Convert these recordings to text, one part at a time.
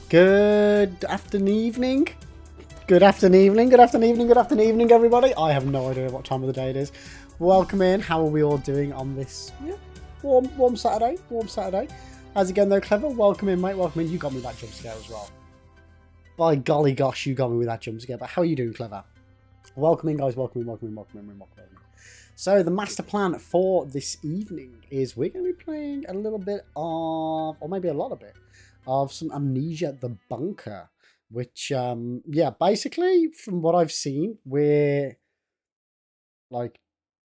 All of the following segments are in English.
Good afternoon, good afternoon, everybody. I have no idea what time of the day it is. Welcome in. How are we all doing on this warm Saturday? How's it going though, Clever? Welcome in, mate. Welcome in. You got me that jump scare as well. By golly gosh, you got me with that jump scare. But how are you doing, Clever? Welcome in, guys. Welcome in. So the master plan for this evening is we're going to be playing a little bit of, or maybe a lot of it, of some Amnesia the Bunker, which, basically, from what I've seen, we're, like,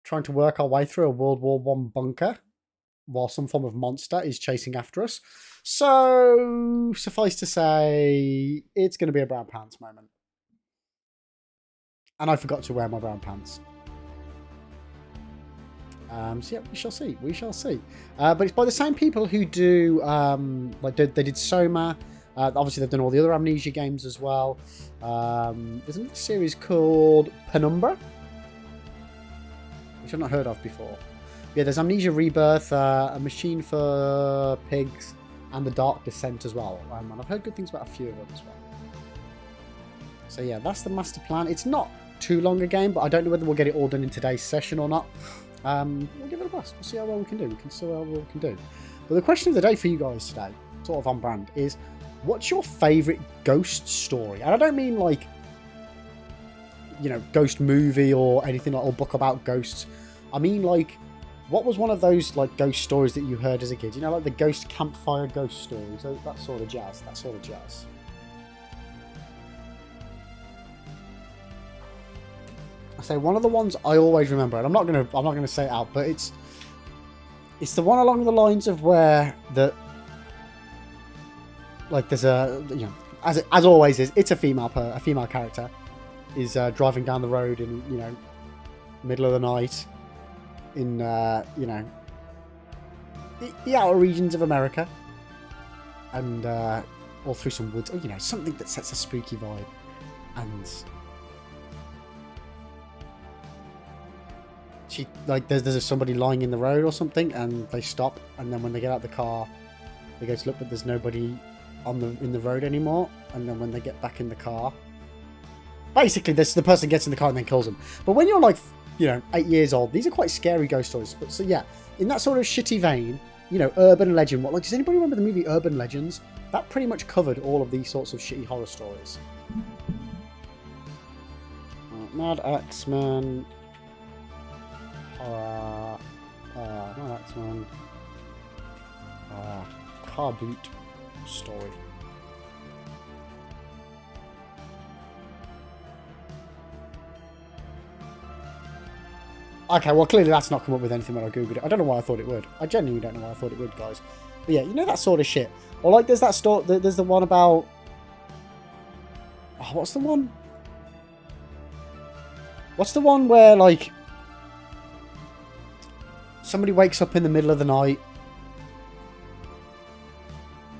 trying to work our way through a World War I bunker while some form of monster is chasing after us. So, suffice to say, it's going to be a brown pants moment. And I forgot to wear my brown pants. So yeah, we shall see. But it's by the same people who do, they did Soma. Obviously, they've done all the other Amnesia games as well. There's another series called Penumbra, which I've not heard of before. Yeah, there's Amnesia Rebirth, A Machine for Pigs, and The Dark Descent as well. And I've heard good things about a few of them as well. So yeah, that's the master plan. It's not too long a game, but I don't know whether we'll get it all done in today's session or not. We'll give it a blast. We'll see how well we can do. But the question of the day for you guys today, sort of on brand, is what's your favourite ghost story? And I don't mean like, ghost movie or anything like, or book about ghosts. I mean like, what was one of those like ghost stories that you heard as a kid? Like the ghost campfire ghost stories, that sort of jazz. I say one of the ones I always remember, and I'm not gonna say it out, but it's the one along the lines of where there's a as always is, it's a female character is driving down the road in middle of the night in the outer regions of America, and all through some woods, or something that sets a spooky vibe, and she there's somebody lying in the road or something, and they stop, and then when they get out of the car, they go to look, but there's nobody in the road anymore. And then when they get back in the car, basically the person gets in the car and then kills them. But when you're 8 years old, these are quite scary ghost stories. But so yeah, in that sort of shitty vein, urban legend. Does anybody remember the movie Urban Legends? That pretty much covered all of these sorts of shitty horror stories. Mad X-Men. Mad X-Men. Car boot story. Okay, well clearly that's not come up with anything when I googled it. I don't know why I thought it would. I genuinely don't know why I thought it would, guys. But yeah, that sort of shit. Or there's that story. There's the one about. Oh, what's the one? What's the one where somebody wakes up in the middle of the night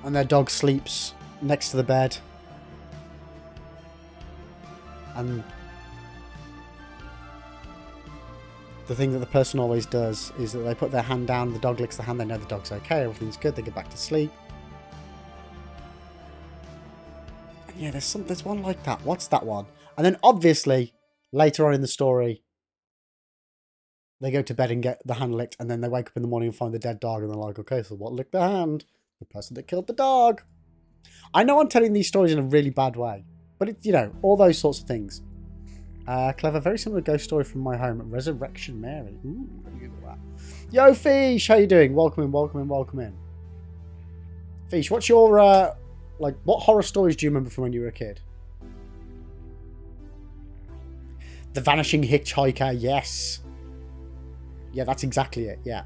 and their dog sleeps next to the bed, and the thing that the person always does is that they put their hand down, the dog licks the hand, they know the dog's okay, everything's good, they get back to sleep. And yeah, there's one like that. What's that one? And then obviously later on in the story, they go to bed and get the hand licked, and then they wake up in the morning and find the dead dog, and they're like, okay, so what licked the hand? The person that killed the dog. I know I'm telling these stories in a really bad way, but it's, all those sorts of things. Clever, very similar ghost story from my home, Resurrection Mary. Ooh, let me Google that. Yo, Fish, how you doing? Welcome in. Fish, what's your, what horror stories do you remember from when you were a kid? The Vanishing Hitchhiker, yes. Yeah, that's exactly it. Yeah.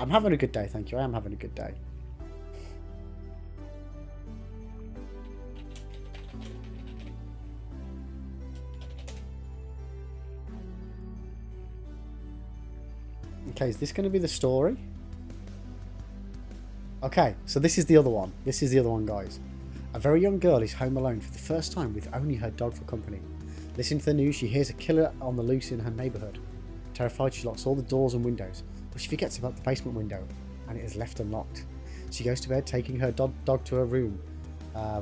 I'm having a good day, thank you. I am having a good day. Okay, is this going to be the story? Okay, so this is the other one. Guys. A very young girl is home alone for the first time with only her dog for company. Listening to the news, she hears a killer on the loose in her neighbourhood. Terrified, she locks all the doors and windows, but she forgets about the basement window, and it is left unlocked. She goes to bed, taking her dog to her room,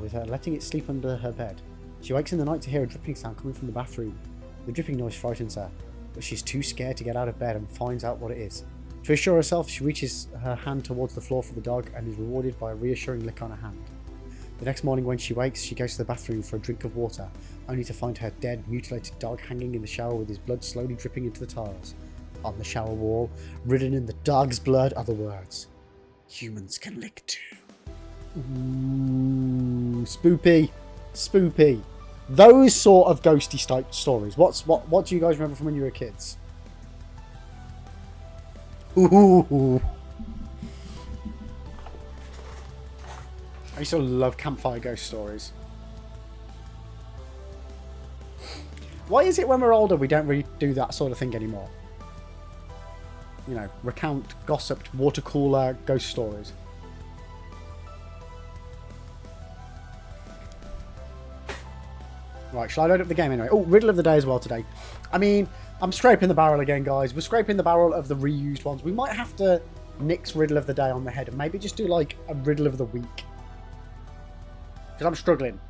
with her letting it sleep under her bed. She wakes in the night to hear a dripping sound coming from the bathroom. The dripping noise frightens her, but she's too scared to get out of bed and finds out what it is. To assure herself, she reaches her hand towards the floor for the dog and is rewarded by a reassuring lick on her hand. The next morning when she wakes, she goes to the bathroom for a drink of water, only to find her dead, mutilated dog hanging in the shower with his blood slowly dripping into the tiles. On the shower wall, written in the dog's blood, are the words, "Humans can lick too." Ooh, spoopy. Spoopy. Those sort of ghosty type stories. What do you guys remember from when you were kids? Ooh. I used to love campfire ghost stories. Why is it when we're older we don't really do that sort of thing anymore? You know, recount gossiped water cooler ghost stories. Right, shall I load up the game anyway? Oh, riddle of the day as well today. I mean, I'm scraping the barrel again, guys. We're scraping the barrel of the reused ones. We might have to nix riddle of the day on the head and maybe just do like a riddle of the week. Because I'm struggling.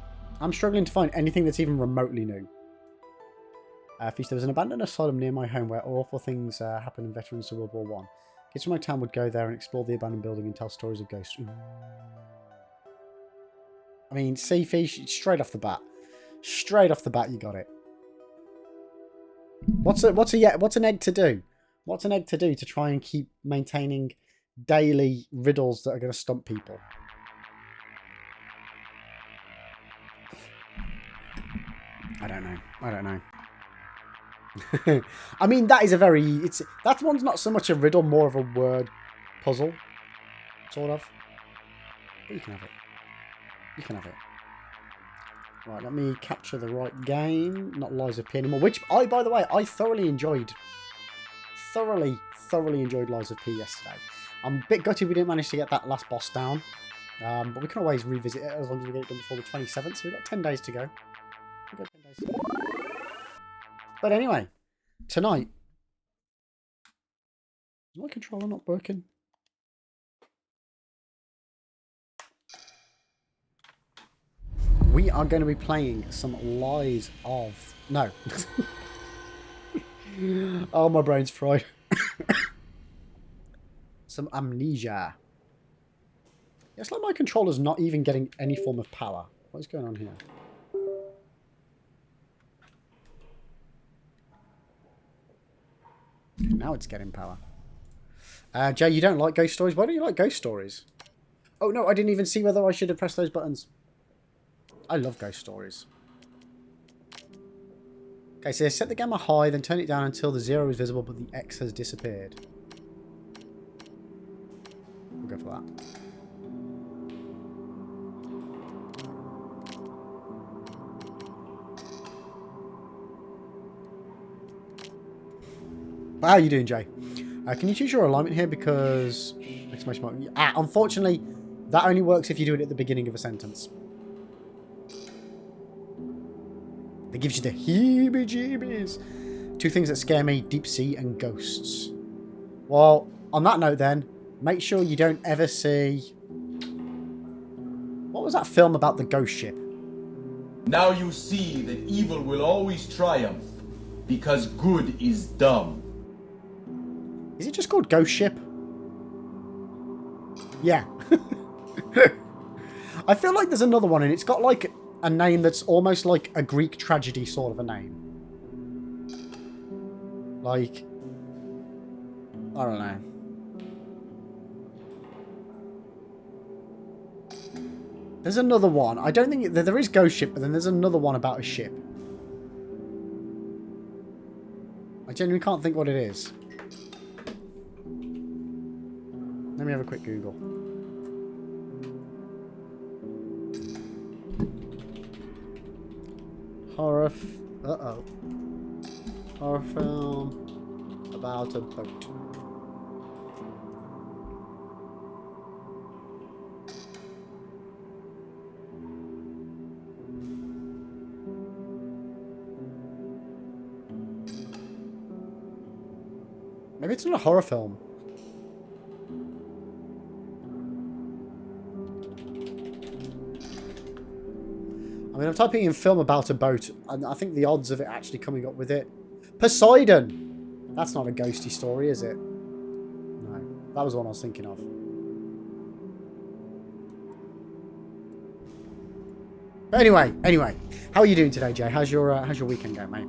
I'm struggling to find anything that's even remotely new. Feast, there was an abandoned asylum near my home where awful things happened in veterans of World War One. Kids from my town would go there and explore the abandoned building and tell stories of ghosts. Ooh. I mean, sea fish, straight off the bat. Straight off the bat, you got it. What's an egg to do? What's an egg to do to try and keep maintaining daily riddles that are going to stump people? I don't know. I don't know. I mean, that is a very... that one's not so much a riddle, more of a word puzzle. Sort of. But you can have it. You can have it. Right, let me capture the right game. Not Lies of P anymore. Which, by the way, I thoroughly enjoyed. Thoroughly enjoyed Lies of P yesterday. I'm a bit gutted we didn't manage to get that last boss down. But we can always revisit it as long as we get it done before the 27th. So we've got 10 days to go. We've got 10 days to go. But anyway, tonight... Is my controller not working? We are going to be playing some Lies of... No. Oh, my brain's fried. Some Amnesia. It's like my controller's not even getting any form of power. What is going on here? Now it's getting power. Jay, you don't like ghost stories? Why don't you like ghost stories? Oh, no, I didn't even see whether I should have pressed those buttons. I love ghost stories. Okay, so set the gamma high, then turn it down until the 0 is visible, but the X has disappeared. We'll go for that. How are you doing, Jay? Can you choose your alignment here? Because... unfortunately, that only works if you do it at the beginning of a sentence. It gives you the heebie-jeebies. Two things that scare me, deep sea and ghosts. Well, on that note then, make sure you don't ever see... What was that film about the ghost ship? Now you see that evil will always triumph, because good is dumb. Is it just called Ghost Ship? Yeah. I feel like there's another one and it's got like a name that's almost like a Greek tragedy sort of a name. Like, I don't know. There's another one. I don't think... There is Ghost Ship, but then there's another one about a ship. I genuinely can't think what it is. Let me have a quick Google. Horror film about a boat. Maybe it's not a horror film. I mean, I'm typing in film about a boat, and I think the odds of it actually coming up with it. Poseidon! That's not a ghosty story, is it? No. That was the one I was thinking of. But anyway. How are you doing today, Jay? How's your weekend going, mate?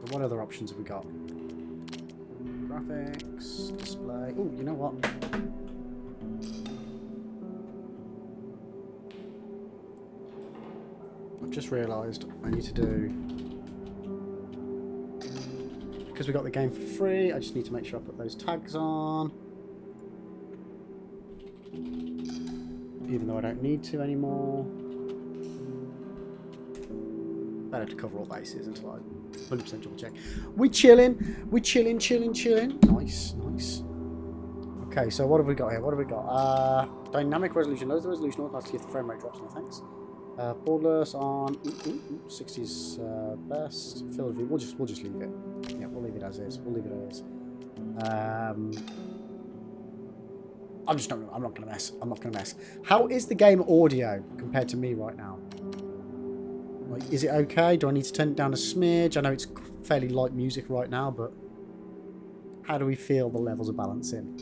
So what other options have we got? Graphics, display. Oh, you know what? I've just realised I need to do, because we got the game for free, I just need to make sure I put those tags on. Even though I don't need to anymore. Better to cover all bases until I 100% double check. We're chilling. Nice. Okay, so what have we got here? Dynamic resolution. Lowers the resolution automatically if the frame rate drops. No thanks. Borderless on 60's best. Field of view. We'll just leave it. Yeah, we'll leave it as is. I'm not gonna mess. How is the game audio compared to me right now? Like, is it okay? Do I need to turn it down a smidge? I know it's fairly light music right now, but how do we feel the levels are balancing?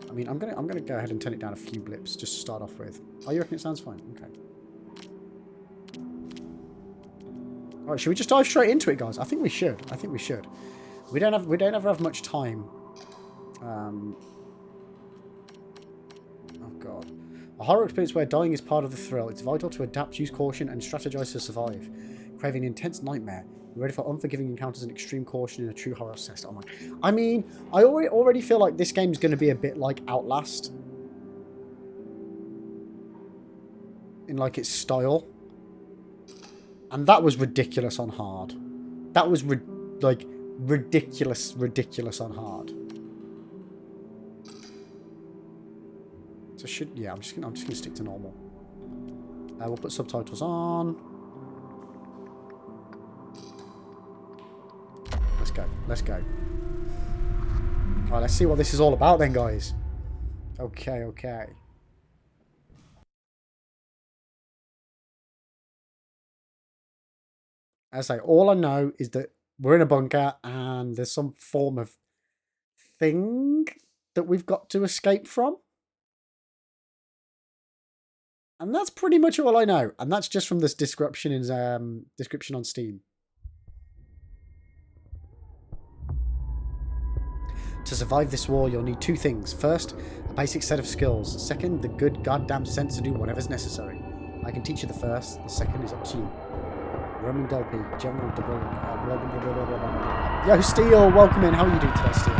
I mean, I'm gonna go ahead and turn it down a few blips just to start off with. Oh, you reckon it sounds fine? Okay. All right, should we just dive straight into it, guys? I think we should. We don't ever have much time. Oh god. A horror experience where dying is part of the thrill. It's vital to adapt, use caution, and strategize to survive. Craving intense nightmare. You're ready for unforgiving encounters and extreme caution in a true horror test. Oh my. I mean, I already feel like this game's going to be a bit like Outlast. In like its style. And that was ridiculous on hard. That was ridiculous on hard. So I'm just gonna stick to normal. We'll put subtitles on. Let's go. Alright, let's see what this is all about then, guys. Okay. As I say, all I know is that we're in a bunker and there's some form of thing that we've got to escape from. And that's pretty much all I know. And that's just from this description on Steam. To survive this war, you'll need two things. First, a basic set of skills. Second, the good goddamn sense to do whatever's necessary. I can teach you the first. The second is up to you. Roman Delpy, General de Yo, Steel, welcome in. How are you doing today, Steel?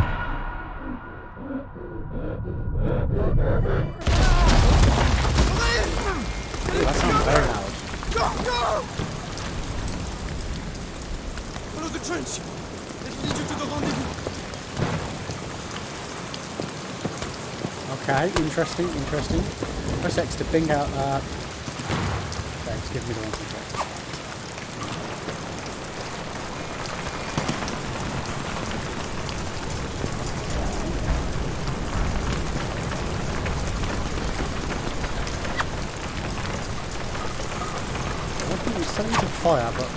Ooh, that sounds very loud. Go! Follow the trench. It'll lead you to the rendezvous. Okay, interesting. Press X to ping out. Okay, just give me the one second. I think it's something to fire, but.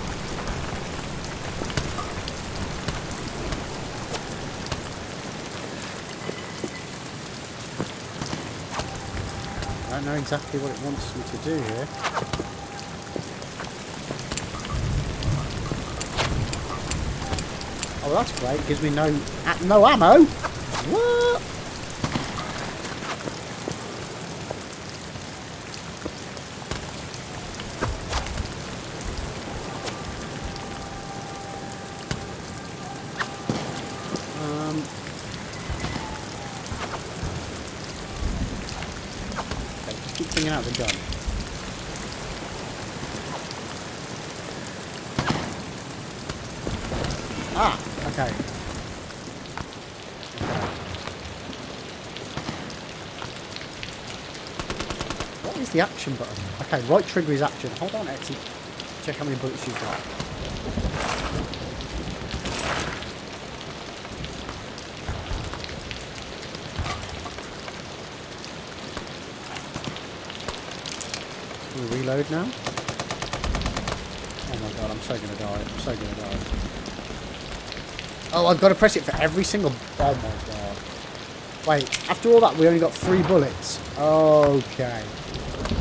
I don't know exactly what it wants me to do here. Oh, well, that's great. It gives me no ammo. What? Keep thinking out the gun. Ah, okay. What is the action button? Okay, right trigger is action. Hold on, X. Check how many bullets you've got. reload now. Oh my god, I'm so gonna die. I'm so gonna die. Oh, I've got to press it for every single... Oh my god. Wait, after all that, we only got 3 bullets. Okay.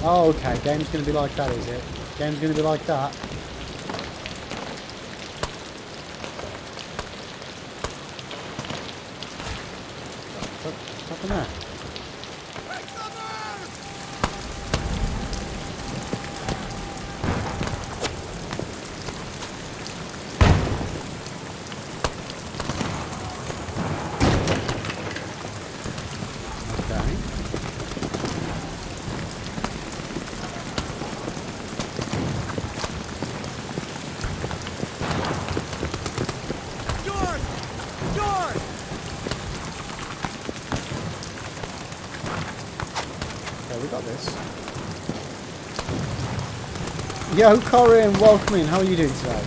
Okay, game's gonna be like that, is it? Game's gonna be like that. What's happened there? We got this. Yo, Corin, welcome in. How are you doing today?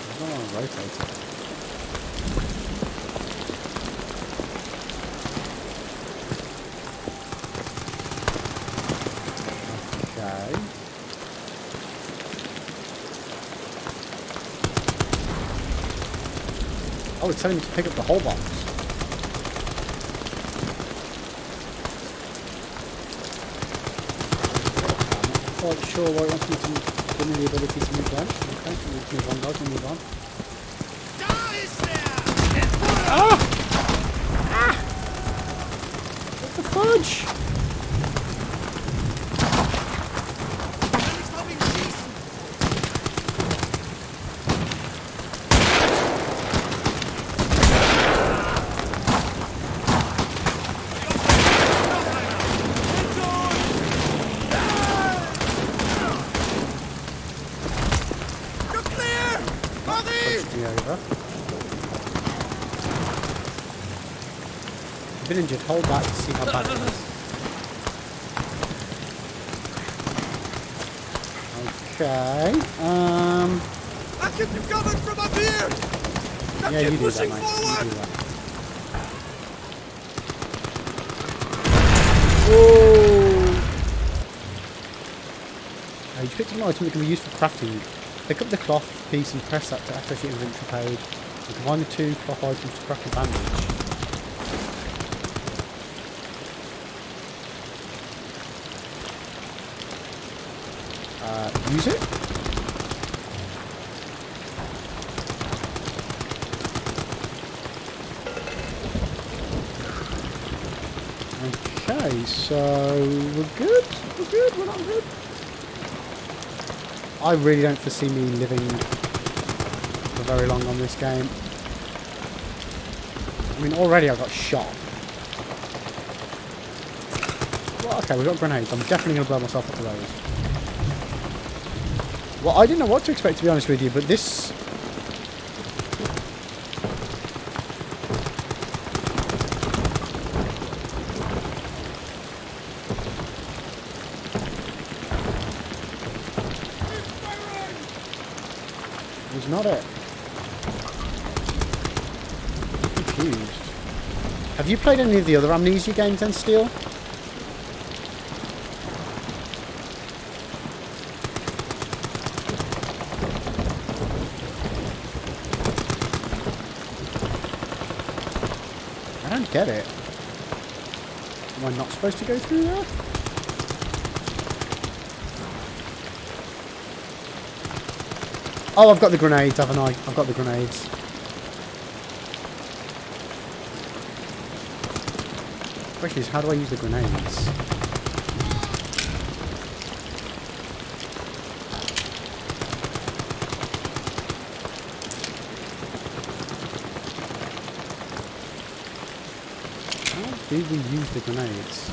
I don't want to rotate it. Okay. Oh, it's telling me to pick up the whole box. I'm not quite sure why it wants me to give me the ability to move on. Okay, we'll move on, guys, we'll move on. Ah! Ah! What the fudge? Over. I've been injured. Hold that to see how bad it is. Okay. I'll keep you covered from up here. Now Yeah, keep you do that, pushing mate. forward. You do that. Whoa! You picked up an item that can be used for crafting. Pick up the cloth piece and press that to access your inventory page. You combine the 2 cloth items to craft a bandage. Use it? Okay, so we're good? We're good? We're not good? I really don't foresee me living for very long on this game. I mean, already I got shot. Well, okay, we've got grenades. I'm definitely going to blow myself up with those. Well, I didn't know what to expect, to be honest with you, but this... was not it. I'm confused. Have you played any of the other Amnesia games then, Steel? I don't get it. Am I not supposed to go through there? Oh, I've got the grenades, haven't I? I've got the grenades. The question is, how do I use the grenades? How do we use the grenades?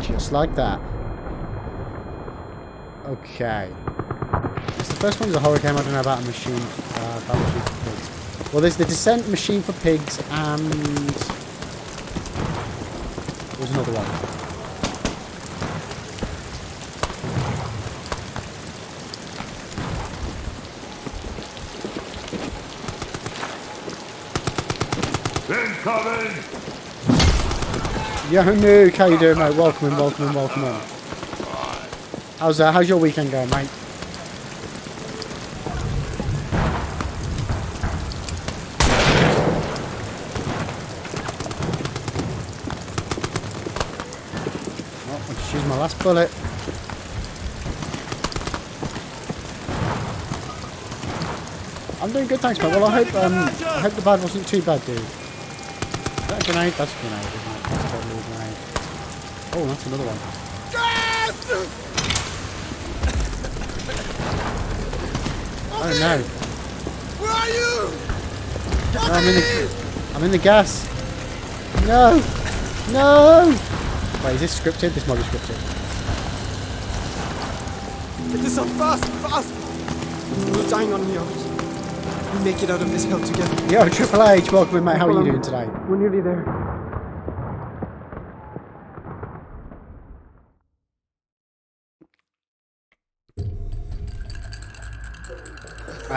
Just like that. Okay. It's the first one is a horror game. I don't know about a machine for pigs. Well, there's the Descent machine for pigs and There's another one. Incoming! Yo, Nuke, how you doing, mate? Welcome in, welcome in, welcome in. How's your weekend going, mate? Oh, I just used my last bullet. I'm doing good, thanks, mate. Well, I hope the bad wasn't too bad, dude. Is that a grenade? That's a grenade, isn't it? That's totally a grenade. Oh, that's another one. Oh no. Where are you? No, I'm in the gas. No! No! Wait, is this scripted? This might be scripted. Get this up fast, fast! We're dying on me. We make it out of this hell together. Yo, Triple H, welcome in, mate. How are you doing today? We're nearly there.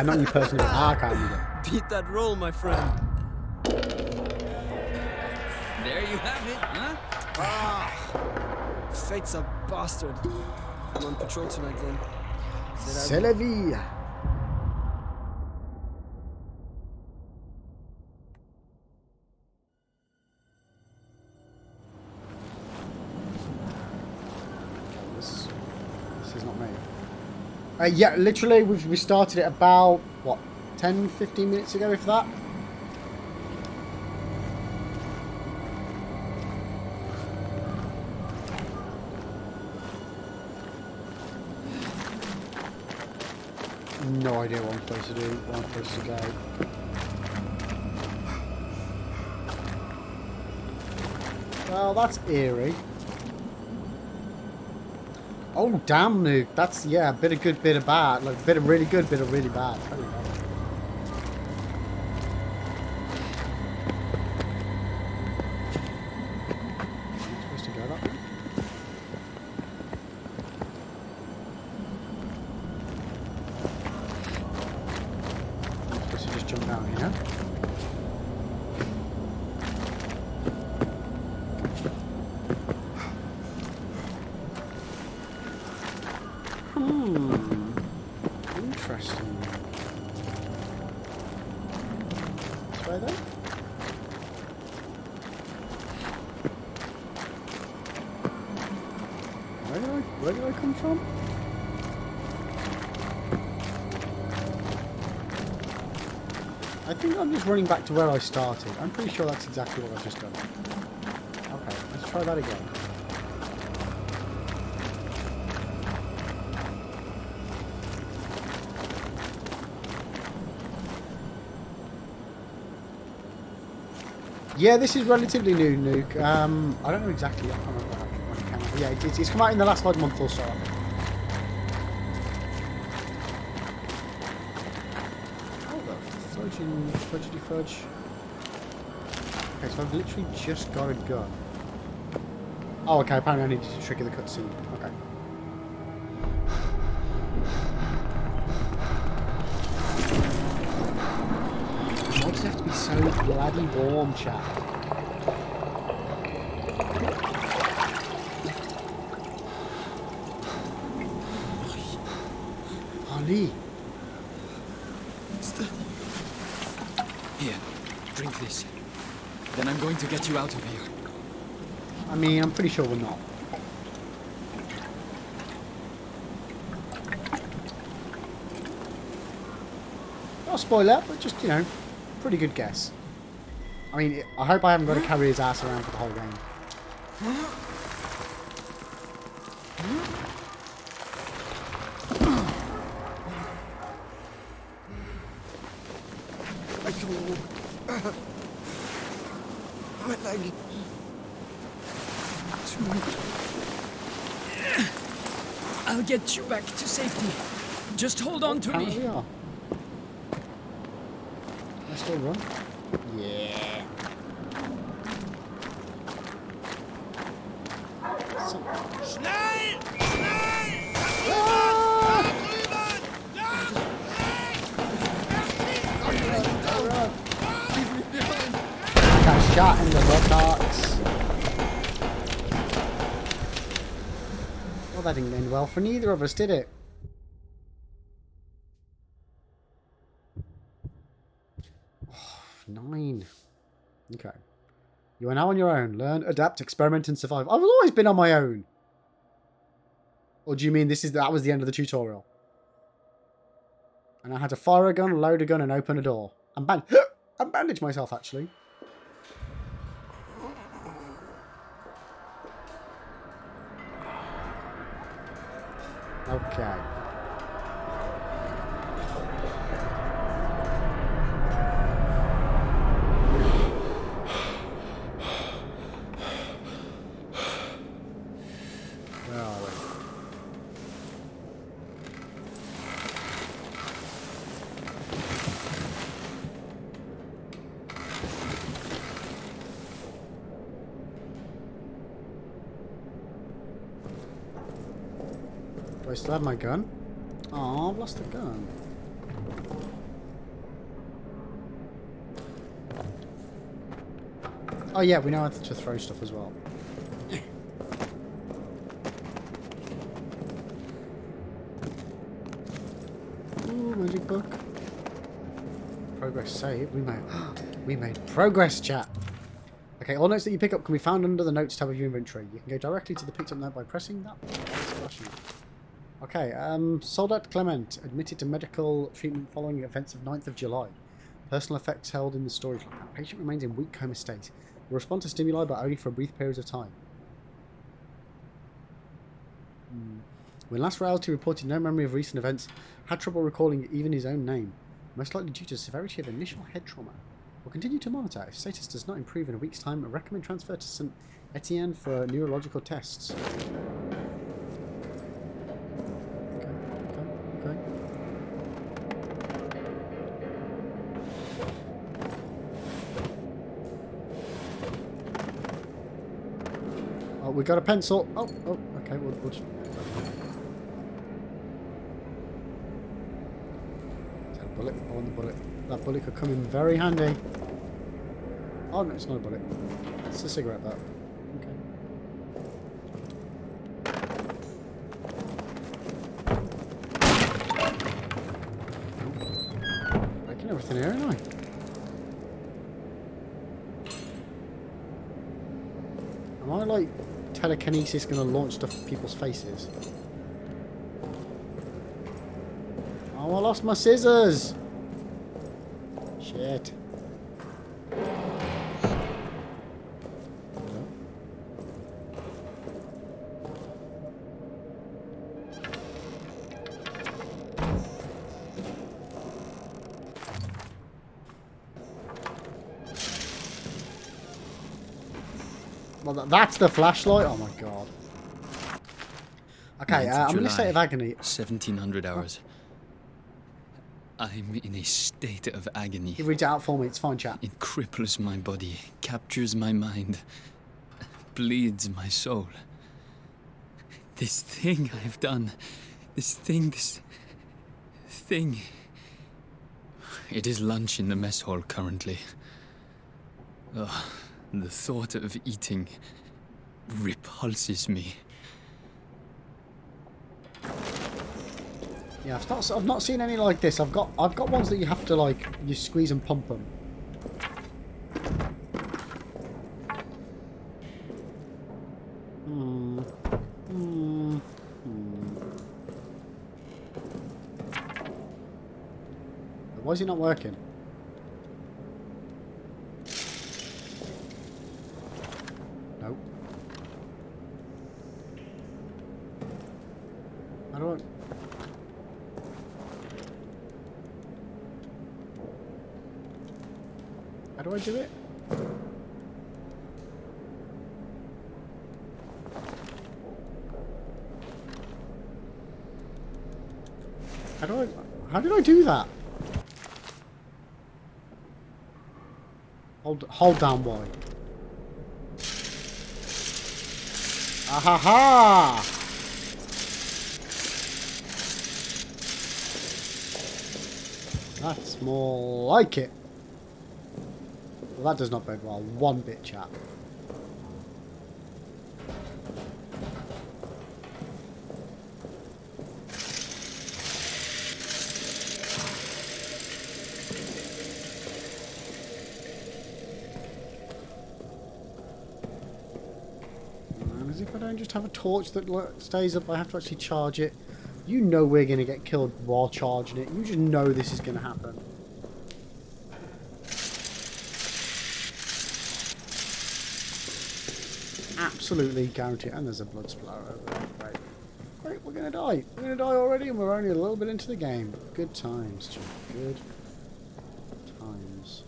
Not you personally, but I can't read it. Beat that roll, my friend. There you have it, huh? Ah, fate's a bastard. I'm on patrol tonight, then. C'est la vie. This is not me. Yeah, literally, we started it about, what, 10, 15 minutes ago, if that? No idea what I'm supposed to do, where I'm supposed to go. Well, that's eerie. Oh, damn, Nuke. That's, yeah, a bit of good, bit of bad. Like, a bit of really good, bit of really bad. Holy hell. Am I supposed to go that way? I'm supposed to just jump down here. Interesting. This way then? Where did I come from? I think I'm just running back to where I started. I'm pretty sure that's exactly what I've just done. Okay, let's try that again. Yeah, this is relatively new, Nuke. I don't know exactly. I can't remember when it came out. Yeah, it's come out in the last like month or so. Oh, the fudgety fudge. Okay, so I've literally just got a gun. Oh, okay. Apparently, I needed to trigger the cutscene. Okay. Why does it have to be so bloody warm, chat? Ali. Here, drink this. Then I'm going to get you out of here. I mean, I'm pretty sure we're not. Not a spoiler, but just, you know, pretty good guess. I mean, I hope I haven't got to carry his ass around for the whole game. I can't walk. My leg. I'll get you back to safety. Just hold on to Apparently me. we are. Can I still run? Yeah. I got shot in the buttocks. Well, that didn't end well for neither of us, did it? Oh, 9. Okay. You are now on your own. Learn, adapt, experiment, and survive. I've always been on my own. Or do you mean that was the end of the tutorial? And I had to fire a gun, load a gun, and open a door. And bandage myself, actually. Okay. Where are we? Do I still have my gun? Oh, I've lost the gun. Oh yeah, we know how to throw stuff as well. Ooh, magic book. Progress save. We made progress, chat. Okay, all notes that you pick up can be found under the notes tab of your inventory. You can go directly to the picked up note by pressing that. Okay, Soldat Clement admitted to medical treatment following events of 9th of July. Personal effects held in the storage log. Patient remains in weak coma state. Will respond to stimuli, but only for a brief period of time. When last reality reported no memory of recent events, had trouble recalling even his own name, most likely due to the severity of initial head trauma. We'll continue to monitor. If status does not improve in a week's time, I recommend transfer to St. Etienne for neurological tests. Okay. Oh, we got a pencil. Oh, okay. We'll just... Is that a bullet? I want the bullet. That bullet could come in very handy. Oh, no, it's not a bullet. It's a cigarette butt. Okay. Breaking everything here, aren't I? Am I, like, telekinesis going to launch stuff at people's faces? Oh, I lost my scissors! Shit. Well, that's the flashlight? Oh my god. Okay, I'm in a state of agony. 1700 hours. I'm in a state of agony. You read it out for me, it's fine, chat. It cripples my body, captures my mind, bleeds my soul. This thing I've done, this thing. It is lunch in the mess hall currently. Ugh, the thought of eating repulses me. Yeah, I've not seen any like this. I've got ones that you have to like you squeeze and pump them. Why is it not working? No. How do I... How do I do it? How did I do that? Hold down Y. Ahaha! That's more like it. Well, that does not bode well. One bit, chap. As if I don't just have a torch that stays up, I have to actually charge it. You know we're going to get killed while charging it. You just know this is going to happen. Absolutely guaranteed. And there's a blood splatter over there. Great. Great, we're going to die. We're going to die already and we're only a little bit into the game. Good times, Jim. Good times.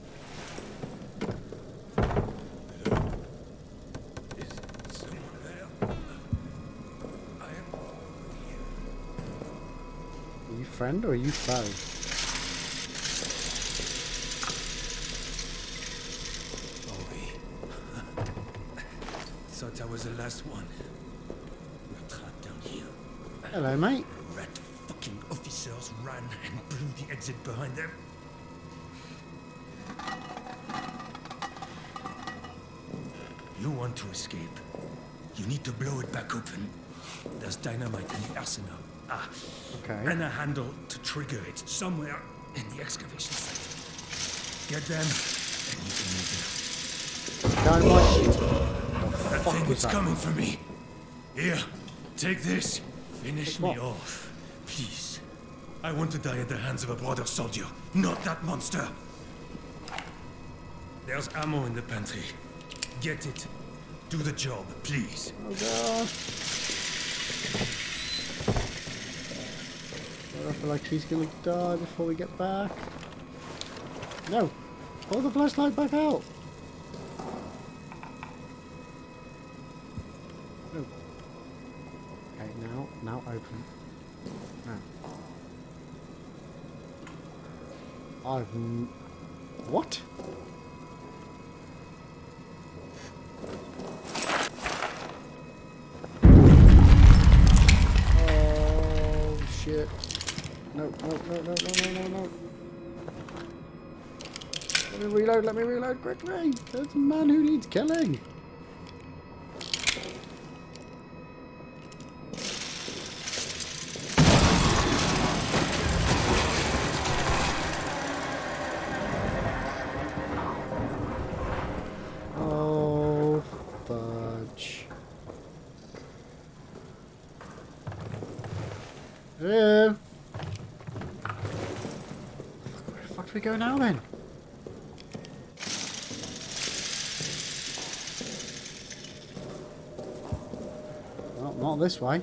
Are you friend or are you foe? Thought I was the last one. We're trapped down here. Hello, mate. Rat fucking officers ran and blew the exit behind them. You want to escape? You need to blow it back open. There's dynamite in the arsenal. Okay. And a handle to trigger it somewhere in the excavation site. Get them, and you can move it. Dynamite. That Fuck thing was is that? coming for me. Here, take this. Finish Take me what? off, please. I want to die at the hands of a brother soldier, not that monster. There's ammo in the pantry. Get it. Do the job, please. Oh god. I feel like he's gonna die before we get back. No! Pull the flashlight back out! No. Okay, now open. Now. What? Oh shit. No. Let me reload quickly. There's a man who needs killing. Oh, fudge. Hello? Where the fuck do we go now then? Well, not this way.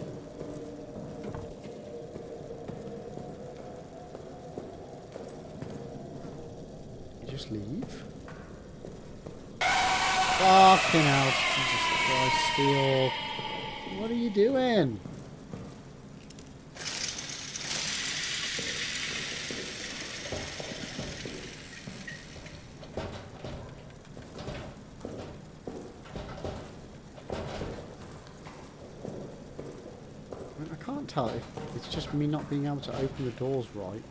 You just leave? Fucking hell. Jesus Christ, Steel. What are you doing? I can't tell if it's just me not being able to open the doors right.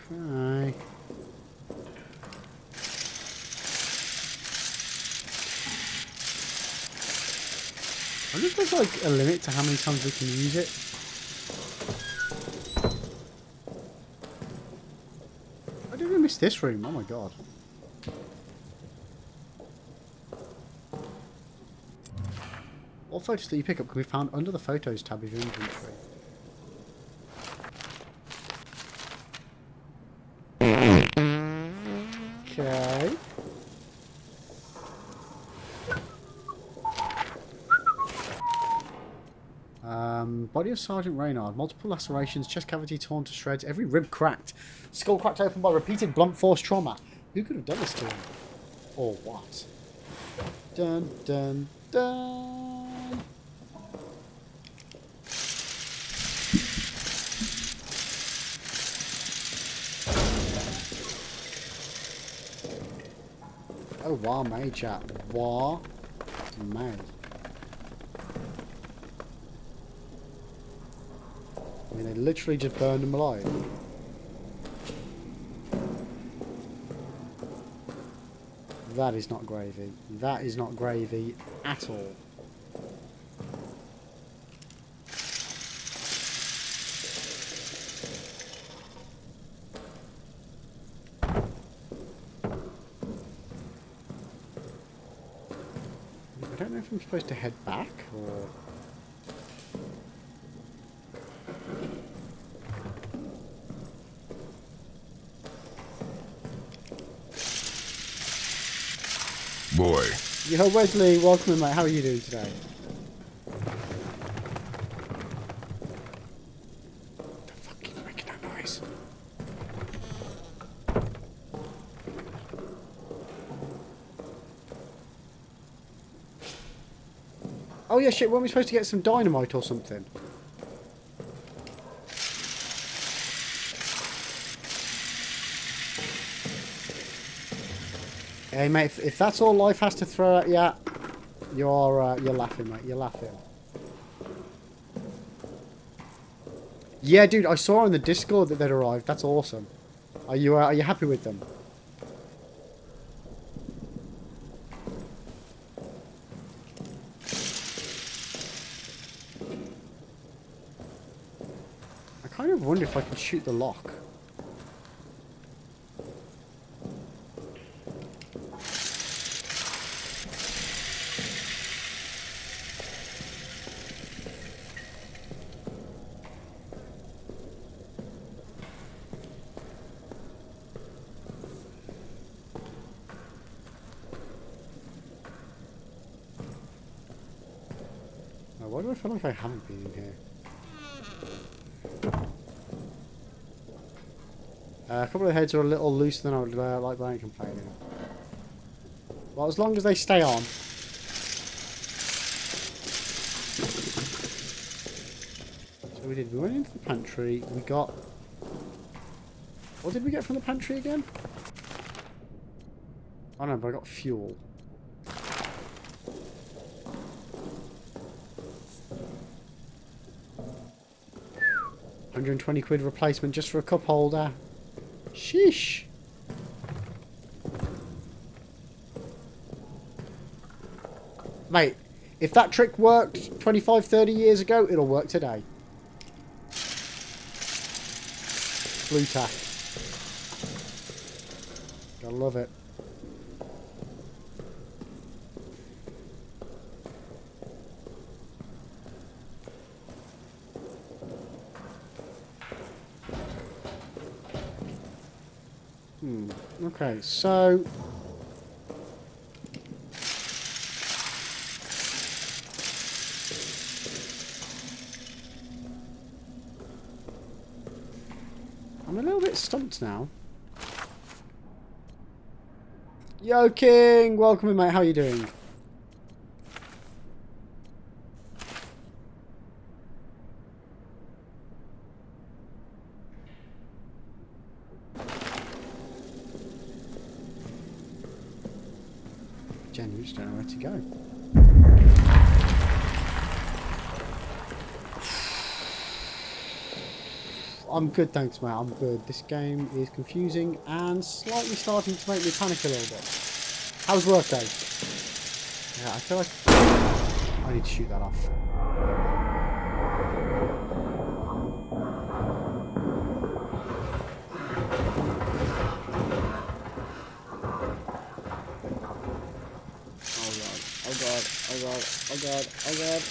Okay. I wonder if there's like a limit to how many times we can use it. I didn't even miss this room. Oh my god. All photos that you pick up can be found under the photos tab of your inventory. Okay. Body of Sergeant Reynard. Multiple lacerations, chest cavity torn to shreds, every rib cracked. Skull cracked open by repeated blunt force trauma. Who could have done this to him? Or what? Dun, dun, dun. Oh, wow, mate, chat. Wow, mate. I mean, they literally just burned him alive. That is not gravy. That is not gravy at all. I don't know if I'm supposed to head back or... Boy. Yo, Wesley, welcome in, mate. How are you doing today? The fuck is making that noise? Oh yeah, shit, weren't we supposed to get some dynamite or something? Hey mate, if that's all life has to throw at you, you're laughing, mate. You're laughing. Yeah, dude, I saw on the Discord that they'd arrived. That's awesome. Are you happy with them? I kind of wonder if I can shoot the lock. Why do I feel like I haven't been in here? A couple of heads are a little looser than I would like, but I ain't complaining. Well, as long as they stay on. So we went into the pantry, we got... What did we get from the pantry again? Oh no, but I got fuel. £120 replacement just for a cup holder. Sheesh. Mate, if that trick worked 25, 30 years ago, it'll work today. Blue tack. Gotta love it. Okay, so... I'm a little bit stumped now. Yo, King! Welcome in, mate. How are you doing? Jen, you just don't know where to go. I'm good, thanks, mate. I'm good. This game is confusing and slightly starting to make me panic a little bit. How's work day? Yeah, I feel like I need to shoot that off. Oh god, oh god, oh god, oh god.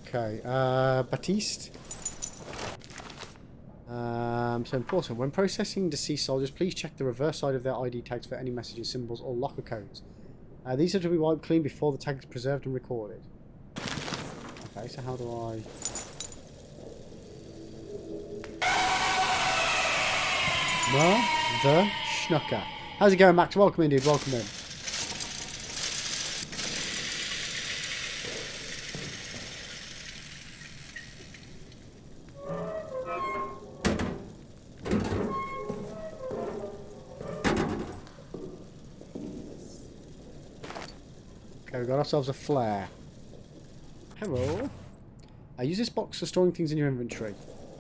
Okay, Baptiste. So important. When processing deceased soldiers, please check the reverse side of their ID tags for any messages, symbols, or locker codes. These are to be wiped clean before the tag is preserved and recorded. Okay, so how do I... Mother Schnucker. How's it going, Max? Welcome in, dude. Welcome in. Okay, we got ourselves a flare. Hello. I use this box for storing things in your inventory.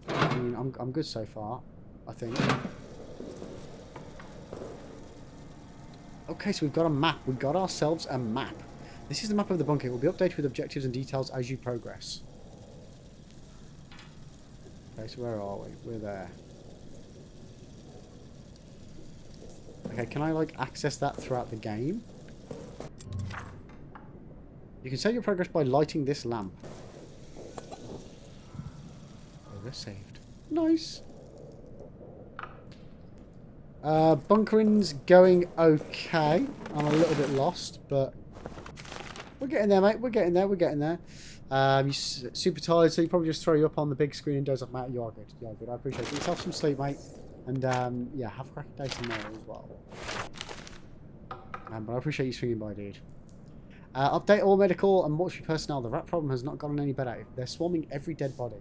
I mean, I'm good so far, I think. Okay, so we've got a map. We got ourselves a map. This is the map of the bunker. It will be updated with objectives and details as you progress. Okay, so where are we? We're there. Okay, can I, like, access that throughout the game? You can save your progress by lighting this lamp. Oh, we're saved. Nice. Bunkering's going okay. I'm a little bit lost, but we're getting there, mate. We're getting there. We're getting there. You're super tired, so you probably just throw you up on the big screen and doze off, mate. You are good. You are good. I appreciate it. Get yourself some sleep, mate. And yeah, have a cracking day tomorrow as well. But I appreciate you swinging by, dude. Update all medical and mortuary personnel. The rat problem has not gotten any better. They're swarming every dead body.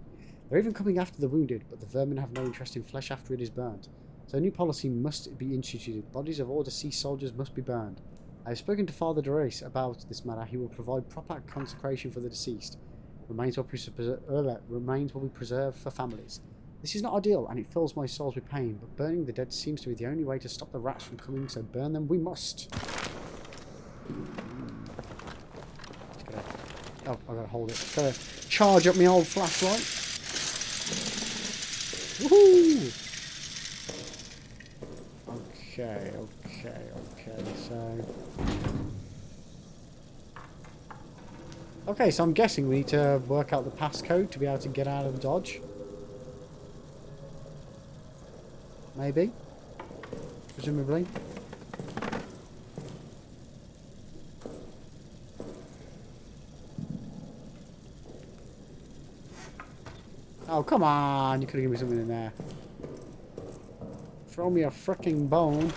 They're even coming after the wounded, but the vermin have no interest in flesh after it is burnt. So a new policy must be instituted. Bodies of all deceased soldiers must be burned. I have spoken to Father Doris about this matter. He will provide proper consecration for the deceased. Remains will be preserved for families. This is not ideal, and it fills my soul with pain, but burning the dead seems to be the only way to stop the rats from coming, so burn them we must. Oh, I gotta hold it. Just gotta charge up my old flashlight. Woohoo! Okay, so... Okay, so I'm guessing we need to work out the passcode to be able to get out of Dodge. Maybe. Presumably. Oh, come on! You could have given me something in there. Throw me a fricking bone.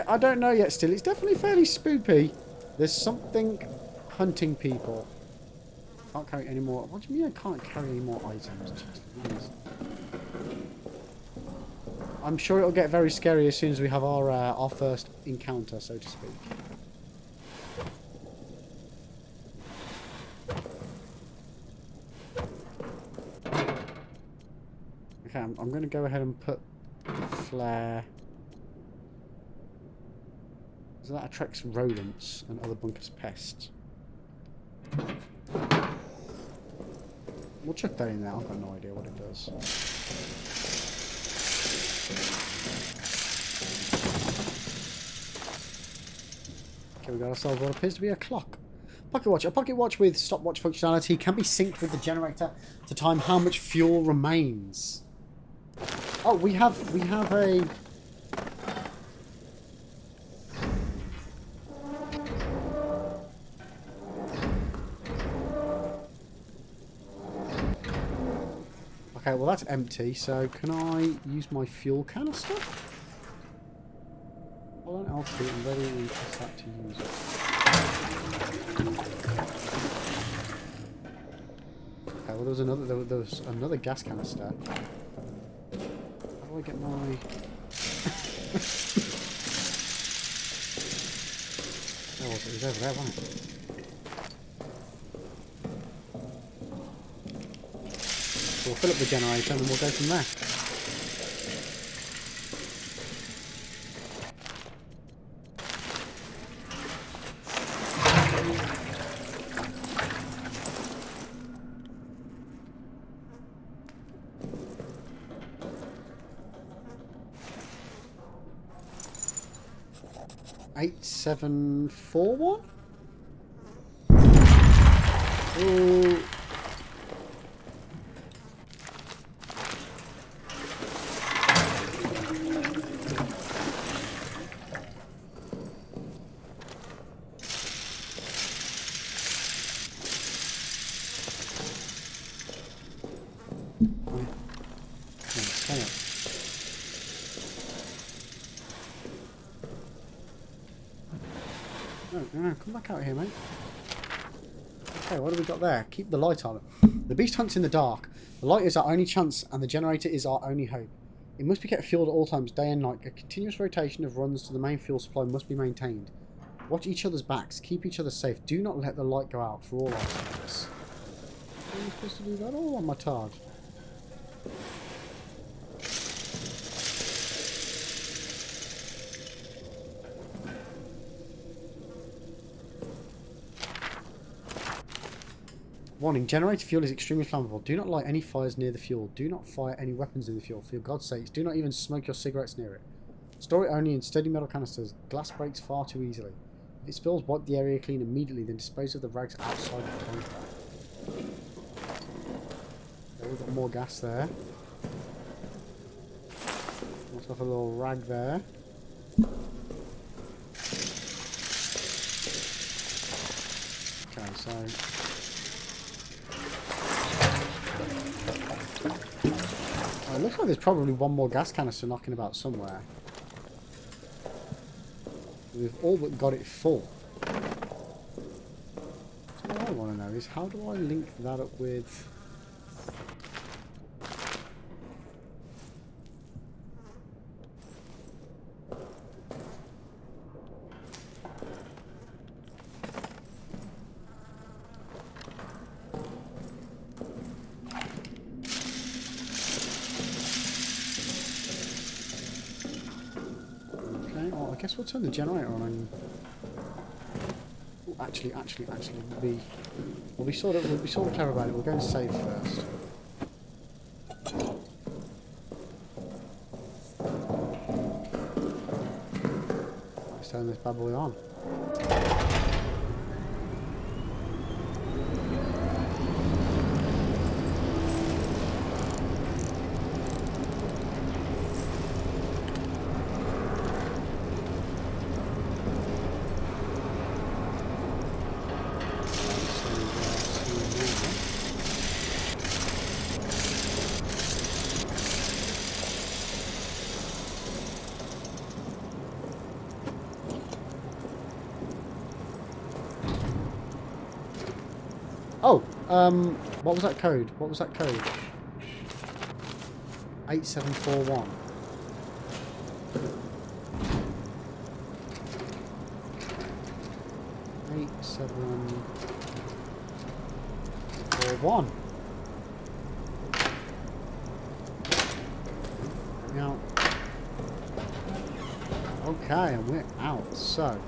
I don't know yet still. It's definitely fairly spoopy. There's something hunting people. Can't carry any more. What do you mean I can't carry any more items? Jeez. I'm sure it'll get very scary as soon as we have our first encounter, so to speak. Okay, I'm going to go ahead and put the flare. So that attracts rodents and other bunkers' pests. We'll chuck that in there. I've got no idea what it does. Okay, we got ourselves what appears to be a clock. Pocket watch. A pocket watch with stopwatch functionality can be synced with the generator to time how much fuel remains. Oh, we have a... Okay, well that's empty, so can I use my fuel canister? Hold on, LT, I'm ready and press that to use it. Okay, well there was another gas canister. How do I get my... Oh, it was over there, wasn't it? We'll fill up the generator and then we'll go from there. 8741? Ooh. No, come back out here, mate. Okay, what have we got there? Keep the light on. The beast hunts in the dark. The light is our only chance, and the generator is our only hope. It must be kept fueled at all times, day and night. A continuous rotation of runs to the main fuel supply must be maintained. Watch each other's backs. Keep each other safe. Do not let the light go out for all our sakes. Am I supposed to do that all on my tard? Warning, generator fuel is extremely flammable. Do not light any fires near the fuel. Do not fire any weapons in the fuel. For God's sakes, do not even smoke your cigarettes near it. Store it only in steady metal canisters. Glass breaks far too easily. If it spills, wipe the area clean immediately, then dispose of the rags outside of the bunker. Okay, we've got more gas there. Let's have a little rag there. Okay, so... it looks like there's probably one more gas canister knocking about somewhere. We've all but got it full. So what I want to know is, how do I link that up with... I guess we'll turn the generator on and actually we'll be sort of clever about it. We'll go and save first. Let's turn this bad boy on. Oh, what was that code? What was that code? 8741. Now, okay, and we're out. So,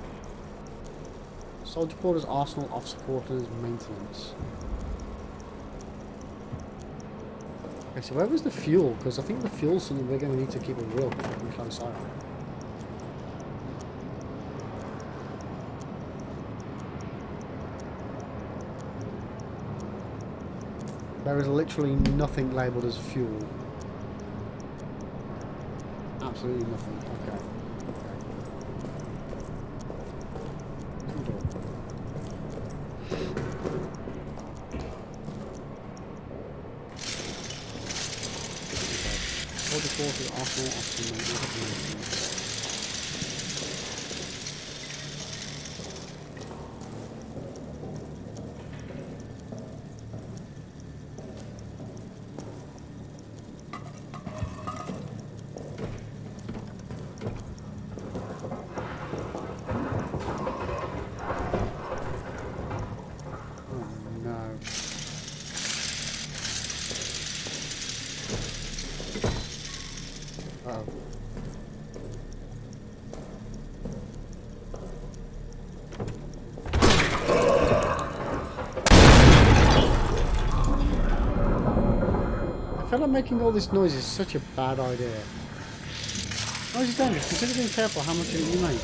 soldier quarters, arsenal, officer quarters, maintenance. Okay, so where was the fuel? Because I think the fuel's something we're going to need to keep a real fucking close eye on. There is literally nothing labelled as fuel. Absolutely nothing. Okay. Hold the quarters, arsenal, officer, maintenance. I feel like making all this noise is such a bad idea. Noise is dangerous. Consider being careful how much of it you make.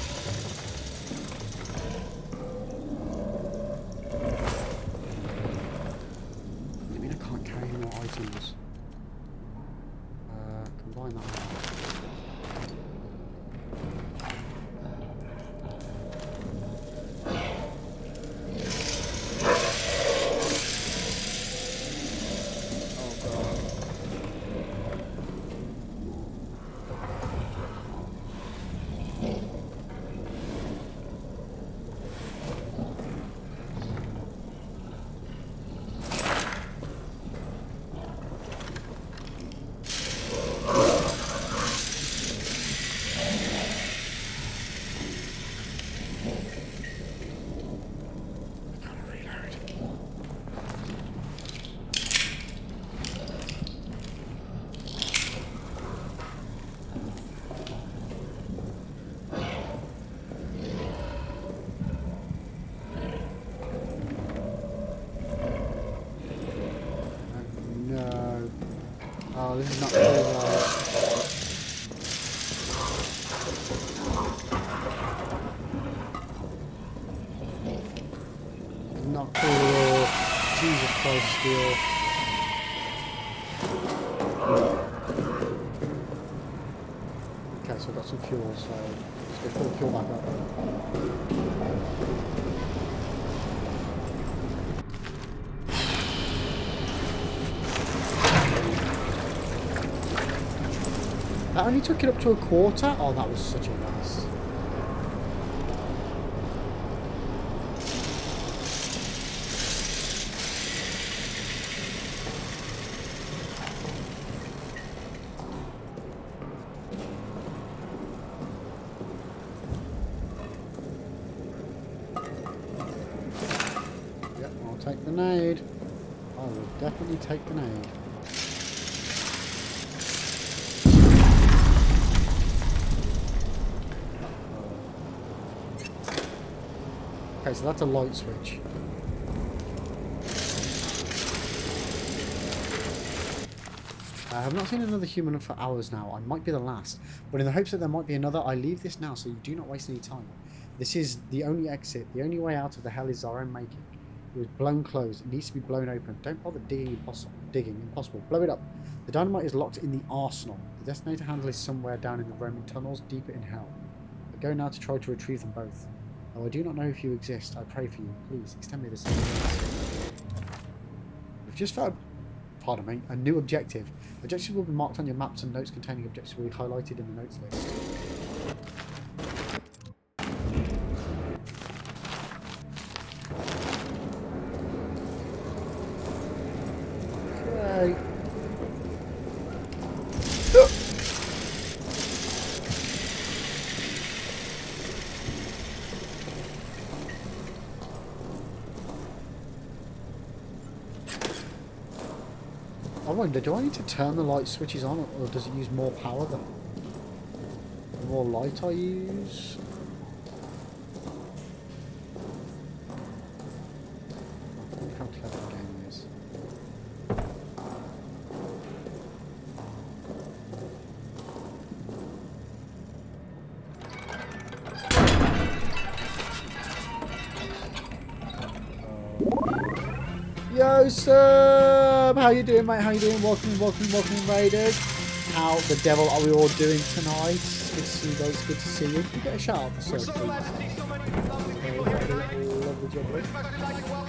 this is not cool, right? Not cool at all. Jesus Christ, steel. Okay, so I've got some fuel, so let's go fill the fuel back up. That only took it up to a quarter? Oh, that was such a waste. Yep, I'll take the nade. I will definitely take the nade. Okay, so that's a light switch. I have not seen another human for hours now. I might be the last. But in the hopes that there might be another, I leave this now so you do not waste any time. This is the only exit. The only way out of the hell is our own making. It was blown closed. It needs to be blown open. Don't bother digging. Impossible. Blow it up. The dynamite is locked in the arsenal. The detonator handle is somewhere down in the Roman tunnels, deeper in hell. I go now to try to retrieve them both. Oh, I do not know if you exist. I pray for you. Please, extend me the same. We've just found, pardon me, a new objective. Objectives will be marked on your maps and notes containing objectives will be highlighted in the notes list. Okay. I wonder, do I need to turn the light switches on, or does it use more power the more light I use? I wonder how clever the game is. Yo, sub! How you doing, mate? How you doing? Welcome, Raiders. How the devil are we all doing tonight? Good to see you guys. Good to see you. Can you get a shout out for sub, please? Lovely job, mate.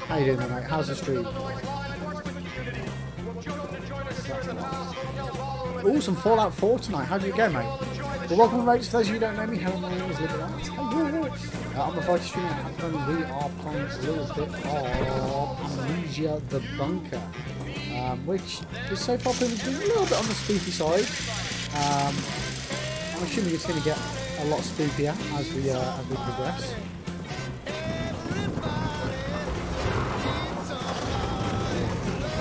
How you doing, mate? How's the stream? Oh, some Fallout 4 tonight. How did it go, mate? Well, welcome, Raiders. For those of you who don't know me, hello, my name is Liberant. I'm a fighter streamer, and we are playing a little bit of Amnesia the Bunker, which is so far proving to be a little bit on the spooky side. I'm assuming it's going to get a lot spookier as we progress.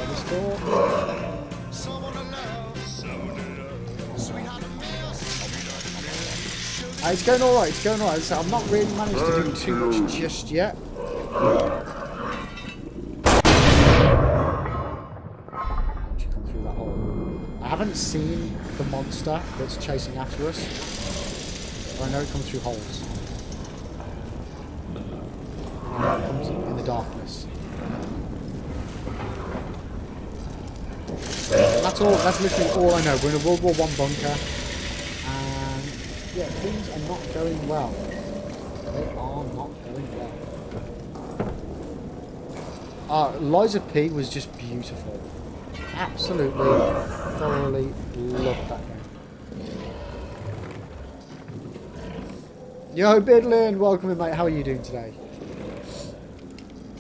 This door. It's going alright, So I'm not really managed to do too much just yet. She come through that hole. I haven't seen the monster that's chasing after us, but I know it comes through holes. And it comes in the darkness. That's all. That's literally all I know. We're in a World War I bunker. Yeah, things are not going well. They are not going well. Liza P was just beautiful. Absolutely, thoroughly loved that game. Yo, Bidlin, welcome in, mate. How are you doing today?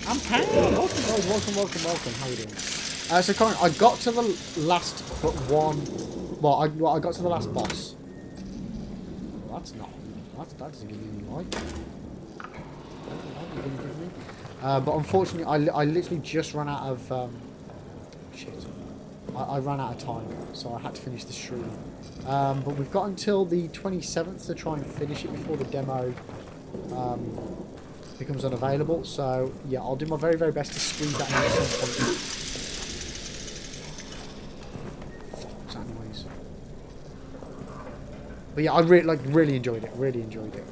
I'm Pam. Welcome, guys. Welcome. How are you doing? So, Corin, I got to the last but one. Well, I got to the last boss. That's not. That doesn't give me any light. But unfortunately, I literally just ran out of shit. I ran out of time, so I had to finish the stream. But we've got until the 27th to try and finish it before the demo becomes unavailable. So yeah, I'll do my very, very best to squeeze that in at some point. Fuck, what's that noise? But yeah, I really enjoyed it. Really enjoyed it.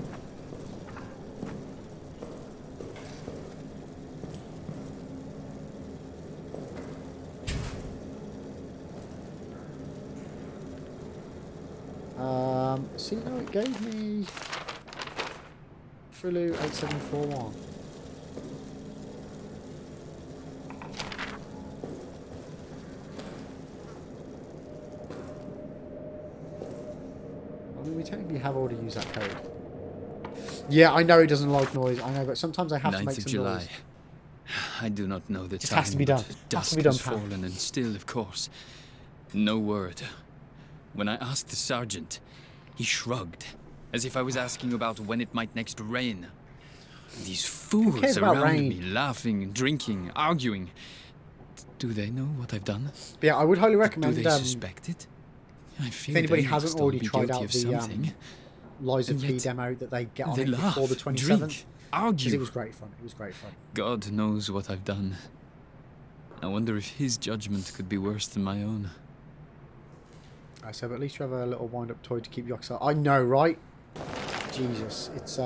See, no, it gave me Frilu 8741. I mean, we technically have already used that code. Yeah, I know it doesn't like noise. I know, but sometimes I have to 9th make of some July. noise. I do not know the Just time, has to be but done. Has dusk to be done, has pal. fallen, and still, of course, no word. When I asked the sergeant, he shrugged, as if I was asking about when it might next rain. These cares fools about around rain? me, laughing, drinking, arguing. Do they know what I've done? But yeah, I would highly Do recommend. they suspect it? I fear If anybody they hasn't must all already be tried guilty out of the something. Lies of And P yet demo that they get on they it before the laugh, 27th, drink, argue. because it was great fun. It was great fun. God knows what I've done. I wonder if his judgment could be worse than my own. So but at least you have a little wind-up toy to keep you occupied. I know, right? Jesus, it's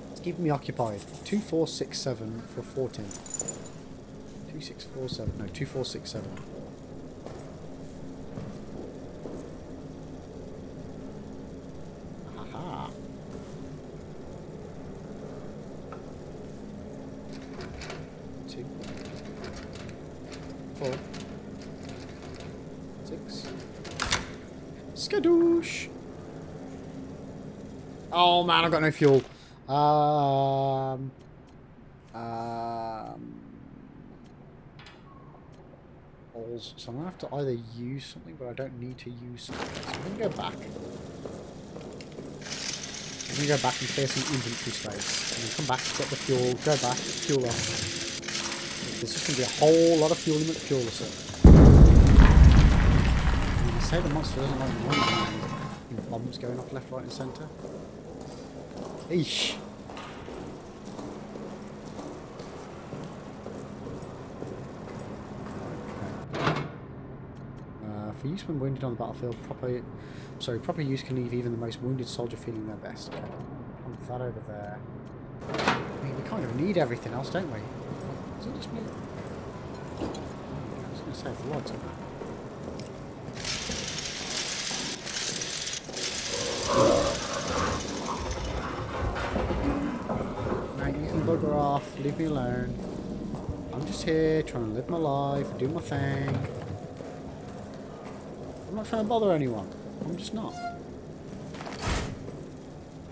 it's keeping me occupied. 2467 for 14. 2647. No, 2467. Haha. Two. 4. 6. Skadoosh. Oh man, I've got no fuel. Balls. So I'm gonna have to either use something, but I don't need to use something. So I'm gonna go back. I'm gonna go back and clear some inventory space, and then come back, get the fuel, go back, fuel up. There's just gonna be a whole lot of fuel in the fuel set. You can say the monster doesn't like noise, bombs going off left, right, and centre. Eesh. For use when wounded on the battlefield, proper use can leave even the most wounded soldier feeling their best. Okay. Pump that over there. I mean, we kind of need everything else, don't we? Is it just me? I was going to say, the lights on. Now you can bugger off, leave me alone. I'm just here trying to live my life, do my thing. I'm not trying to bother anyone. I'm just not.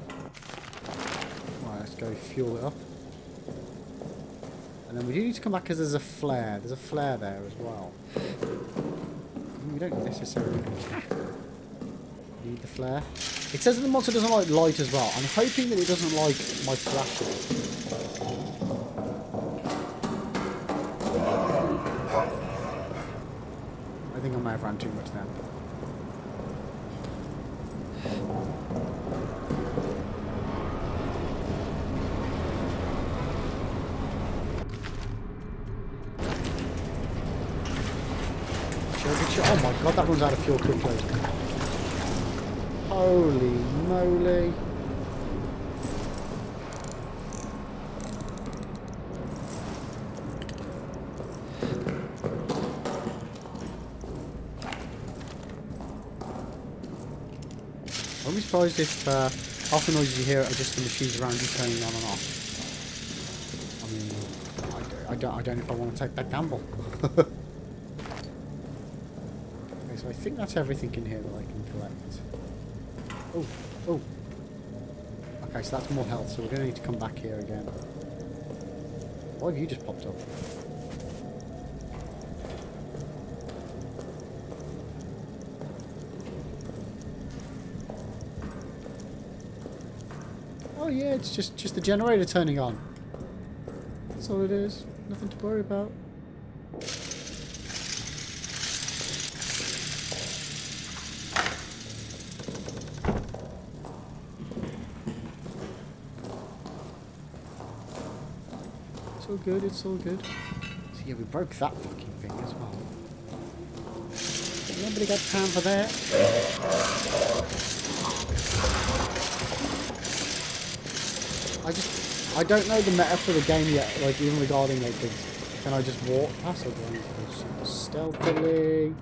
Right, let's go fuel it up. And then we do need to come back because there's a flare. There's a flare there as well. We don't necessarily need the flare. It says that the monster doesn't like light as well. I'm hoping that it doesn't like my flashes. I think I may have ran too much then. Oh my god, that runs out of fuel quickly. Holy moly. I wouldn't be surprised if half the noises you hear are just the machines around you turning on and off. I mean, I don't know if I want to take that gamble. Okay, so I think that's everything in here that I can collect. Oh, oh. Okay, so that's more health, so we're going to need to come back here again. Why have you just popped up? Oh yeah, it's just the generator turning on. That's all it is. Nothing to worry about. It's all good, it's all good. So yeah, we broke that fucking thing as well. Anybody got time for that? I don't know the meta for the game yet, like even regarding like can I just walk past or do I need to go super stealthily?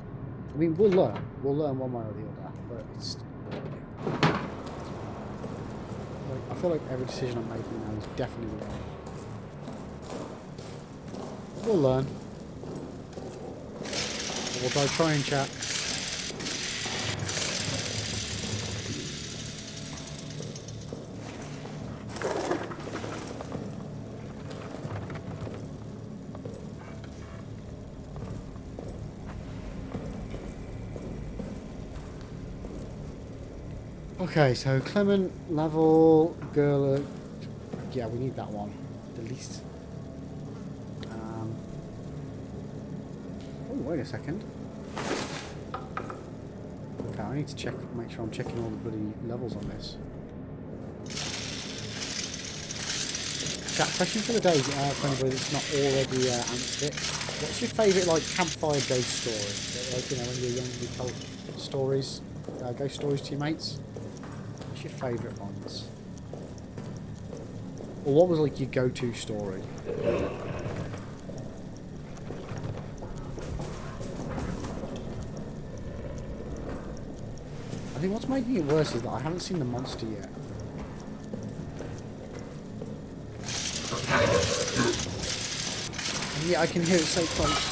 I mean we'll learn one way or the other, but it's like I feel like every decision I'm making now is definitely wrong. We'll learn. We'll try and chat. Okay, so Clement, level, girl, yeah, we need that one, the least. Oh, wait a second. Okay, I need to make sure I'm checking all the bloody levels on this. Chat question for the day, for anybody that's not already answered it. What's your favourite, like, campfire ghost story? Like, you know, when you're young, you told stories, ghost stories to your mates? What's your favourite ones? Or what was, like, your go-to story? I think what's making it worse is that I haven't seen the monster yet. And yet I can hear it so close.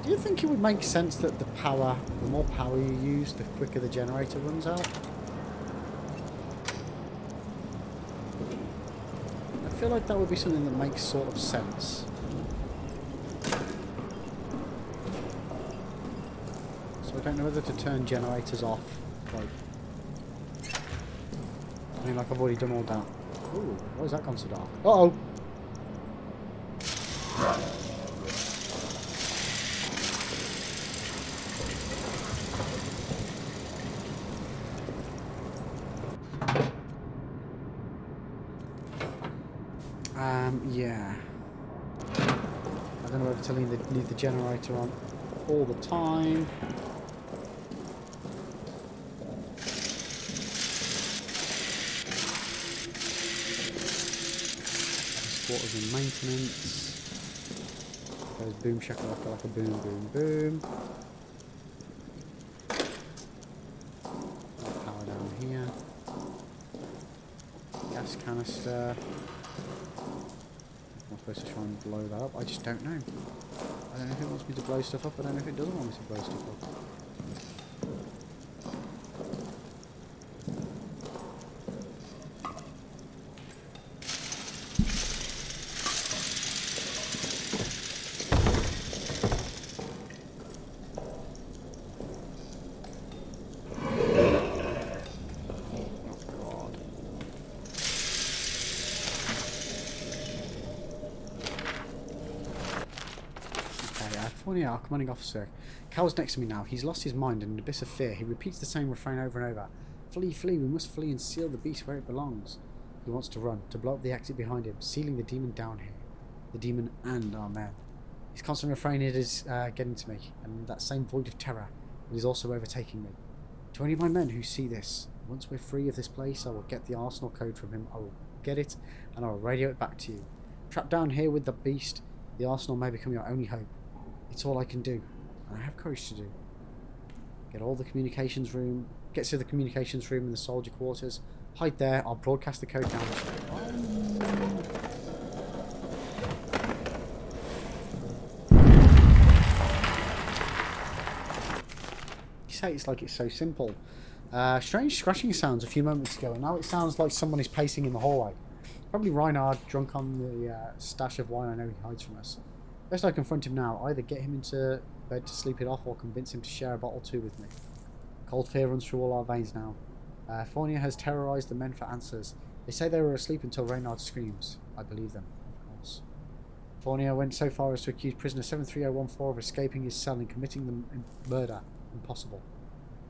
Do you think it would make sense that the more power you use, the quicker the generator runs out? I feel like that would be something that makes sort of sense. So I don't know whether to turn generators off, like... I mean, like I've already done all that. Ooh, why has that gone so dark? Uh-oh! Yeah. I don't know whether to leave the generator on all the time. Quarters and maintenance. There's boom shakalaka like a boom boom boom. Power down here. Gas canister. I'm supposed to try and blow that up. I just don't know. I don't know if it wants me to blow stuff up. I don't know if it doesn't want me to blow stuff up. Our commanding officer. Cal's next to me now. He's lost his mind in an abyss of fear. He repeats the same refrain over and over. Flee, flee, we must flee and seal the beast where it belongs. He wants to run, to blow up the exit behind him, sealing the demon down here. The demon and our men. His constant refrain is getting to me, and that same void of terror is also overtaking me. To any of my men who see this, once we're free of this place, I will get the arsenal code from him. I will get it, and I will radio it back to you. Trapped down here with the beast, the arsenal may become your only hope. It's all I can do, and I have courage to do. Get to the communications room in the soldier quarters. Hide there, I'll broadcast the code down. You say it's like it's so simple. Strange scratching sounds a few moments ago, and now it sounds like someone is pacing in the hallway. Probably Reinhard, drunk on the stash of wine I know he hides from us. Best I confront him now, either get him into bed to sleep it off or convince him to share a bottle or two with me. Cold fear runs through all our veins now. Fournier has terrorised the men for answers. They say they were asleep until Reynard screams. I believe them, of course. Fournier went so far as to accuse prisoner 73014 of escaping his cell and committing the murder. Impossible.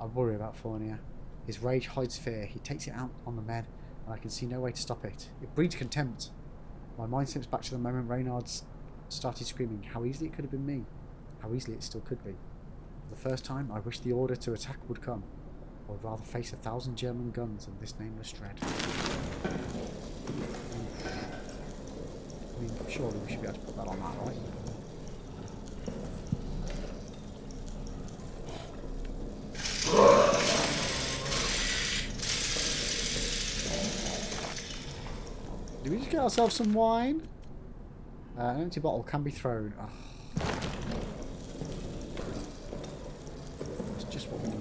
I worry about Fournier. His rage hides fear. He takes it out on the men, and I can see no way to stop it. It breeds contempt. My mind slips back to the moment Reynard's started screaming. How easily it could have been me. How easily it still could be. For the first time, I wished the order to attack would come. I would rather face 1,000 German guns than this nameless dread. I mean, surely we should be able to put that on that, right? Do we just get ourselves some wine? An empty bottle can be thrown. Oh. It's just what we need.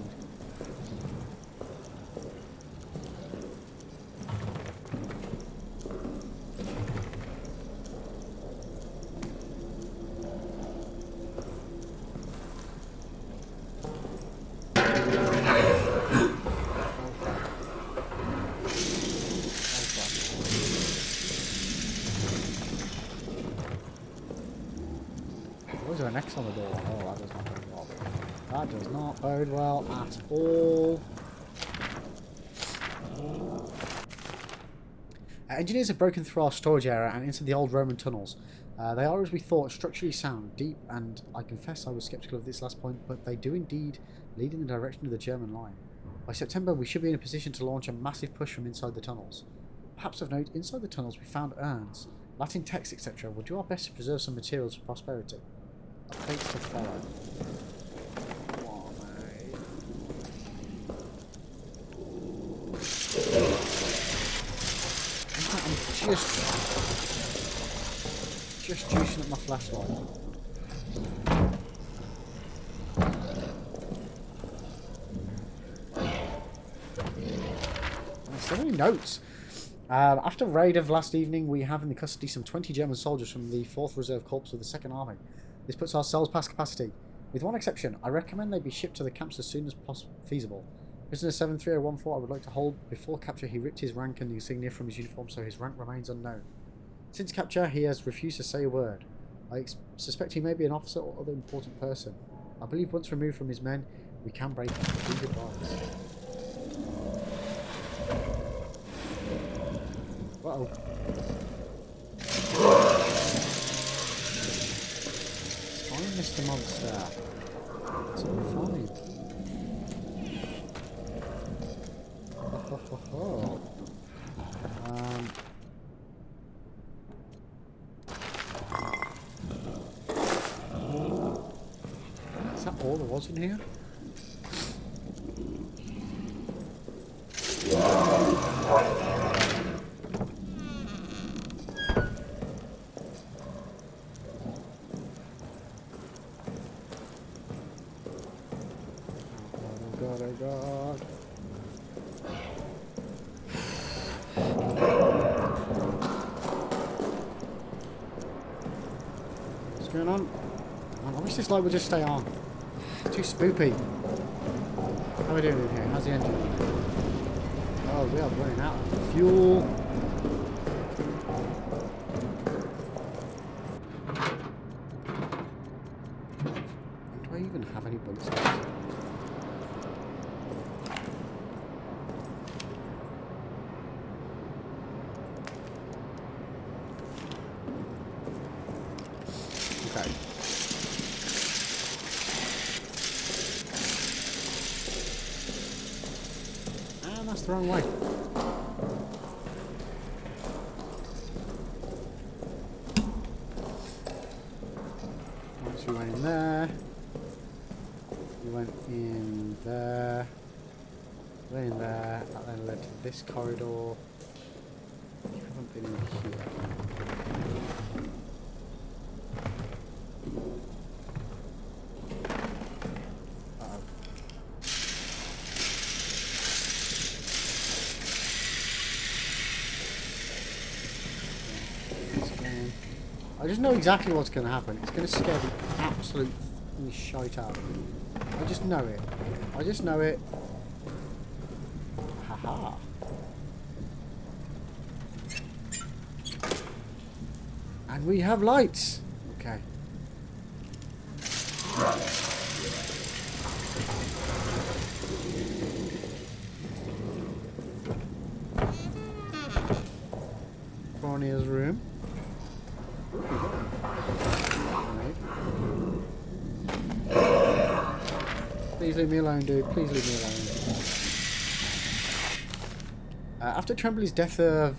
An X on the door. Oh, that does not bode well. That does not bode well at all. Engineers have broken through our storage area and into the old Roman tunnels. They are, as we thought, structurally sound, deep, and I confess I was sceptical of this last point, but they do indeed lead in the direction of the German line. By September, we should be in a position to launch a massive push from inside the tunnels. Perhaps of note, inside the tunnels we found urns, Latin texts, etc. We'll do our best to preserve some materials for prosperity. Updates to follow. Come on, mate. I'm just juicing up my flashlight. There's so many notes. After the raid of last evening, we have in the custody some 20 German soldiers from the 4th Reserve Corps of the 2nd Army. This puts our cells past capacity. With one exception, I recommend they be shipped to the camps as soon as feasible. Prisoner 73014 I would like to hold. Before capture, he ripped his rank and insignia from his uniform, so his rank remains unknown. Since capture, he has refused to say a word. I suspect he may be an officer or other important person. I believe once removed from his men, we can break up. Goodbyes. Uh-oh. Fine, Mr. Monster. It's all fine. Ho, ho, ho. Is that all there was in here? God. What's going on? I wish this light would just stay on. It's too spoopy. How are we doing in here? How's the engine? Oh, we are running out of fuel. Do I even have any bullets left? Okay. And that's the wrong way. Once we went in there. We went in there. Went in there. That then led to this corridor. We haven't been in here. I just know exactly what's going to happen. It's going to scare the absolute shite out of me. I just know it. I just know it. Haha. And we have lights. Okay. Cornea's room. Please leave me alone, dude. Please leave me alone. After Tremblay's death, the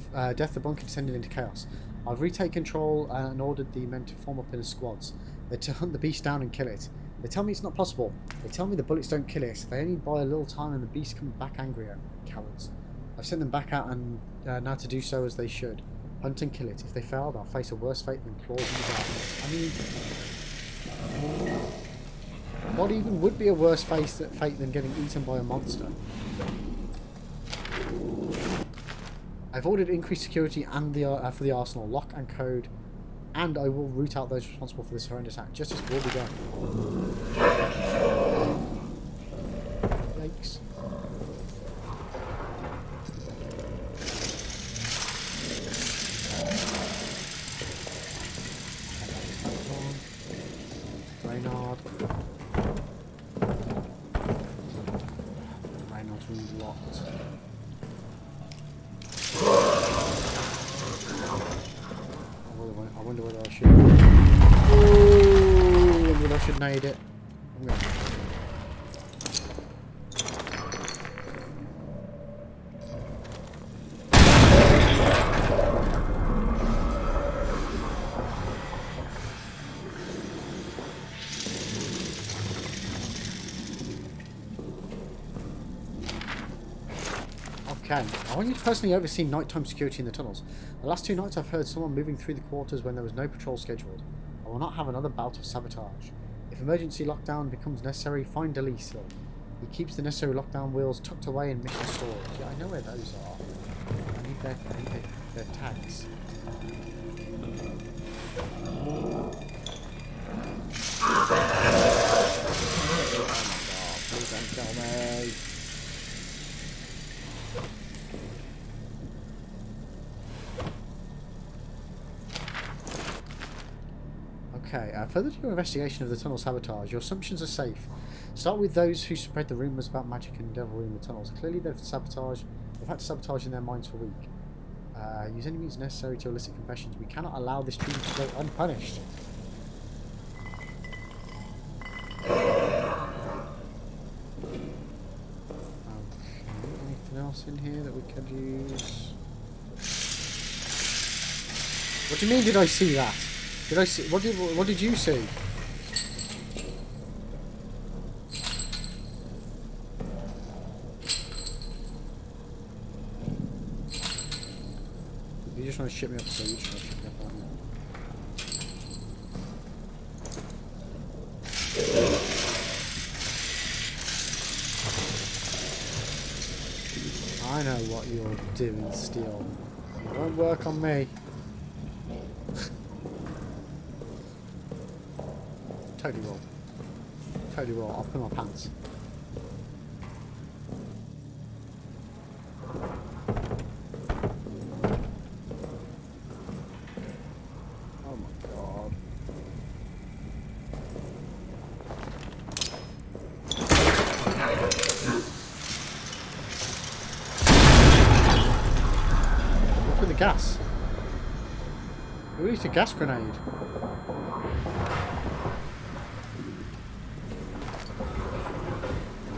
bunker descended into chaos. I've retaken control and ordered the men to form up in squads. They're to hunt the beast down and kill it. They tell me it's not possible. They tell me the bullets don't kill it. They only buy a little time and the beast comes back angrier. Cowards. I've sent them back out and now to do so as they should. Hunt and kill it. If they fail, they'll face a worse fate than claws in the darkness. I mean, what even would be a worse fate than getting eaten by a monster? I've ordered increased security and for the arsenal, lock and code, and I will root out those responsible for this horrendous act. Justice will be done. Yikes. Reynard's room locked. I wonder whether I should. Ooh, I wonder whether I should nade it. I'm going to. Okay, I want you to personally oversee nighttime security in the tunnels. The last 2 nights I've heard someone moving through the quarters when there was no patrol scheduled. I will not have another bout of sabotage. If emergency lockdown becomes necessary, find Delisle. He keeps the necessary lockdown wheels tucked away in mission storage. Yeah, I know where those are. I need their tags. Oh my god, please don't kill me. Okay, further to your investigation of the tunnel sabotage, your assumptions are safe. Start with those who spread the rumours about magic and devilry in the tunnels. Clearly they've had to sabotage in their minds for weeks. Use any means necessary to elicit confessions. We cannot allow this treatment to go unpunished. Okay, anything else in here that we could use? What do you mean, did I see that? Did I see? What did you see? You just want to ship me up, so you just want to ship me up on I know what you're doing, Steel. It won't work on me. Totally raw. Totally raw. I'll put my pants. Oh my god. Look at the gas. We released a gas grenade.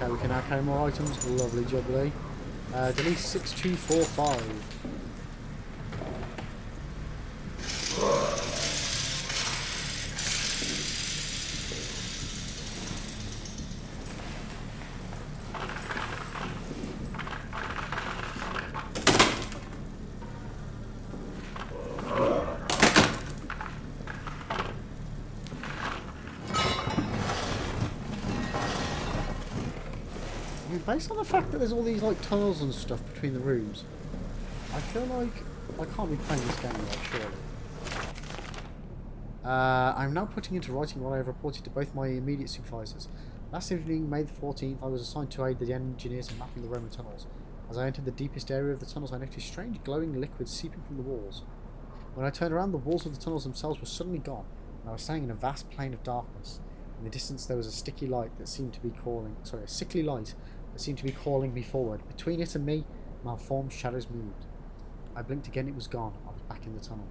We can now carry more items. Lovely jubbly. Delete 6245. Based on the fact that there's all these like tunnels and stuff between the rooms, I feel like I can't be playing this game right, surely. I'm now putting into writing what I have reported to both my immediate supervisors. Last evening, May the 14th, I was assigned to aid the engineers in mapping the Roman tunnels. As I entered the deepest area of the tunnels, I noticed strange glowing liquids seeping from the walls. When I turned around, the walls of the tunnels themselves were suddenly gone, and I was standing in a vast plain of darkness. In the distance, there was a sticky light that seemed to be calling. Sorry, a sickly light that seemed to be calling me forward. Between it and me, malformed shadows moved. I blinked again, it was gone. I was back in the tunnel.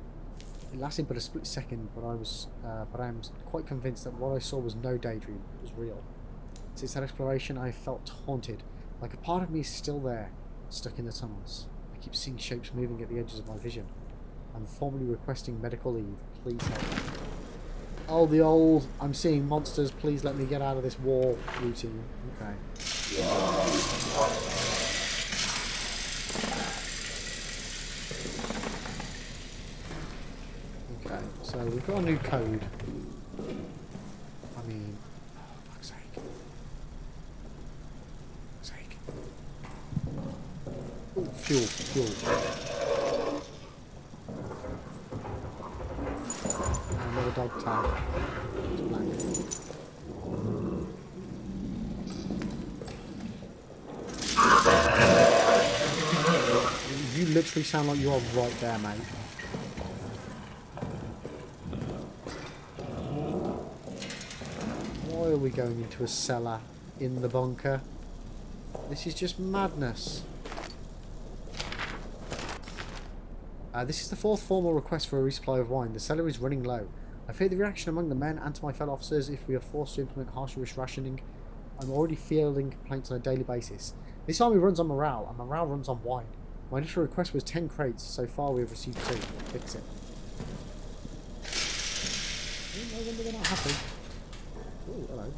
It lasted but a split second, but I am quite convinced that what I saw was no daydream. It was real. Since that exploration, I felt haunted. Like a part of me is still there, stuck in the tunnels. I keep seeing shapes moving at the edges of my vision. I'm formally requesting medical leave. Please help me. Oh, the old, I'm seeing monsters, please let me get out of this war routine. Okay. Okay, so we've got a new code. I mean, oh, fuck's sake. Ooh, fuel. Another dog tag. It's blank. You literally sound like you are right there, mate. Why are we going into a cellar in the bunker? This is just madness. This is the fourth formal request for a resupply of wine. The cellar is running low. I fear the reaction among the men and to my fellow officers if we are forced to implement harsher rationing. I'm already fielding complaints on a daily basis. This army runs on morale, and morale runs on wine. My initial request was 10 crates. So far we have received 2. Fix it. No wonder they're not happy. Oh, hello.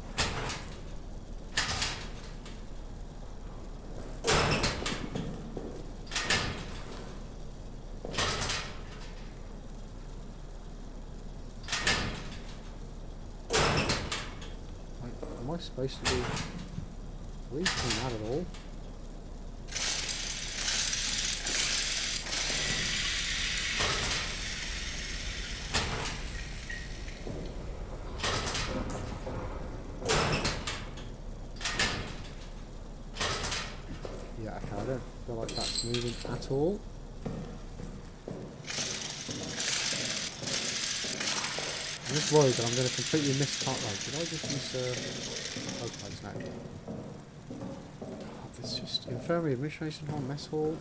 Am I supposed to be reaching that at all? Yeah, okay, I don't feel like that's moving at all. I'm just worried that I'm going to completely miss part. Right, did I just miss okay, no. God, this just infirmary, administration hall, mess hall.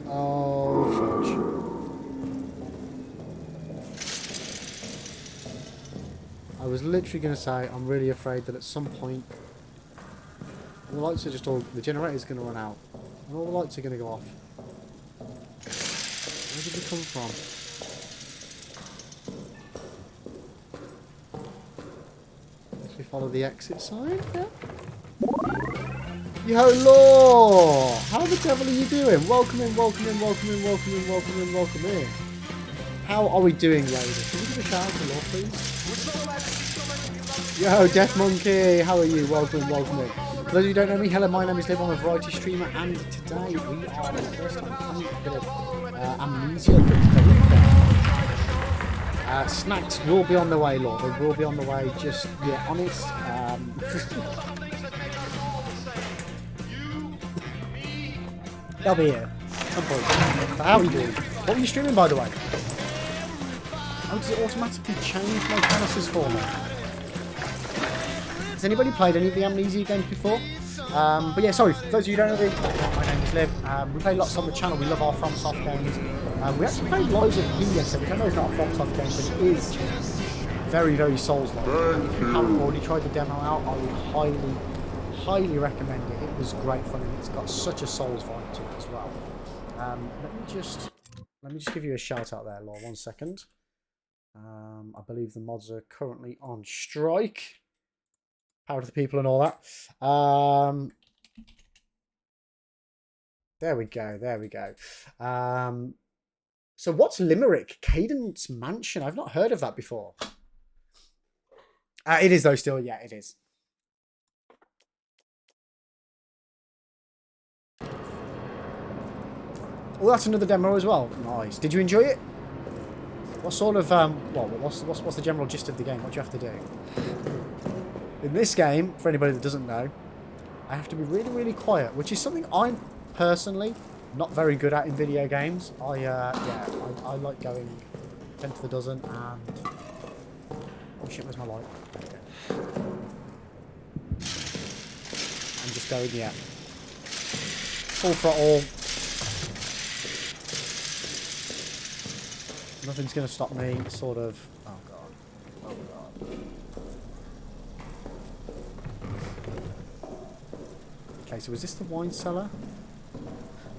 Oh, fudge. I was literally going to say I'm really afraid that at some point the lights are just all, the generator's going to run out and all the lights are going to go off. Where did we come from? Let's we follow the exit sign? Yeah. Yo, Law! How the devil are you doing? Welcome in, welcome in, welcome in, welcome in, welcome in, welcome in. How are we doing, ladies? Can we give a shout out to Law, please? Yo, Death Monkey! How are you? Welcome, welcome in. For those of you who don't know me, hello, my name is Liv, I'm a variety streamer, and today we are the first time playing a bit of Amnesia. Snacks will be on the way, Lord. They will be on the way, just be honest. They'll be here. Some point. So how are you doing? What were you streaming, by the way? How does it automatically change my premises for me? Has anybody played any of the Amnesia games before? But yeah, sorry, for those of you who don't know, my name is Liv. We play lots on the channel. We love our FromSoft games. We actually played Lies of P yesterday, which I know is not a FromSoft game, but it is very, very Souls-like. If you haven't already tried the demo out, I would highly recommend it. It was great fun, and it's got such a Souls vibe to it as well. Let me just give you a shout out there, Law. 1 second. I believe the mods are currently on strike. Power to the people and all that. There we go. There we go. So what's Limerick? Cadence Mansion. I've not heard of that before. It is though still. Yeah, it is. Oh, that's another demo as well. Nice. Did you enjoy it? What sort of what's the general gist of the game? What do you have to do? In this game, for anybody that doesn't know, I have to be really, really quiet, which is something I'm personally not very good at in video games. I like going 10 to the dozen and oh shit, where's my light? Okay. I'm just going, yeah, full throttle. Nothing's going to stop me, sort of. Oh god. Oh god. Okay, so is this the wine cellar?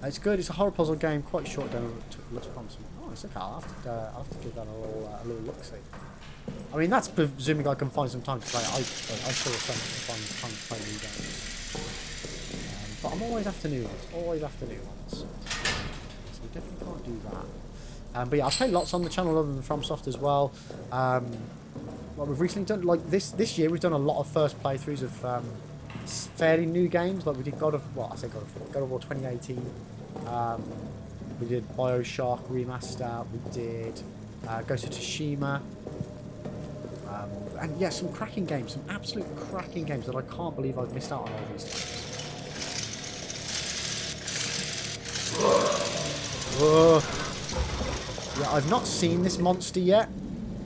It's good. It's a horror puzzle game. Quite short. Looks promising. Oh, it's okay. I'll have to give that a little look-see. I mean, that's presuming I can find some time to play. I still have find time to play new games. But I'm always afternoons. Always afternoons. So we definitely can't do that. But yeah, I've played lots on the channel other than FromSoft as well. What we've recently done, like this year, we've done a lot of first playthroughs of fairly new games. Like we did God of War 2018. We did BioShock Remaster. We did Ghost of Tsushima. And yeah, some cracking games, some absolute cracking games that I can't believe I've missed out on all these times. Yeah, I've not seen this monster yet.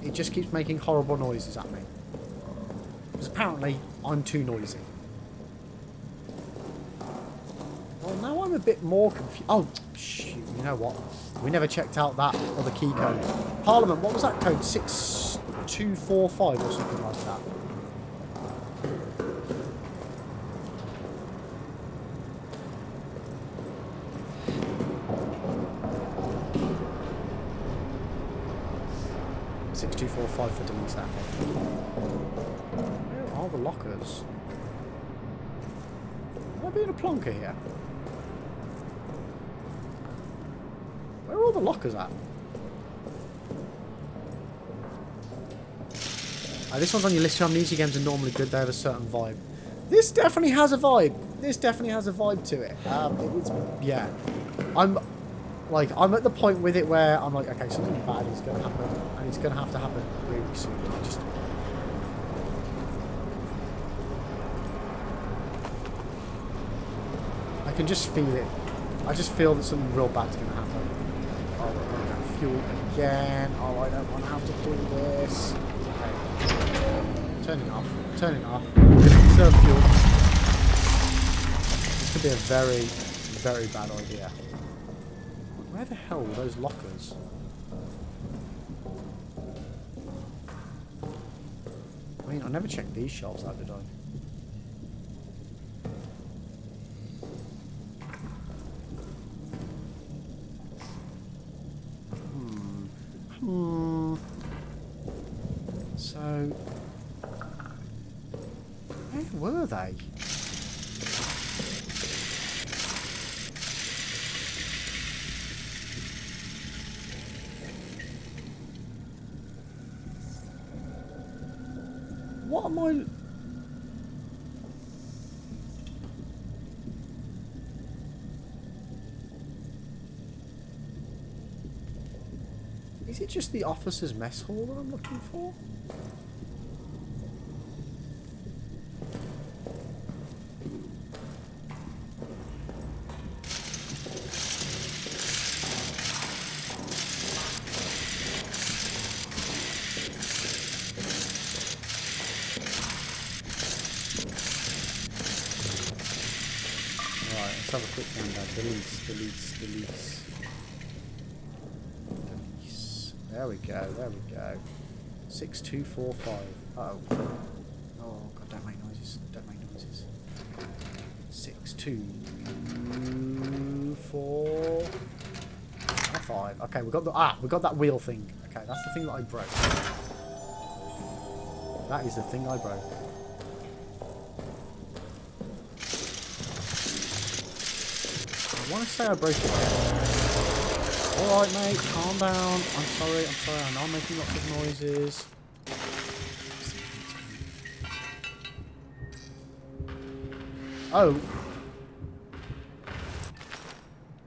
It just keeps making horrible noises at me. Because apparently, I'm too noisy. Well, now I'm a bit more confused. Oh, shoot, you know what? We never checked out that other key code. Parliament, what was that code? 6245 or something like that. .6245 for delete that. Where are the lockers? Am I being a plonker here? Where are all the lockers at? This one's on your list. Amnesia games are normally good. They have a certain vibe. This definitely has a vibe. This definitely has a vibe to it. Yeah. I'm at the point with it where I'm like, okay, something bad is going to happen, and it's going to happen really soon. I can just feel it. I just feel that something real bad's going to happen. Oh, we're going to fuel again. Oh, I don't want to have to do this. Turning off. Turning off. Conserve fuel. This could be a very, very bad idea. Where the hell were those lockers? I mean, I never checked these shelves out, did I? So, where were they? What am I... Is it just the officer's mess hall that I'm looking for? Right, let's have a quick countdown. Deletes. There we go. 6245. Uh-oh. Oh, God, don't make noises. 6245. Okay, we got that wheel thing. Okay, that's the thing that I broke. That is the thing I broke. I want to say I broke it. Alright, mate, calm down. I'm sorry, I know I'm making lots of noises. Oh.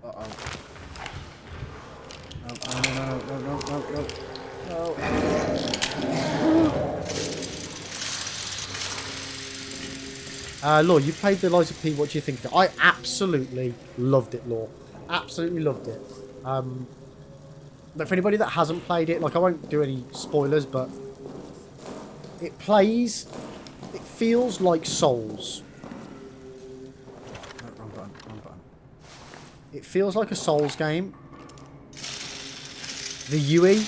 Uh-oh. No. Law, you played the Lies of P. What do you think of it? I absolutely loved it, Law. Absolutely loved it. But for anybody that hasn't played it, like, I won't do any spoilers, but it feels like Souls. No, wrong button. It feels like a Souls game. The UE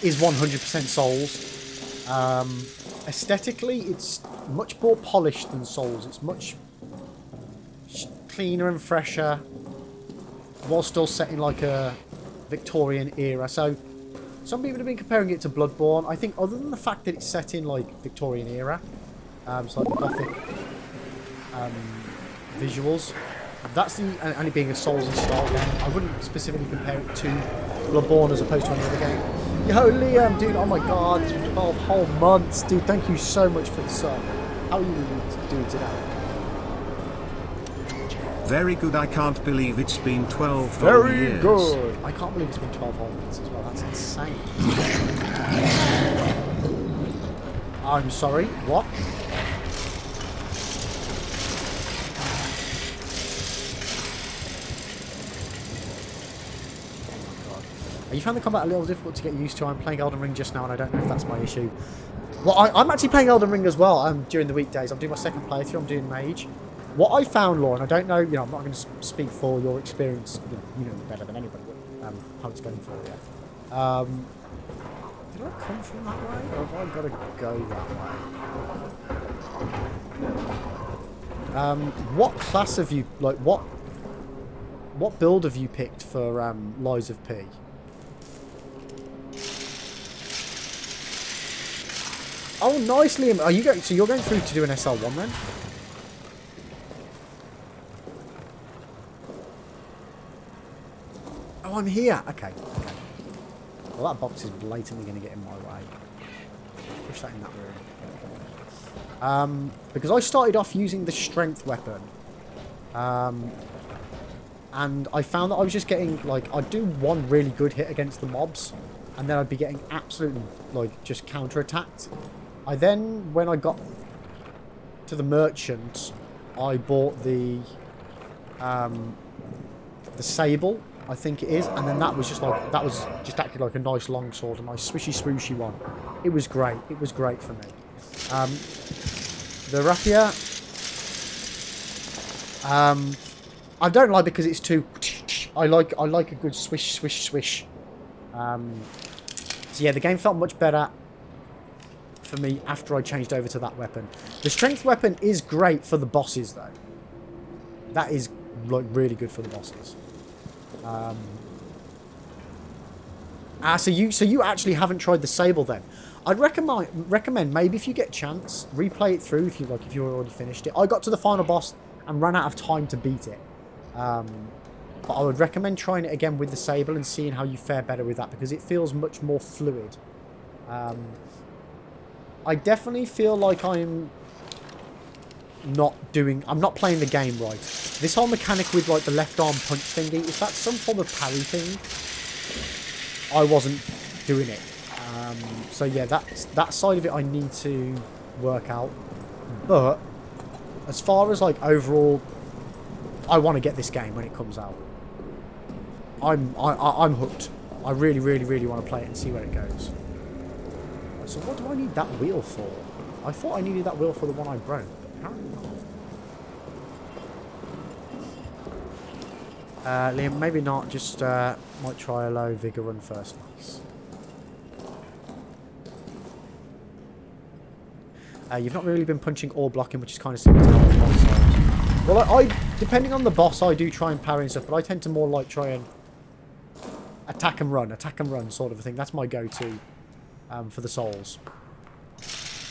is 100% Souls. Aesthetically, it's much more polished than Souls. It's much cleaner and fresher, while still set in like a Victorian era. So some people have been comparing it to Bloodborne. I think other than the fact that it's set in like Victorian era, so like the Gothic visuals, that's the and it being a Souls and style game. I wouldn't specifically compare it to Bloodborne as opposed to any other game. Yo, Liam, dude, oh my god, it's been 12 whole months, dude. Thank you so much for the sub. How are you doing today? Very good. I can't believe it's been 12 whole years. Very good. I can't believe it's been 12 whole months as well. That's insane. I'm sorry. What? You found the combat a little difficult to get used to. I'm playing Elden Ring just now and I don't know if that's my issue. Well, I'm actually playing Elden Ring as well during the weekdays. I'm doing my second playthrough. I'm doing Mage. What I found, Lauren, I don't know, I'm not going to speak for your experience, you know better than anybody, how it's going for you. Did I come from that way, or have I got to go that way? What class have you, like, what build have you picked for Lies of P? Oh, nice, Liam. Are you going? So you're going through to do an SL1 then? Oh, I'm here. Okay. Well, that box is blatantly going to get in my way. Push that in that room. Because I started off using the strength weapon. And I found that I was just getting, like, I'd do one really good hit against the mobs. And then I'd be getting absolutely, like, just counter-attacked. I then, when I got to the merchant, I bought the Sable, I think it is, and then that was just acted like a nice longsword, a nice swishy swooshy one. It was great. It was great for me. The rapier, I don't like because it's too. I like a good swish, swish, swish. So yeah, the game felt much better for me after I changed over to that weapon. The strength weapon is great for the bosses though. That is like really good for the bosses. So you actually haven't tried the Sable then? I'd recommend maybe if you get a chance, replay it through if you've already finished it. I got to the final boss and ran out of time to beat it. But I would recommend trying it again with the Sable and seeing how you fare better with that because it feels much more fluid. I definitely feel like I'm not playing the game right. This whole mechanic with like the left arm punch thingy, if that's some form of parry thing, I wasn't doing it. So yeah, that side of it I need to work out. But as far as like overall, I want to get this game when it comes out. I'm hooked. I really, really, really want to play it and see where it goes. So what do I need that wheel for? I thought I needed that wheel for the one I broke, but apparently not. Liam, maybe not. Just might try a low vigor run first. Nice. You've not really been punching or blocking, which is kind of similar to how the boss is. Well, I depending on the boss, I do try and parry and stuff, but I tend to more like try and attack and run sort of a thing. That's my go-to for the souls.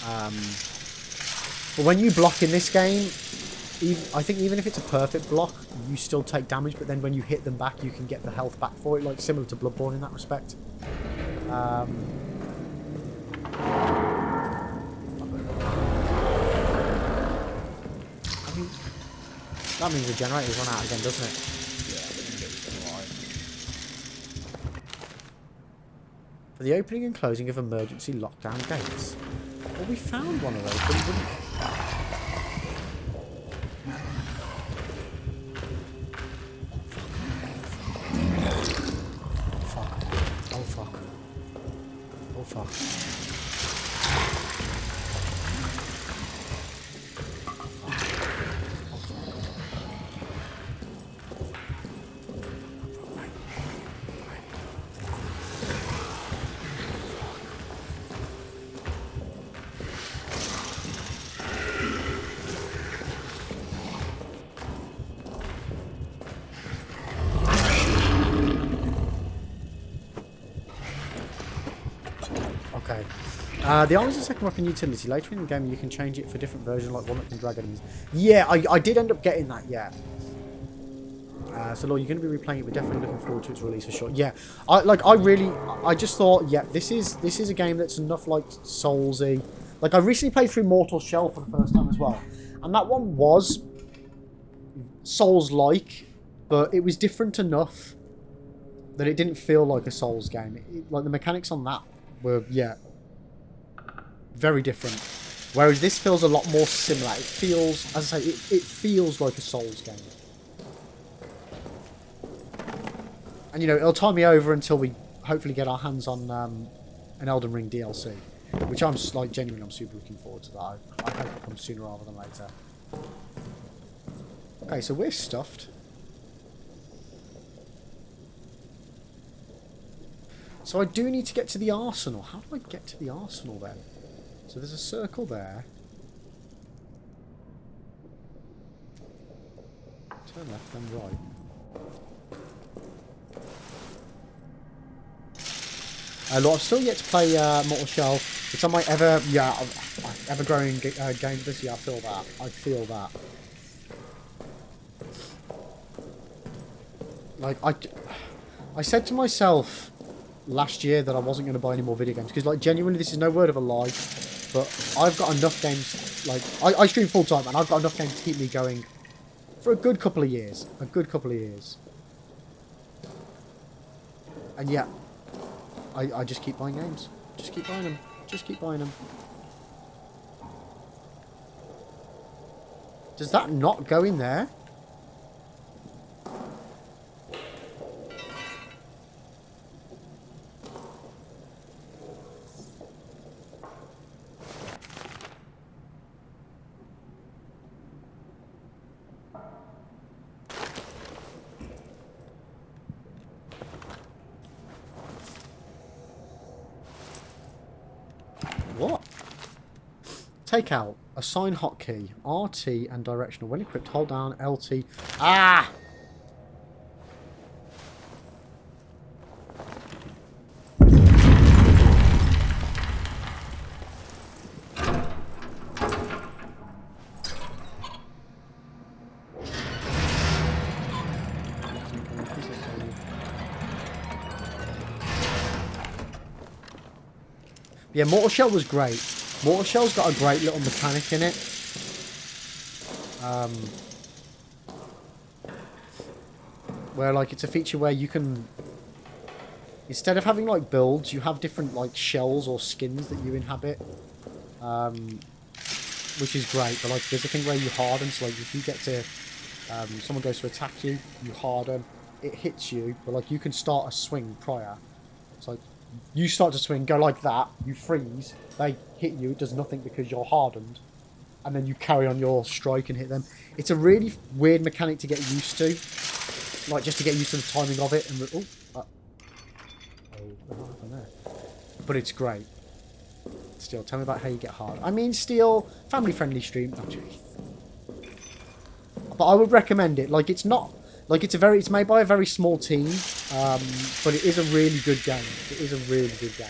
But when you block in this game, I think even if it's a perfect block, you still take damage, but then when you hit them back, you can get the health back for it, like similar to Bloodborne in that respect. I mean, that means the generator's run out again, doesn't it? For the opening and closing of emergency lockdown gates. Well, we found one of those, but we wouldn't... Oh, fuck. Oh, fuck. The armor is a second weapon utility. Later in the game, you can change it for different versions, like one that can drag enemies. Yeah, I did end up getting that, yeah. So, Lord, you're going to be replaying it. We're definitely looking forward to its release for sure. Yeah, I just thought, yeah, this is a game that's enough like Soulsy. Like, I recently played through Mortal Shell for the first time as well, and that one was Souls-like, but it was different enough that it didn't feel like a Souls game. Like, the mechanics on that were, yeah, very different. Whereas this feels a lot more similar. It feels, as I say, it feels like a Souls game. And, you know, it'll tie me over until we hopefully get our hands on an Elden Ring DLC. Which I'm, like, genuinely, I'm super looking forward to that. I hope it comes sooner rather than later. Okay, so we're stuffed. So I do need to get to the arsenal. How do I get to the arsenal then? So there's a circle there. Turn left, then right. Look, I've still yet to play Mortal Shell. It's on my ever-growing game this year. I feel that. I feel that. Like, I said to myself last year that I wasn't going to buy any more video games. Because, like, genuinely, this is no word of a lie. But I've got enough games, like, I stream full-time, and I've got enough games to keep me going for a good couple of years. A good couple of years. And, yeah. I just keep buying games. Just keep buying them. Just keep buying them. Does that not go in there? What? Take out. Assign hotkey. RT and directional. When equipped, hold down LT. Ah! Yeah, Mortal Shell was great. Mortal Shell's got a great little mechanic in it. Where, like, it's a feature where you can... Instead of having, like, builds, you have different, like, shells or skins that you inhabit. Which is great. But, like, there's a thing where you harden. So, like, if you get to... someone goes to attack you, you harden. It hits you. But, like, you can start a swing prior. It's like... You start to swing, go like that, you freeze, they hit you, it does nothing because you're hardened, and then you carry on your strike and hit them. It's a really weird mechanic to get used to, like just to get used to the timing of it, and what happened there? But it's great. Steel, tell me about how you get hard. I mean, Steel, family-friendly stream, actually. But I would recommend it. Like, it's not... Like, it's made by a very small team, but it is a really good game. It is a really good game.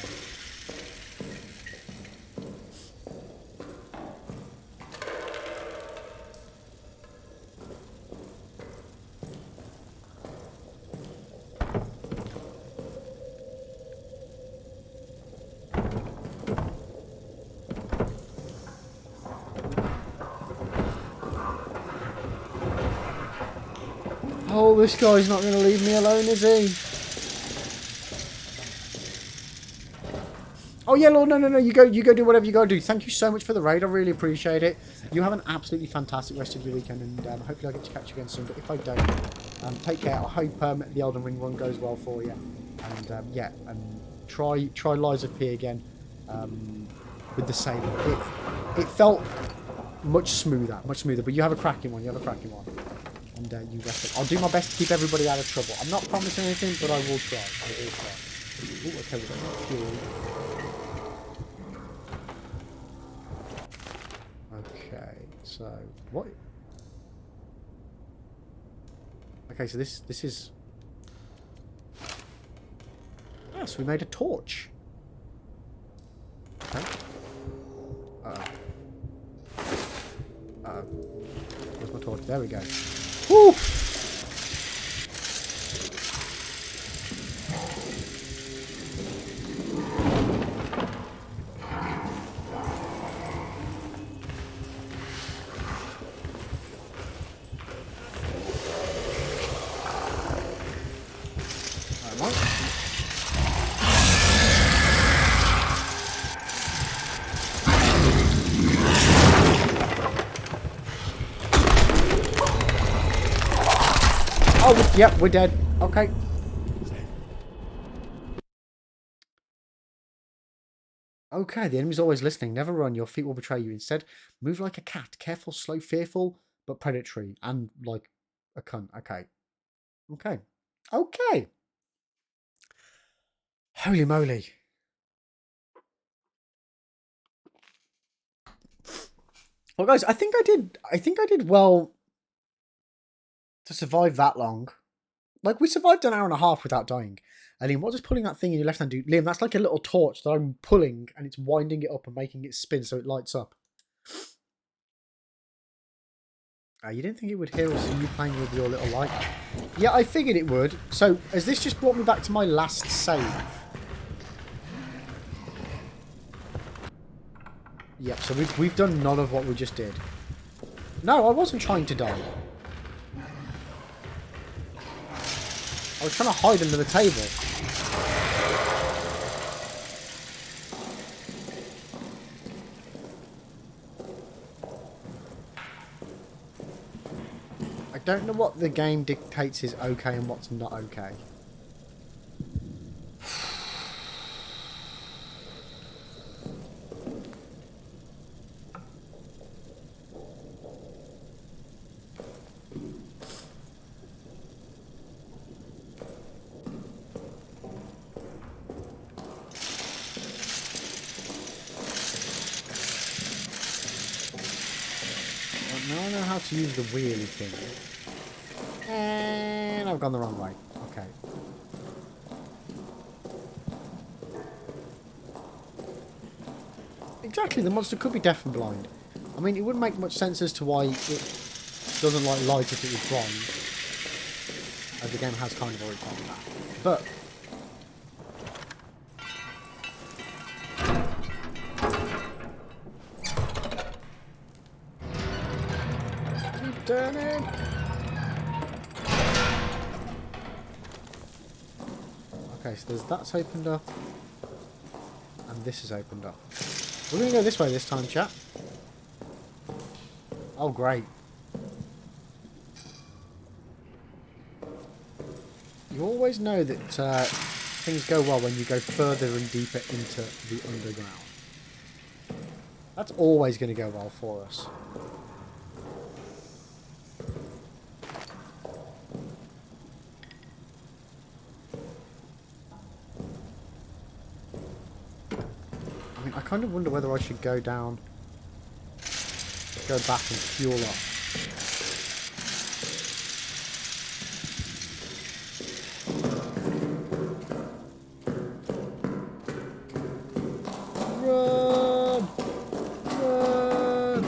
Oh, this guy's not going to leave me alone, is he? Oh yeah, Lord, no, you go do whatever you got to do. Thank you so much for the raid, I really appreciate it. You have an absolutely fantastic rest of your weekend, and hopefully I get to catch you again soon. But if I don't, take care. I hope the Elden Ring run goes well for you, and yeah, and try Lies of P again with the same. It felt much smoother, But you have a cracking one. And you rest it. I'll do my best to keep everybody out of trouble. I'm not promising anything, but I will try. Ooh, okay, we've got fuel. Okay, so what? Okay, so this is. Ah, so we made a torch. Okay. Uh-oh. Where's my torch? There we go. Woo! Oh, yep, we're dead. Okay. Okay, the enemy's always listening. Never run. Your feet will betray you. Instead, move like a cat. Careful, slow, fearful, but predatory. And like a cunt. Okay. Okay. Okay. Holy moly. Well, guys, I think I did well to survive that long. Like, we survived an hour and a half without dying. And Liam, what does pulling that thing in your left hand do? Liam, that's like a little torch that I'm pulling, and it's winding it up and making it spin so it lights up. You didn't think it would hear us you playing with your little light? Yeah, I figured it would. So, has this just brought me back to my last save? Yep, so we've done none of what we just did. No, I wasn't trying to die. I was trying to hide under the table. I don't know what the game dictates is okay and what's not okay. Now I know how to use the wheelie thing. And I've gone the wrong way. Okay. Exactly, the monster could be deaf and blind. I mean, it wouldn't make much sense as to why it doesn't like light if it was blind. As the game has kind of already told me that. But turning. Okay, so that's opened up. And this is opened up. We're going to go this way this time, chat. Oh, great. You always know that things go well when you go further and deeper into the underground. That's always going to go well for us. I kind of wonder whether I should go down, go back and fuel up. Run! Run!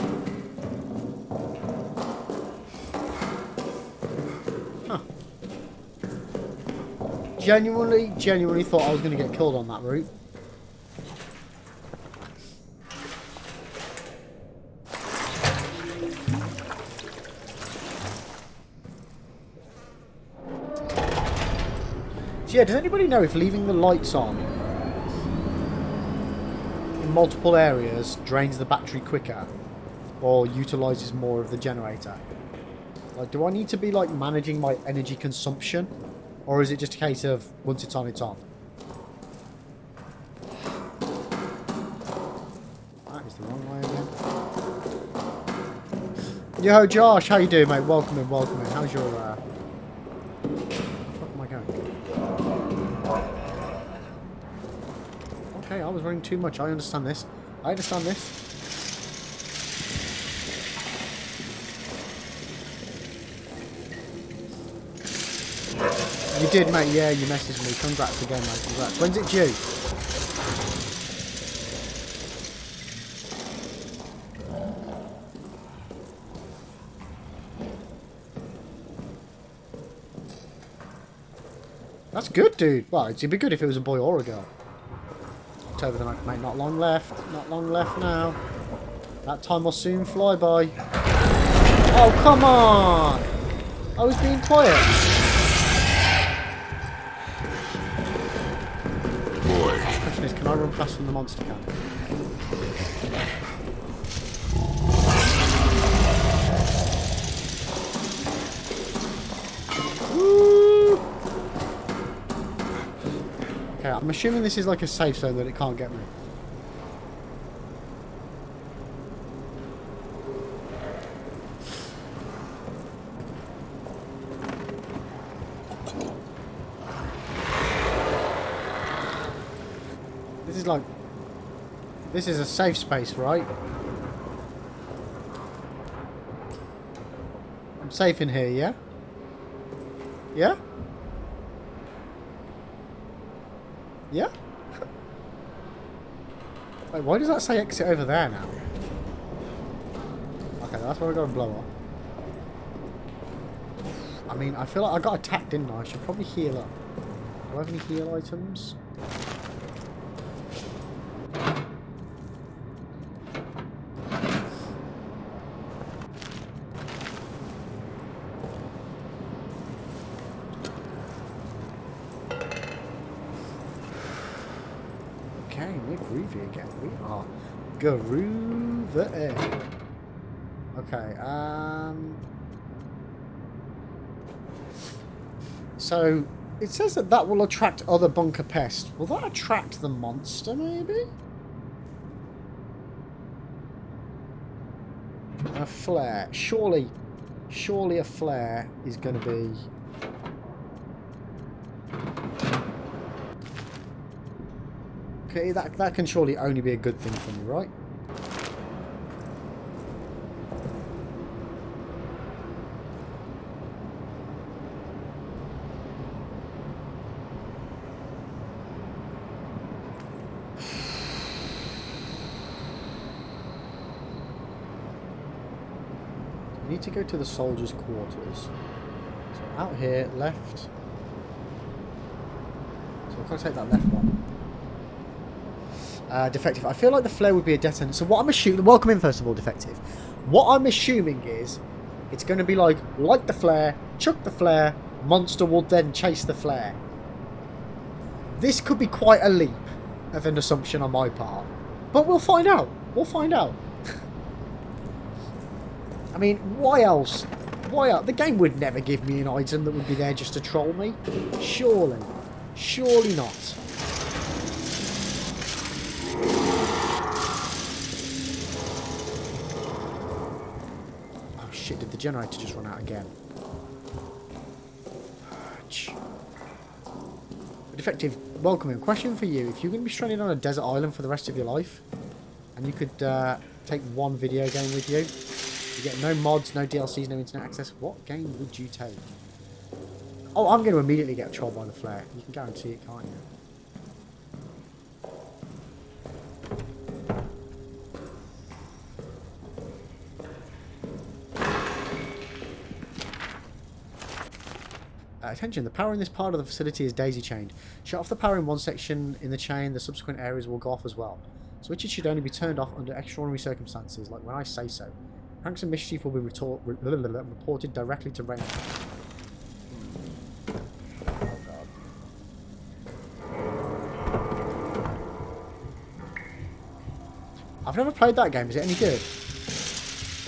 Huh. Genuinely thought I was going to get killed on that route. Yeah, does anybody know if leaving the lights on in multiple areas drains the battery quicker or utilises more of the generator? Like, do I need to be like managing my energy consumption, or is it just a case of once it's on, it's on? That is the wrong way again. Yo, Josh, how you doing, mate? Welcome in, welcome in. How's your where the fuck am I going? Okay, I was running too much. I understand this. I understand this. You did, mate. Yeah, you messaged me. Congrats again, mate. Congrats. When's it due? That's good, dude. Well, it'd be good if it was a boy or a girl. October the 9th, mate. Not long left. Not long left now. That time will soon fly by. Oh, come on! I was being quiet. Boy. The question is, can I run past from the monster can? Woo! Okay, I'm assuming this is like a safe zone that it can't get me. This is a safe space, right? I'm safe in here, yeah? Yeah? Yeah? Wait, why does that say exit over there now? Okay, that's where I gotta blow up. I mean, I feel like I got attacked, didn't I? I should probably heal up. Do I have any heal items? Okay, we're groovy again. We are groovy. Okay, so it says that will attract other bunker pests. Will that attract the monster, maybe? A flare. Surely a flare is going to be... Okay, that can surely only be a good thing for me, right? We need to go to the soldiers' quarters. So out here, left. So I've got to take that left one. Defective. I feel like the flare would be a detonator. So what I'm assuming... Welcome in, first of all, Defective. What I'm assuming is it's going to be like, light the flare, chuck the flare, monster will then chase the flare. This could be quite a leap of an assumption on my part. But we'll find out. We'll find out. I mean, why else? Why else? The game would never give me an item that would be there just to troll me. Surely. Surely not. Oh shit, did the generator just run out again? Defective, welcome in. Question for you. If you're going to be stranded on a desert island for the rest of your life, and you could take one video game with you, you get no mods, no DLCs, no internet access, what game would you take? Oh, I'm going to immediately get trolled by the flare. You can guarantee it, can't you? Attention, the power in this part of the facility is daisy-chained. Shut off the power in one section in the chain, the subsequent areas will go off as well. Switches should only be turned off under extraordinary circumstances, like when I say so. Pranks and mischief will be reported directly to Rain. Oh god. I've never played that game. Is it any good?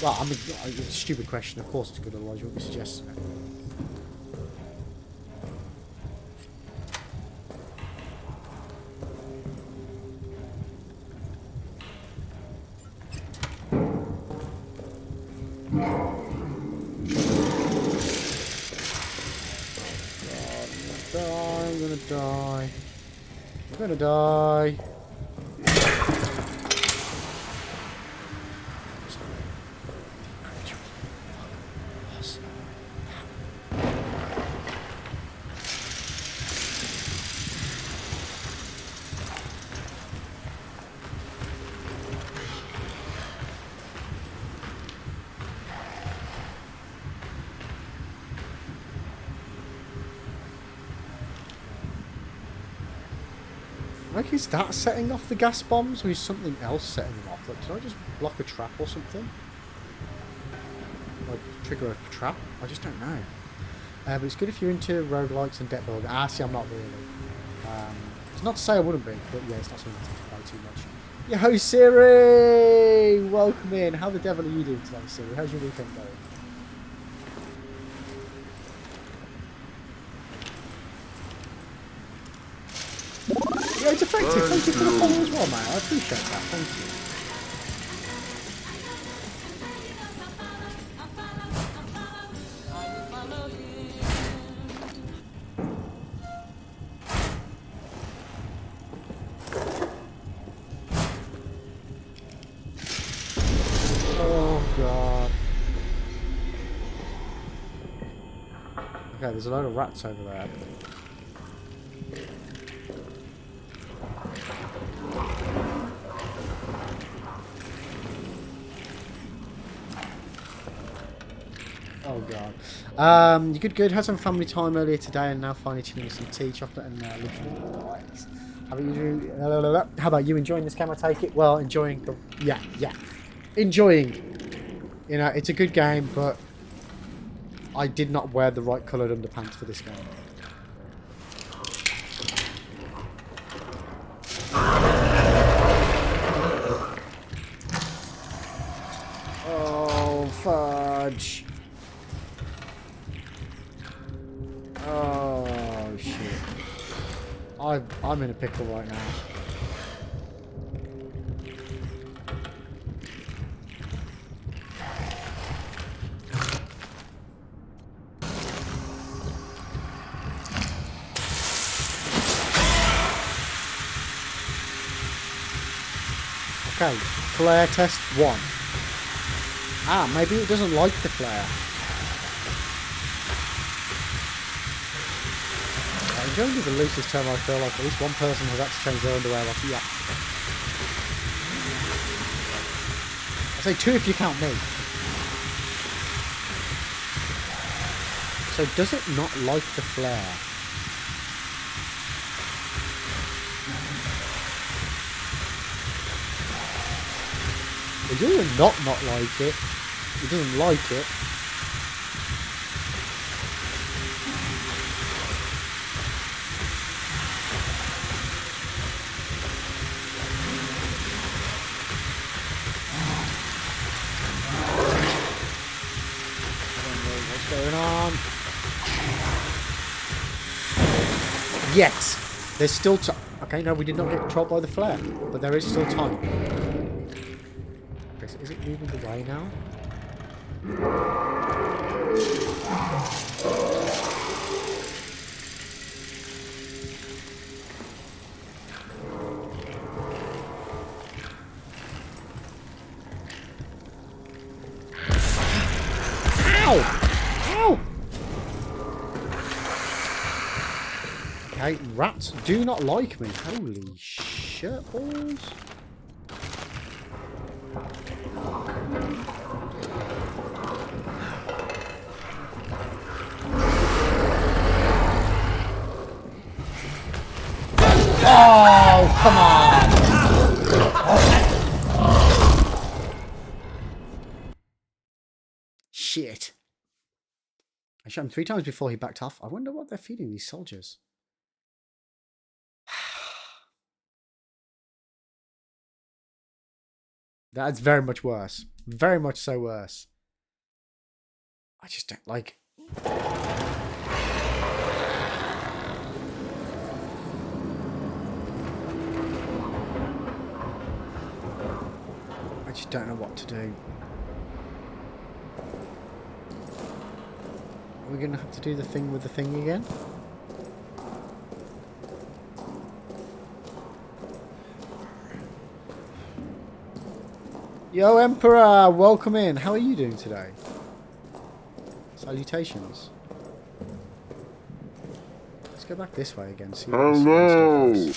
Well, I mean, it's a stupid question. Of course it's good, otherwise you wouldn't be suggesting it. Die. I'm gonna die. Like, is that setting off the gas bombs, or is something else setting them off? Like, did I just block a trap or something? Like, trigger a trap? I just don't know. But it's good if you're into roguelikes and deck building. See, I'm not really. It's not to say I wouldn't be, but yeah, it's not something to play too much. Yo, Siri! Welcome in. How the devil are you doing today, Siri? How's your weekend going? Yeah, it's effective. Thank you for the follow as well, mate. I appreciate that. Thank you. Oh, God. Okay, there's a load of rats over there. Oh God. You good? Had some family time earlier today and now finally chilling with some tea, chocolate and literally rice. How about you enjoying this game, I take it? Well, enjoying the... Yeah. Enjoying. You know, it's a good game, but I did not wear the right coloured underpants for this game. Oh, fudge. Oh, shit. I'm in a pickle right now. Okay, flare test 1. Maybe it doesn't like the flare. It's only the loosest term I feel like at least one person has had to change their underwear like, yeah. I say 2 if you count me. So does it not like the flare? It doesn't not like it. It doesn't like it. What's going on? Yes! There's still time. Okay, no, we did not get controlled by the flare, but there is still time. Is it moving away now? Ow! Ow! Okay, rats do not like me. Holy shit balls. Oh, come on! Shit. I shot him 3 times before he backed off. I wonder what they're feeding these soldiers. That's very much worse. Very much so worse. I just don't like... I just don't know what to do. Are we going to have to do the thing with the thing again? Yo, Emperor! Welcome in. How are you doing today? Salutations. Let's go back this way again. See what Hello!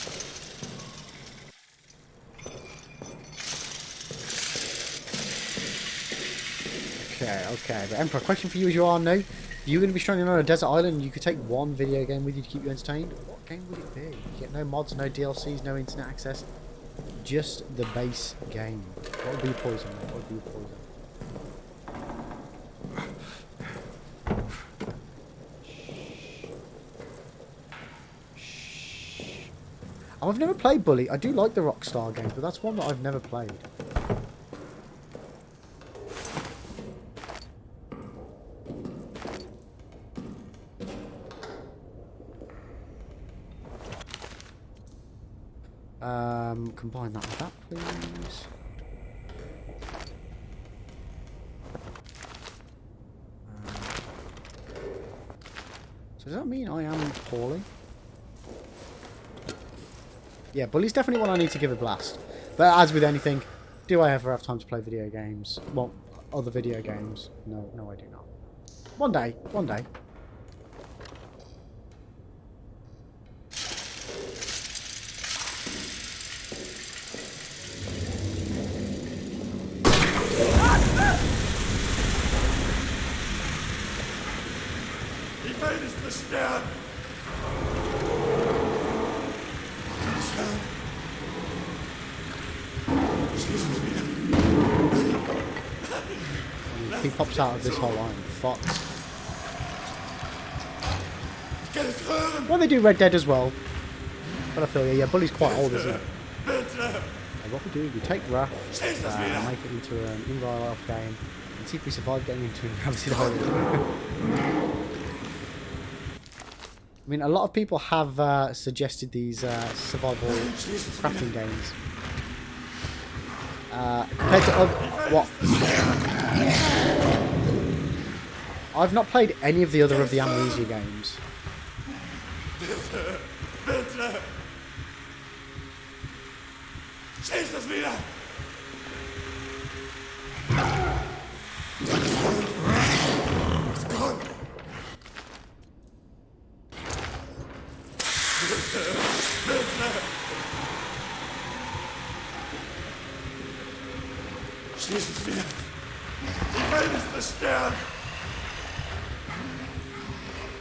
Okay. But Emperor, question for you as you are new. If you were going to be stranded on a desert island and you could take one video game with you to keep you entertained, what game would it be? You get no mods, no DLCs, no internet access. Just the base game. What would be your poison? What would be your poison? Oh, I've never played Bully. I do like the Rockstar games, but that's one that I've never played. Combine that with that, please. So does that mean I am poorly? Yeah, Bully's definitely one I need to give a blast. But as with anything, do I ever have time to play video games? Well, other video games? No, no I do not. One day, one day. He pops out of this hole, I'm fucked. Well, they do Red Dead as well. But I feel yeah, Bully's quite old, isn't it? And what we do is we take Wrath, make it into an in-real life game, and see if we survive getting into an inhabited island. I mean, a lot of people have suggested these survival crafting games. Compared to what? I've not played any of the other of the Amnesia games.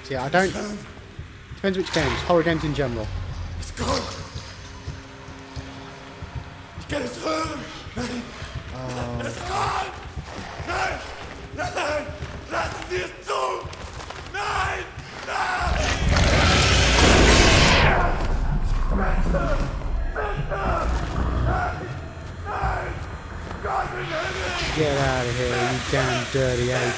So yeah, I don't... Depends which games. Horror games in general. Get out of here, you damn dirty ape.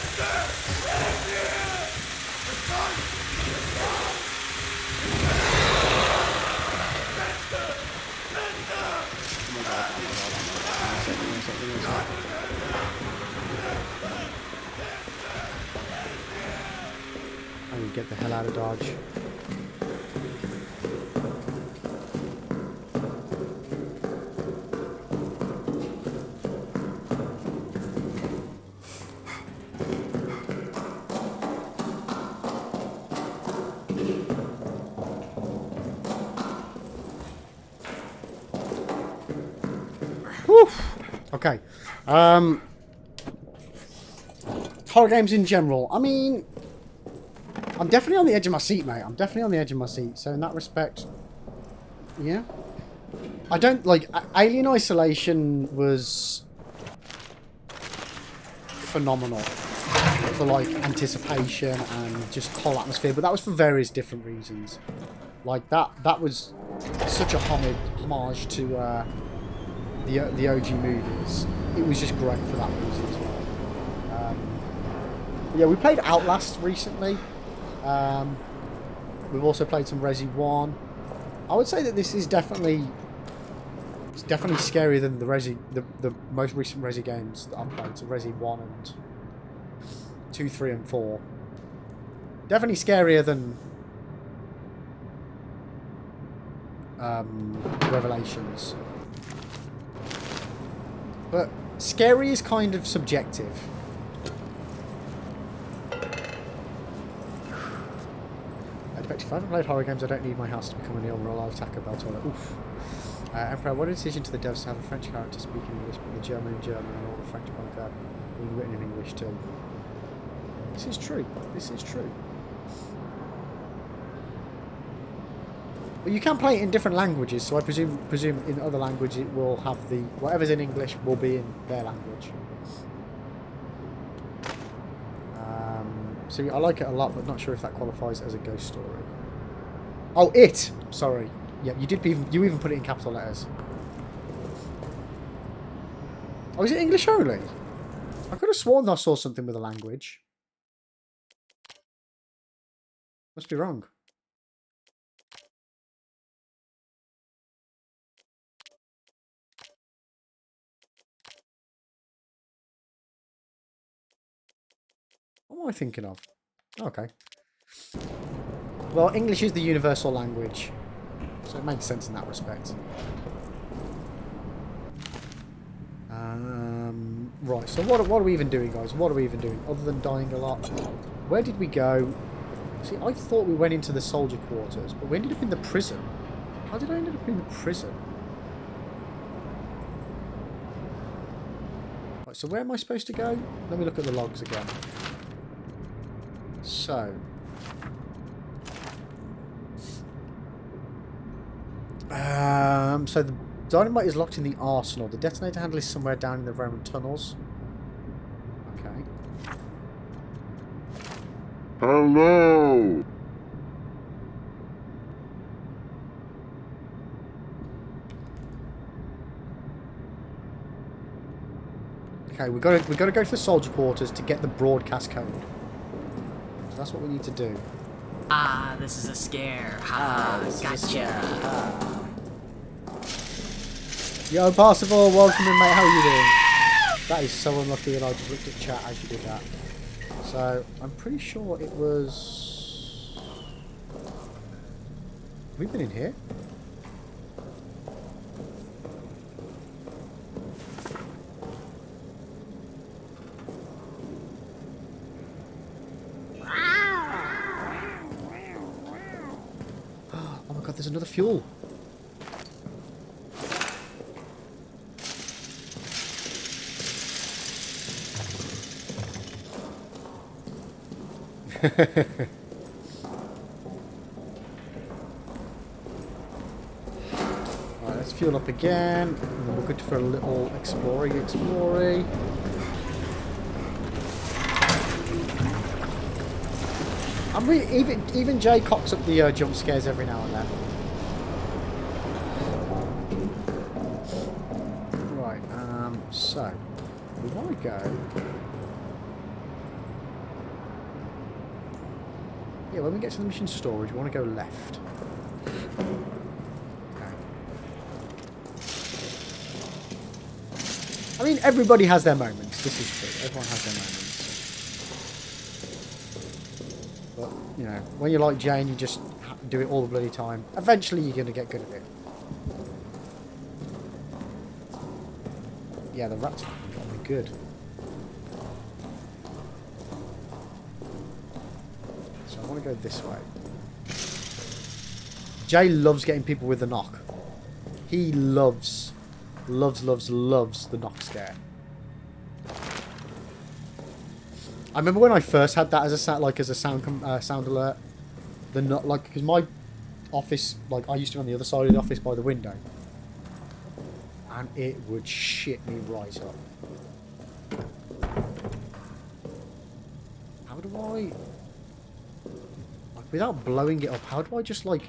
I need to get the hell out of Dodge. Okay. Horror games in general. I mean, I'm definitely on the edge of my seat, mate. I'm definitely on the edge of my seat. So in that respect, yeah. I don't, like, Alien Isolation was phenomenal for, like, anticipation and just whole atmosphere. But that was for various different reasons. Like, that was such a homage to... the OG movies. It was just great for that reason as well. Yeah, we played Outlast recently. We've also played some Resi 1. I would say that this is definitely scarier than the most recent Resi games that I've played. So Resi 1 and 2, 3 and 4. Definitely scarier than Revelations. But scary is kind of subjective. If I haven't played horror games, I don't need my house to become an unreal-life Taco Bell toilet. Oof. Emperor, what a decision to the devs to have a French character speaking English, but the German in German and all the French bunker being written in English too. This is true. This is true. But you can play it in different languages, so I presume in other language it will have the... Whatever's in English will be in their language. So I like it a lot, but not sure if that qualifies as a ghost story. Oh, it! Sorry. Yeah, you even put it in capital letters. Oh, is it English only? I could have sworn I saw something with a language. Must be wrong. What am I thinking of? Okay. Well, English is the universal language, so it makes sense in that respect. Right, so what are we even doing, guys? What are we even doing, other than dying a lot? Where did we go? See, I thought we went into the soldier quarters, but we ended up in the prison. How did I end up in the prison? Right, so where am I supposed to go? Let me look at the logs again. So... so the dynamite is locked in the arsenal. The detonator handle is somewhere down in the Roman tunnels. Okay. Hello! Okay, we got to go to the soldier quarters to get the broadcast code. So that's what we need to do. Ah, this is a scare. Ha, gotcha. Yo, Parsifal, welcome in, mate. How are you doing? That is so unlucky that I just looked at chat as you did that. So, I'm pretty sure it was... Have we been in here? Oh my god, there's another fuel. Alright, let's fuel up again. And then we're good for a little exploring. I'm really, even Jay cocks up the jump scares every now and then. Right, so we want to go. Yeah, when we get to the mission storage, we want to go left. Okay. I mean, everybody has their moments. This is true. Everyone has their moments. But, you know, when you're like Jane, you just do it all the bloody time. Eventually, you're going to get good at it. Yeah, the rats got me good. I want to go this way. Jay loves getting people with the knock. He loves the knock scare. I remember when I first had that as a sound alert. The knock, like, because my office, like, I used to be on the other side of the office by the window, and it would shit me right up. How do I? Without blowing it up, how do I just, like...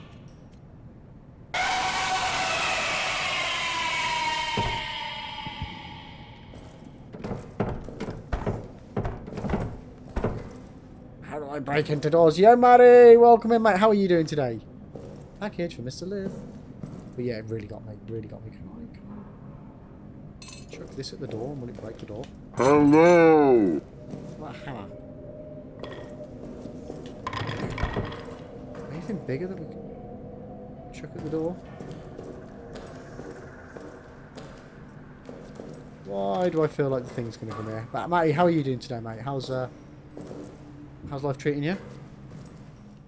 How do I break into doors? Yo, Matty! Welcome in, mate. How are you doing today? Package for Mr. Liv. But yeah, it really got me. Really got me. Can I chuck this at the door and will it break the door? Hello! What a hammer. Anything bigger that we can chuck at the door? Why do I feel like the thing's going to come here? But Matty, how are you doing today, mate? How's life treating you?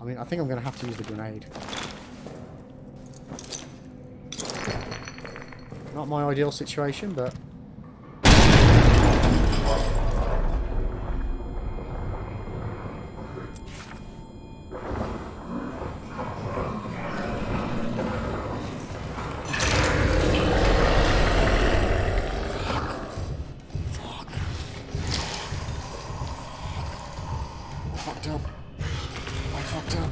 I mean, I think I'm going to have to use the grenade. Not my ideal situation, but... fucked up. I fucked up.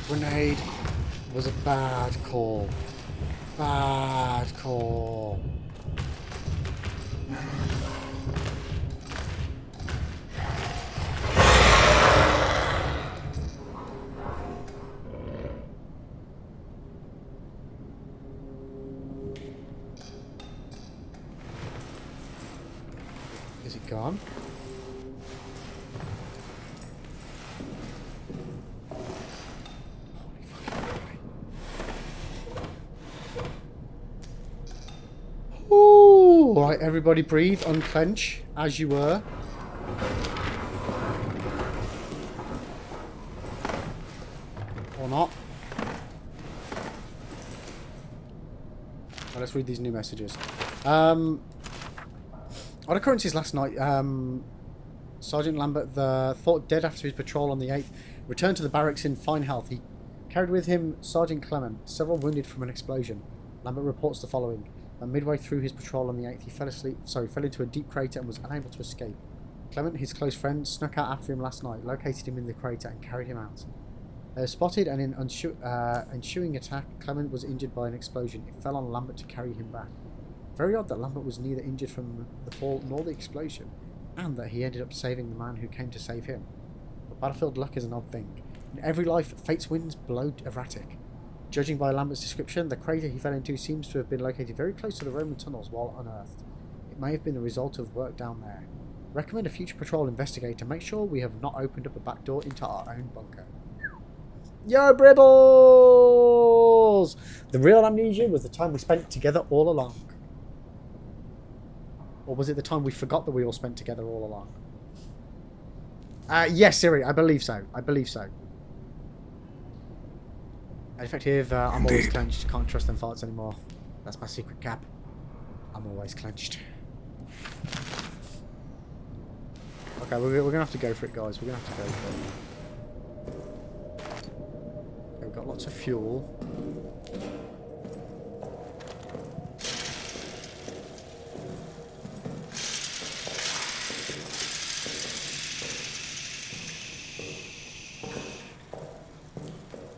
Grenade was a bad call. Bad call. Is it gone? Ooh, right, everybody breathe, unclench, as you were. Or not. Right, let's read these new messages. On occurrences last night, Sergeant Lambert, thought dead after his patrol on the 8th, returned to the barracks in fine health. He carried with him Sergeant Clement, several wounded from an explosion. Lambert reports the following. Midway through his patrol on the 8th, he fell into a deep crater and was unable to escape. Clement, his close friend, snuck out after him last night, located him in the crater and carried him out. They were spotted, and in ensuing attack, Clement was injured by an explosion. It fell on Lambert to carry him back. Very odd that Lambert was neither injured from the fall nor the explosion, and that he ended up saving the man who came to save him. But battlefield luck is an odd thing. In every life, fate's winds blow erratic. Judging by Lambert's description, the crater he fell into seems to have been located very close to the Roman tunnels while unearthed. It may have been the result of work down there. Recommend a future patrol investigate to make sure we have not opened up a back door into our own bunker. Yo, Bribbles! The real amnesia was the time we spent together all along. Or was it the time we forgot that we all spent together all along? Yes, Siri, I believe so. I believe so. Effective, I'm always clenched. Can't trust them farts anymore. That's my secret cap. I'm always clenched. Okay, we're going to have to go for it, guys. We're going to have to go for it. Okay, we've got lots of fuel.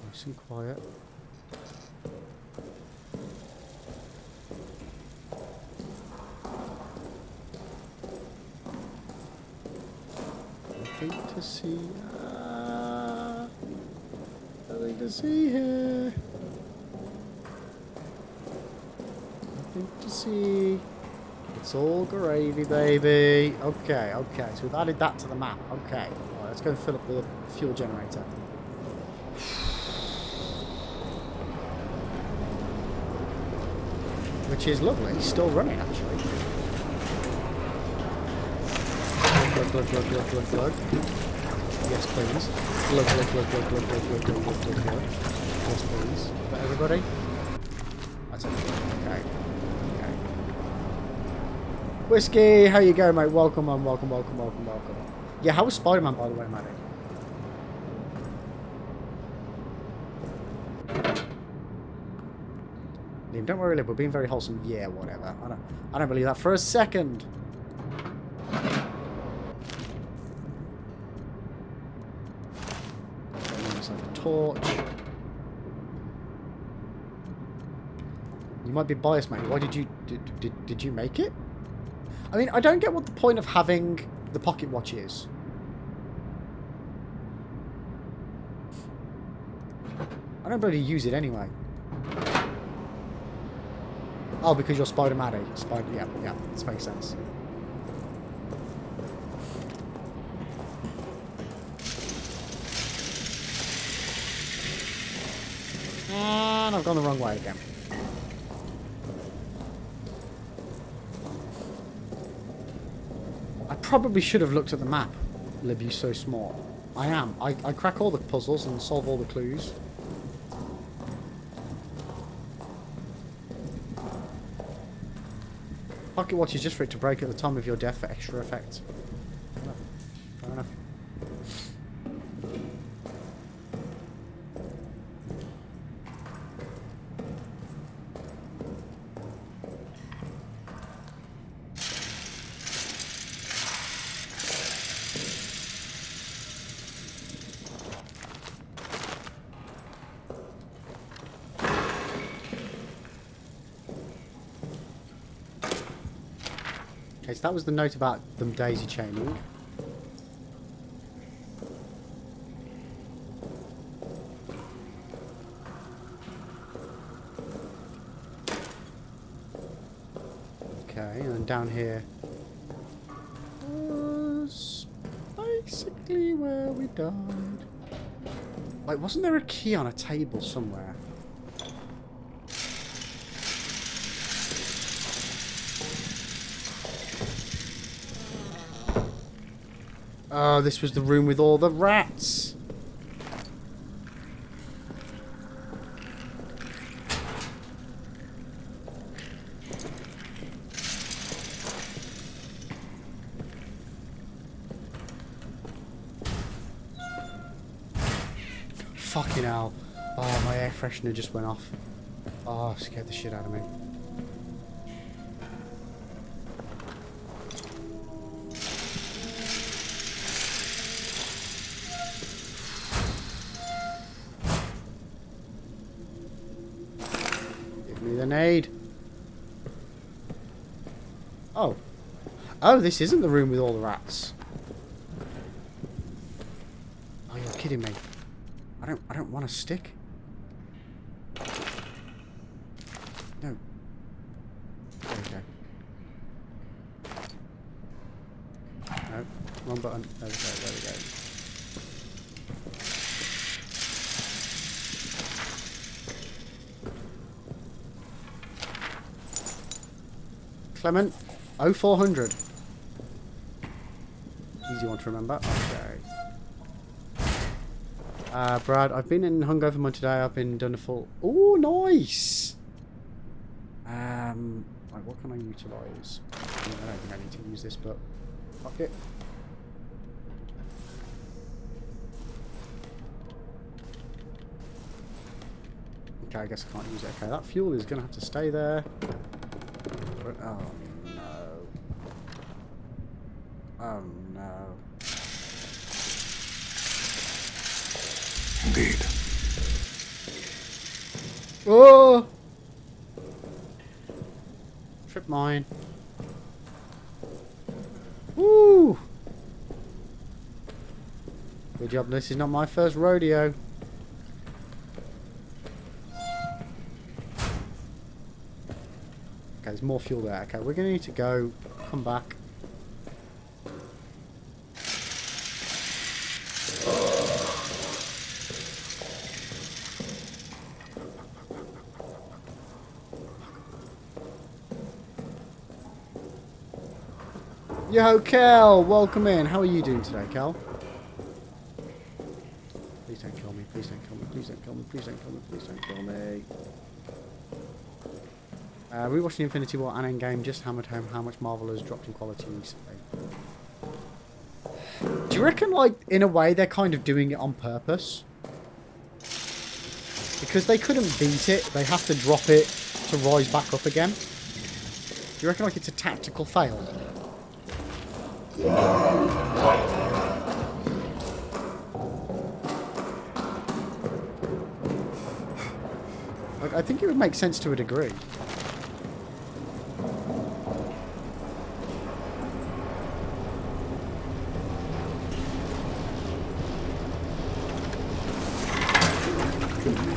Nice and quiet. Nothing to see. Nothing to see here. Nothing to see. It's all gravy, baby. Okay, okay. So we've added that to the map. Okay. Alright, let's go and fill up the fuel generator. Which is lovely. It's still running, actually. Glug, glug, glug, glug, glug, glug. Yes, please. Glug, glug, glug, glug, glug, glug, glug, glug, glug, glug, glug. Yes, please. For everybody? That's it. Okay. Okay. Whiskey, how you going, mate? Welcome on, welcome, welcome, welcome, welcome. Yeah, how was Spider-Man, by the way, Maddie? Liam, don't worry, Liam, we're being very wholesome. Yeah, whatever. I don't believe that for a second. Torch. You might be biased, mate. Why did you did you make it? I mean, I don't get what the point of having the pocket watch is. I don't really use it anyway. Oh, because you're Spider-Man. Yeah, this makes sense. And I've gone the wrong way again. I probably should have looked at the map, Lib, you're so smart. I am. I crack all the puzzles and solve all the clues. Pocket watch is just for it to break at the time of your death for extra effect. Fair enough. Fair enough. Okay, so that was the note about them daisy chaining. Okay, and then down here was basically where we died. Like, wasn't there a key on a table somewhere? Oh, this was the room with all the rats. Fucking hell. Oh, my air freshener just went off. Oh, scared the shit out of me. Give me the nade. Oh. Oh, this isn't the room with all the rats. Oh, you're kidding me. I don't want a stick. No. There we go. No, wrong button. There we go, there we go. Clement, 0400. Easy one to remember. Okay. Brad, I've been in hungover mode today. I've been done a full... Oh, nice! Like, what can I utilise? I don't think I need to use this, but... Fuck it. Okay, I guess I can't use it. Okay, that fuel is going to have to stay there. But, oh, no. Oh, no. Indeed. Oh! Trip mine. Woo! Good job, this is not my first rodeo. Okay, there's more fuel there. Okay, we're going to need to go, come back. Yo, Kel! Welcome in. How are you doing today, Kel? Please don't kill me. Please don't kill me. Please don't kill me. Please don't kill me. Please don't kill me. Rewatching Infinity War and Endgame just hammered home how much Marvel has dropped in quality recently. Do you reckon, like, in a way, they're kind of doing it on purpose? Because they couldn't beat it, they have to drop it to rise back up again. Do you reckon, like, it's a tactical fail? Like, I think it would make sense to a degree.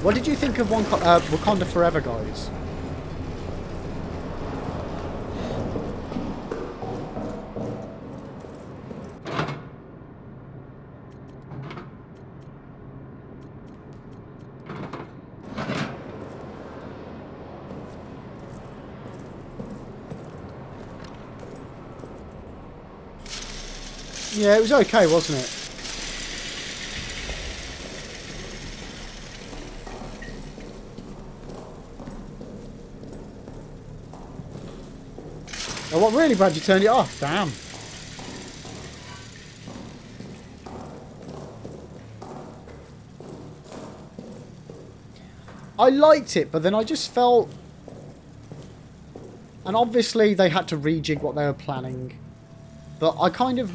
What did you think of Wakanda Forever, guys? Yeah, it was okay, wasn't it? Oh, what, really, Brad? You turned it off? Damn. I liked it, but then I just felt... And obviously they had to rejig what they were planning. But I kind of...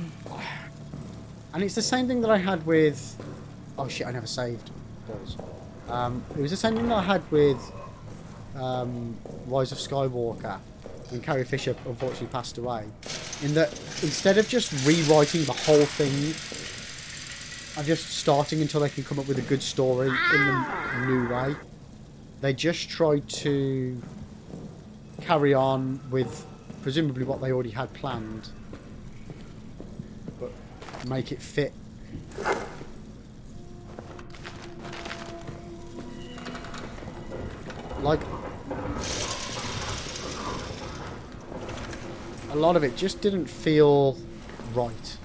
And it's the same thing that I had with... Oh shit, I never saved. Balls. It was the same thing that I had with Rise of Skywalker. And Carrie Fisher unfortunately passed away. In that, instead of just rewriting the whole thing and just starting until they can come up with a good story in the new way, they just tried to carry on with presumably what they already had planned, but make it fit. Like, a lot of it just didn't feel right.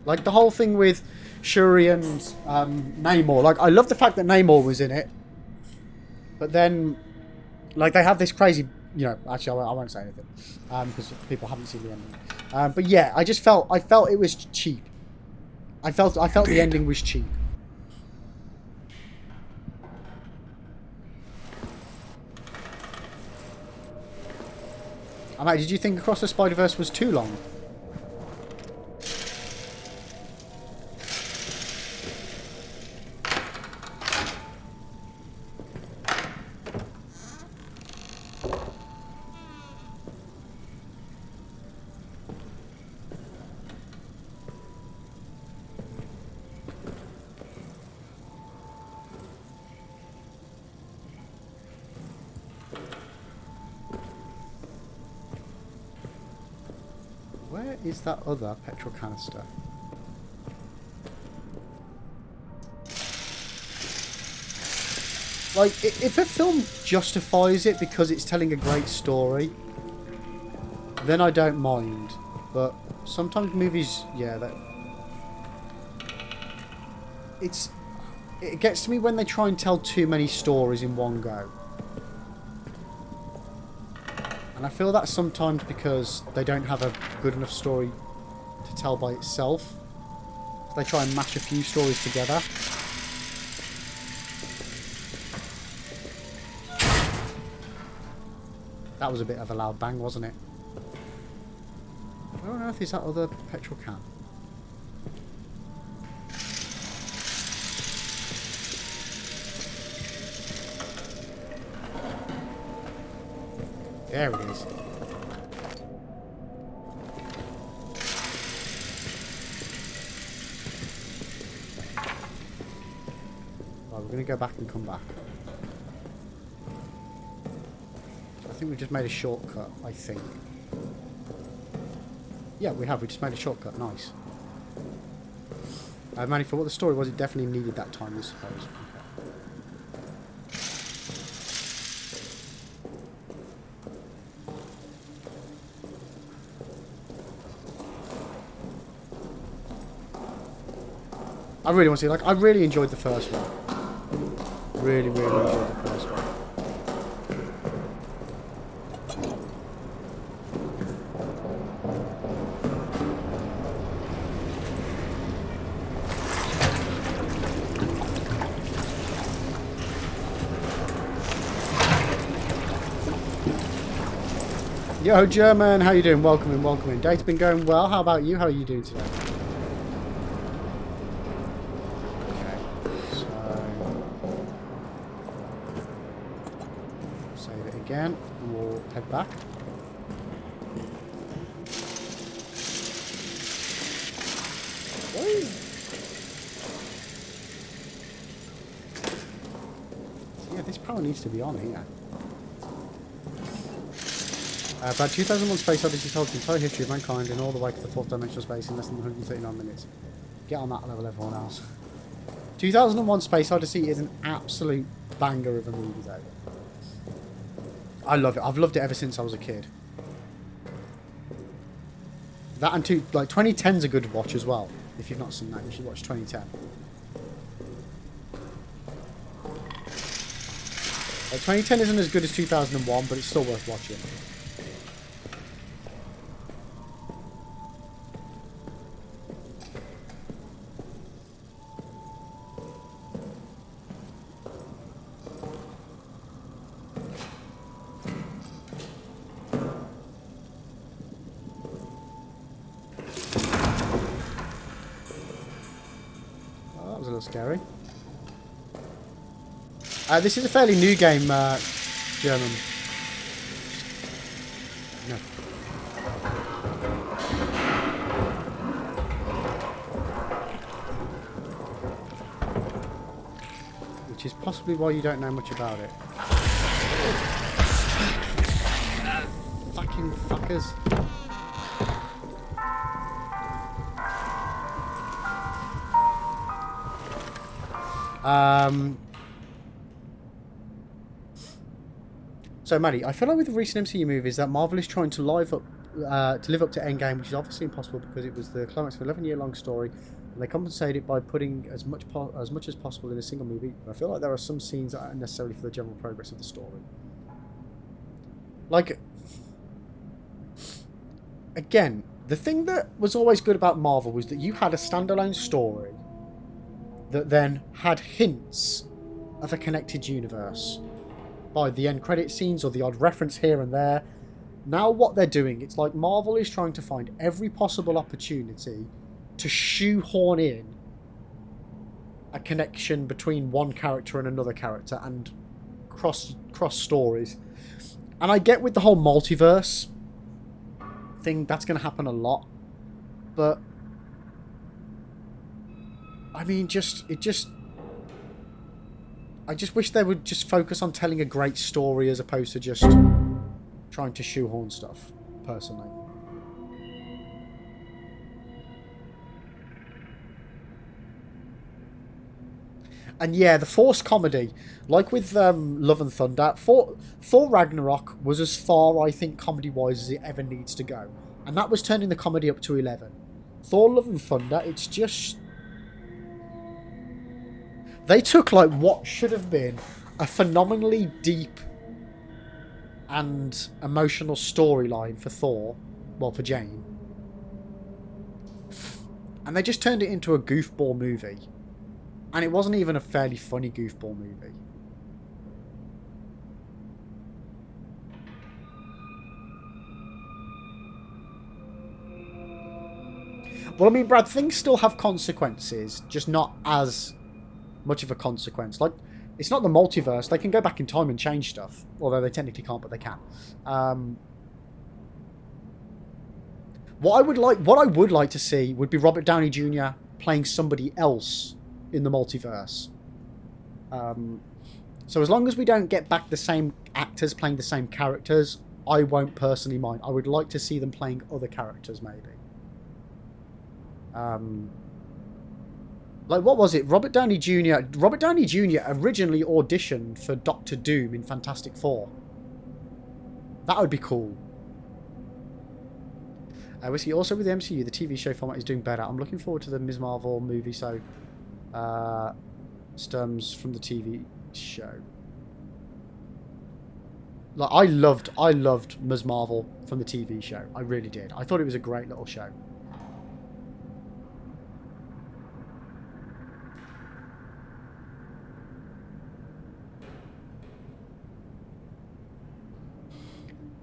Like the whole thing with Shuri and Namor. Like, I love the fact that Namor was in it, but then, like, they have this crazy, you know. Actually, I won't say anything because people haven't seen the ending. But yeah, I felt it was cheap. I felt the ending was cheap. Mate, did you think Across the Spider-Verse was too long? Where is that other petrol canister? Like, if a film justifies it because it's telling a great story, then I don't mind. But sometimes movies, yeah, it gets to me when they try and tell too many stories in one go. And I feel that sometimes because they don't have a good enough story to tell by itself. They try and mash a few stories together. That was a bit of a loud bang, wasn't it? Where on earth is that other petrol can? There it is. Right, we're going to go back and come back. I think we just made a shortcut, I think. Yeah, we have. We just made a shortcut. Nice. Manny, for what the story was, it definitely needed that time, I suppose. Okay. I really want to see, like, I really enjoyed the first one. Really, really enjoyed the first one. Yo, German, how you doing? Welcome in, welcome in. Day's been going well. How about you? How are you doing today? Again, and we'll head back. Woo. Yeah, this power needs to be on here. About 2001 Space Odyssey tells the entire history of mankind and all the way to the fourth dimensional space in less than 139 minutes. Get on that level, everyone else. 2001 Space Odyssey is an absolute banger of a movie, though. I love it. I've loved it ever since I was a kid. That and 2010's a good watch as well. If you've not seen that, you should watch 2010. 2010 isn't as good as 2001, but it's still worth watching. scary. This is a fairly new game, German. No. Which is possibly why you don't know much about it. Fucking fuckers. So, Maddie, I feel like with the recent MCU movies that Marvel is trying to live up to Endgame, which is obviously impossible because it was the climax of an 11-year-long story, and they compensate it by putting as much as possible in a single movie. I feel like there are some scenes that aren't necessarily for the general progress of the story. Like, again, the thing that was always good about Marvel was that you had a standalone story that then had hints of a connected universe by the end credit scenes or the odd reference here and there. Now what they're doing, it's like Marvel is trying to find every possible opportunity to shoehorn in a connection between one character and another character and cross stories. And I get with the whole multiverse thing, that's going to happen a lot. But I mean, I just wish they would just focus on telling a great story as opposed to just trying to shoehorn stuff, personally. And yeah, the forced comedy, like with Love and Thunder, Thor Ragnarok was as far, I think, comedy-wise as it ever needs to go. And that was turning the comedy up to 11. Thor Love and Thunder, it's just... They took, like, what should have been a phenomenally deep and emotional storyline for Thor, well, for Jane, and they just turned it into a goofball movie. And it wasn't even a fairly funny goofball movie. Well, I mean, Brad, things still have consequences, just not as much of a consequence. Like, it's not the multiverse. They can go back in time and change stuff. Although they technically can't, but they can. What I would like to see would be Robert Downey Jr. playing somebody else in the multiverse. So as long as we don't get back the same actors playing the same characters, I won't personally mind. I would like to see them playing other characters, maybe. Like, what was it? Robert Downey Jr. originally auditioned for Doctor Doom in Fantastic Four. That would be cool. We see also with the MCU, the TV show format is doing better. I'm looking forward to the Ms. Marvel movie, so stems from the TV show. Like, I loved Ms. Marvel from the TV show. I really did. I thought it was a great little show.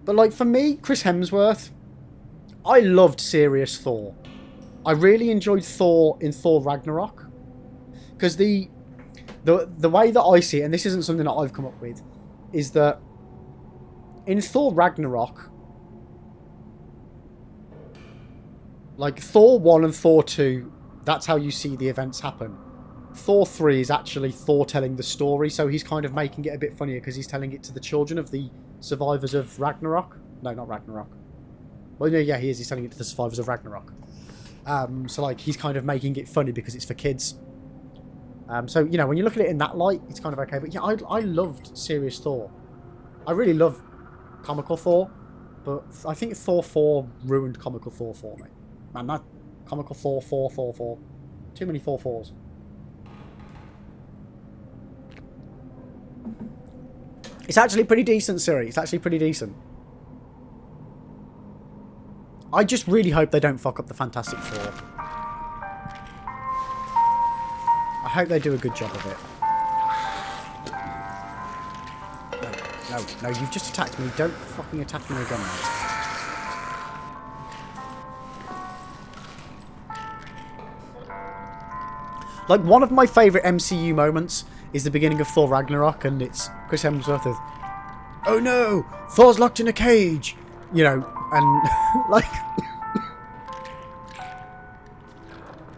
But, like, for me, Chris Hemsworth, I loved serious Thor. I really enjoyed Thor in Thor Ragnarok. Because the way that I see it, and this isn't something that I've come up with, is that in Thor Ragnarok, like, Thor 1 and Thor 2, that's how you see the events happen. Thor 3 is actually Thor telling the story, so he's kind of making it a bit funnier because he's telling it to the children of the survivors of Ragnarok. No, not Ragnarok. Well, no, yeah, he is. He's telling it to the survivors of Ragnarok. So, like, he's kind of making it funny because it's for kids. So, you know, when you look at it in that light, it's kind of okay. But, yeah, I loved serious Thor. I really love comical Thor. But I think Thor 4 ruined comical Thor for me. Man, that comical Thor 4. Too many Thor 4s. It's actually pretty decent, Siri. It's actually pretty decent. I just really hope they don't fuck up the Fantastic Four. I hope they do a good job of it. No, you've just attacked me. Don't fucking attack me again, mate. Like, one of my favourite MCU moments is the beginning of Thor Ragnarok, and it's Chris Hemsworth with, "Oh no, Thor's locked in a cage," you know, and like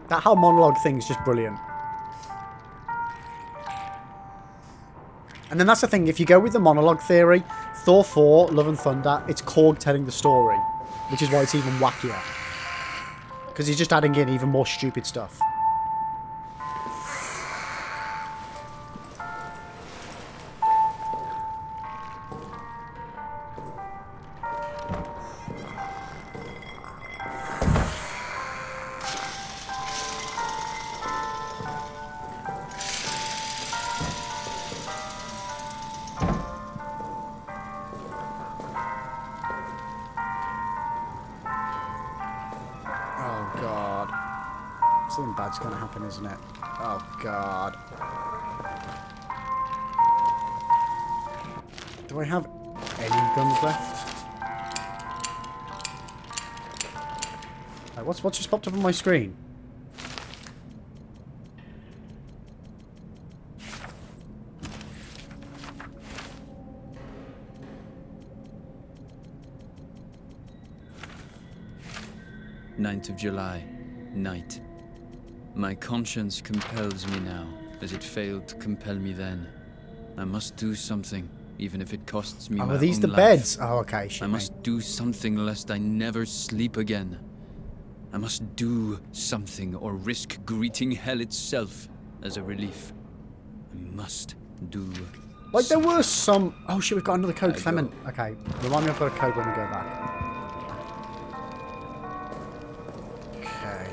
that whole monologue thing is just brilliant. And then that's the thing, if you go with the monologue theory, Thor 4, Love and Thunder, it's Korg telling the story, which is why it's even wackier. Because he's just adding in even more stupid stuff. Oh god. Something bad's gonna happen, isn't it? Oh god. Do I have any guns left? What's just popped up on my screen? Ninth of July, night. My conscience compels me now, as it failed to compel me then. I must do something, even if it costs me my Oh, are these own the life. beds? Oh, okay. I must do something lest I never sleep again. I must do something or risk greeting hell itself as a relief. I must do. Like, there were some... Oh, shit, we've got another code, I Clement. go. Okay, remind me I've got a code when we go back. Okay.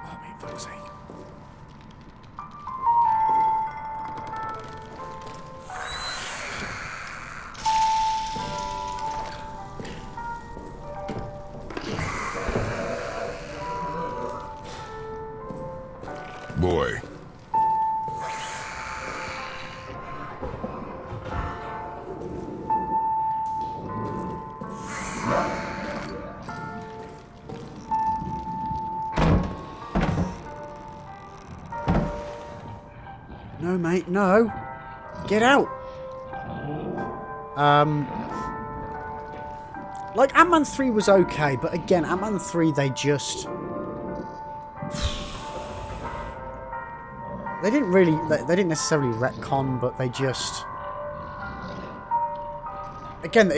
Oh, for fuck's sake. Boy. No, mate, no. Get out. Like, Ant-Man 3 was okay, but again, Ant-Man 3, they just... They didn't really... They didn't necessarily retcon, but they just... Again,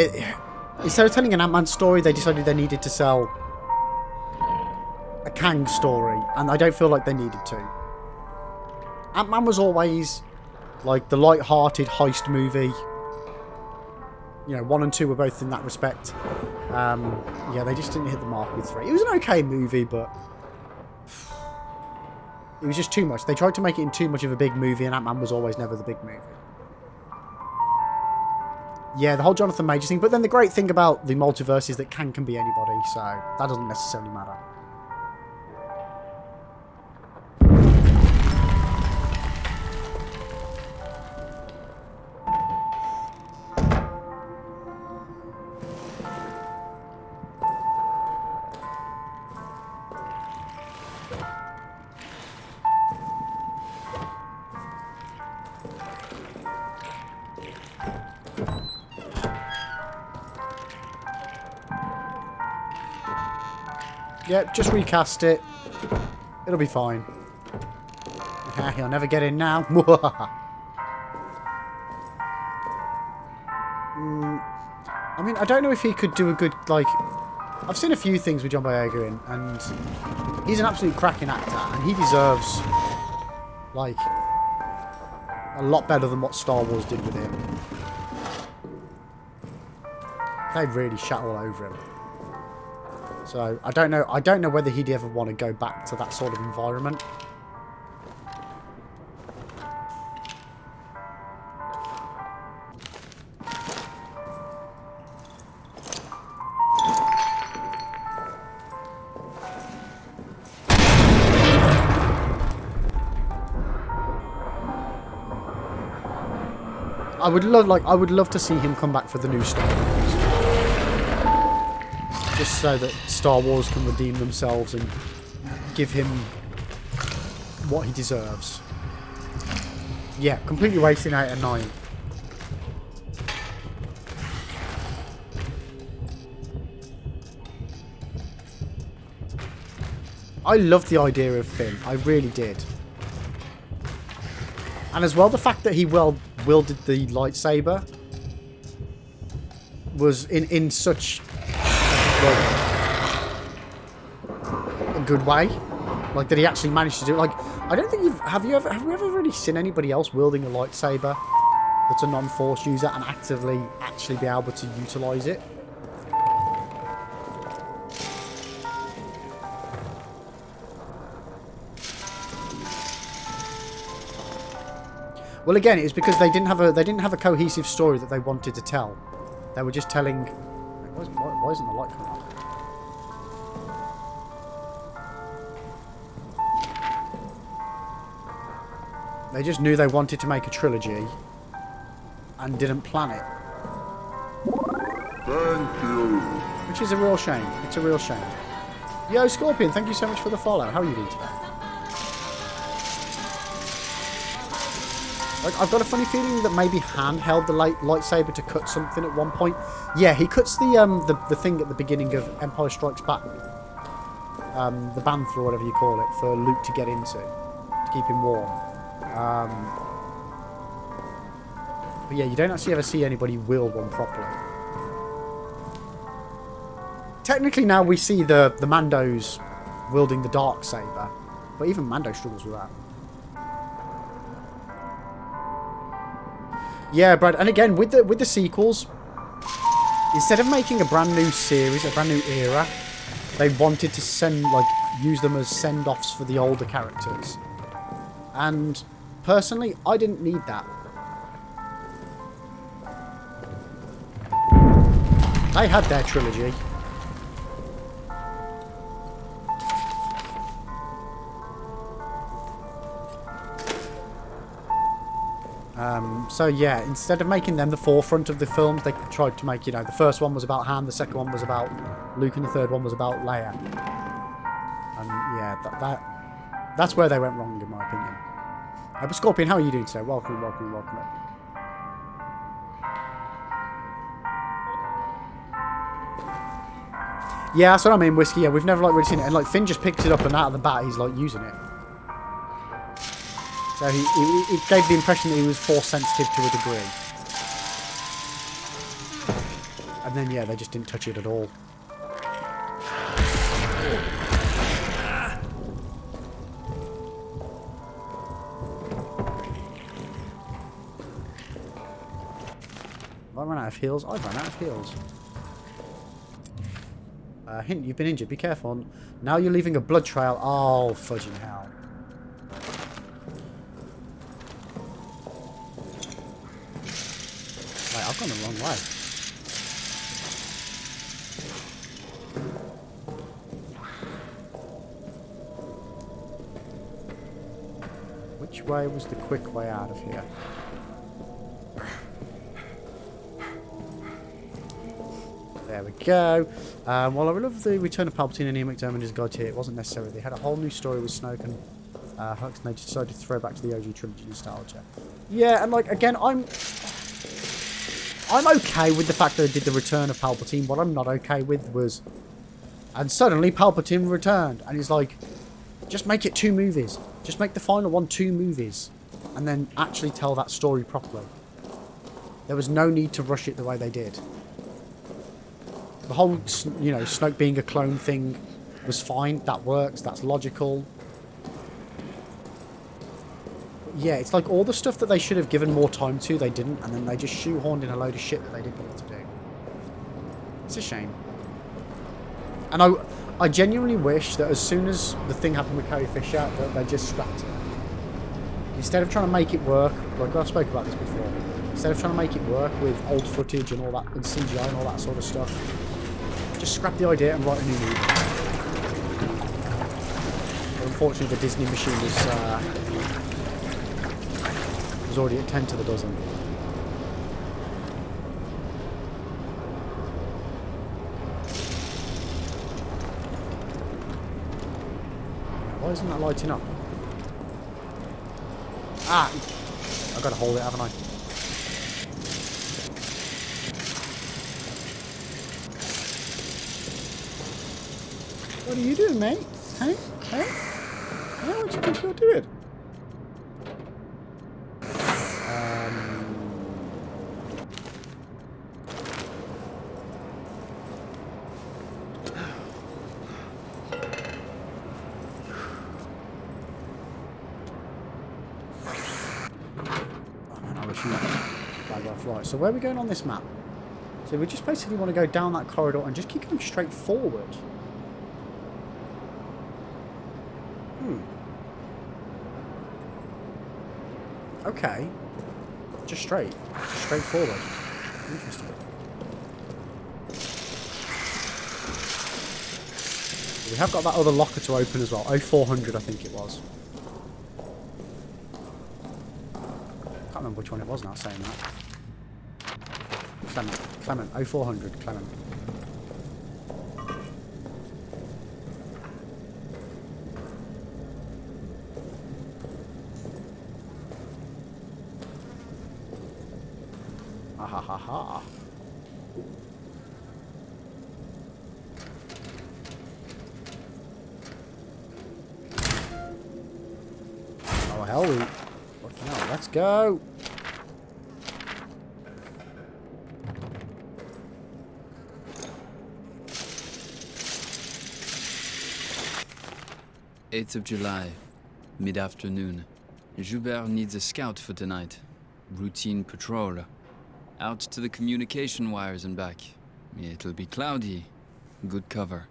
instead of telling an Ant-Man story, they decided they needed to sell a Kang story, and I don't feel like they needed to. Ant-Man was always, like, the light-hearted heist movie. You know, 1 and 2 were both in that respect. Yeah, they just didn't hit the mark with 3. It was an okay movie, but... It was just too much. They tried to make it in too much of a big movie, and Ant-Man was always never the big movie. Yeah, the whole Jonathan Majors thing. But then the great thing about the multiverse is that Kang can be anybody, so that doesn't necessarily matter. Yep, just recast it. It'll be fine. He'll never get in now. I mean, I don't know if he could do a good, like... I've seen a few things with John Boyega in, and he's an absolute cracking actor, and he deserves, like, a lot better than what Star Wars did with him. They really shat all over him. So I don't know whether he'd ever want to go back to that sort of environment. I would love to see him come back for the new Star Wars. just so that Star Wars can redeem themselves and give him what he deserves. Yeah, completely wasting 8 and 9. I loved the idea of Finn. I really did. And as well, the fact that he wielded the lightsaber was in such a good way. Like, that he actually managed to do it. Like, I don't think have we ever really seen anybody else wielding a lightsaber that's a non-Force user and actively actually be able to utilize it? Well, again, it's because they didn't have a cohesive story that they wanted to tell. They were just telling. Why isn't the light coming on? They just knew they wanted to make a trilogy and didn't plan it. Thank you. Which is a real shame. It's a real shame. Yo, Scorpion, thank you so much for the follow. How are you doing today? Like, I've got a funny feeling that maybe Han held the lightsaber to cut something at one point. Yeah, he cuts the thing at the beginning of Empire Strikes Back. The bantha or whatever you call it, for Luke to get into. To keep him warm. But yeah, you don't actually ever see anybody wield one properly. Technically now we see the Mandos wielding the Darksaber. But even Mando struggles with that. Yeah, Brad, and again, with the sequels, instead of making a brand new series, a brand new era, they wanted to use them as send-offs for the older characters. And personally, I didn't need that. They had their trilogy. So yeah, instead of making them the forefront of the films, they tried to make, the first one was about Han, the second one was about Luke, and the third one was about Leia. And yeah, that's where they went wrong, in my opinion. But Scorpion, how are you doing today? Welcome. Yeah, that's what I mean, Whiskey. Yeah, we've never really seen it, and Finn just picked it up and out of the bat, he's using it. So it gave the impression that he was Force sensitive to a degree. And then, yeah, they just didn't touch it at all. Have I run out of heals? I've run out of heals. Hint, you've been injured. Be careful. Now you're leaving a blood trail. Oh, fudging hell. Wait, I've gone the wrong way. Which way was the quick way out of here? There we go. While I love the return of Palpatine and Ian McDiarmid as God here, it wasn't necessary. They had a whole new story with Snoke and Hux, and they decided to throw back to the OG trilogy nostalgia. Yeah, and again, I'm okay with the fact that they did the return of Palpatine. What I'm not okay with was, and suddenly Palpatine returned, and he's like, just make it 2 movies. Just make the final one 2 movies, and then actually tell that story properly. There was no need to rush it the way they did. The whole, Snoke being a clone thing was fine. That works. That's logical. Yeah, it's like all the stuff that they should have given more time to, they didn't, and then they just shoehorned in a load of shit that they didn't want to do. It's a shame. And I genuinely wish that as soon as the thing happened with Carrie Fisher, that they just scrapped it. Instead of trying to make it work, like I spoke about this before, instead of trying to make it work with old footage and all that, and CGI and all that sort of stuff, just scrap the idea and write a new movie. But unfortunately, the Disney machine was already at 10 to the dozen. Why isn't that lighting up? Ah! I've got to hold it, haven't I? What are you doing, mate? Hey? Hey? Hey, what do you think you're doing? Right, so where are we going on this map? So we just basically want to go down that corridor and just keep going straight forward. Okay. Just straight. Straight forward. Interesting. We have got that other locker to open as well. 0400 I think it was. Can't remember which one it was now saying that. Clement, 0400, Clement. Ah ha ha ha. Oh hell, fucking hell, let's go. July, mid-afternoon. Joubert needs a scout for tonight. Routine patrol. Out to the communication wires and back. It'll be cloudy. Good cover.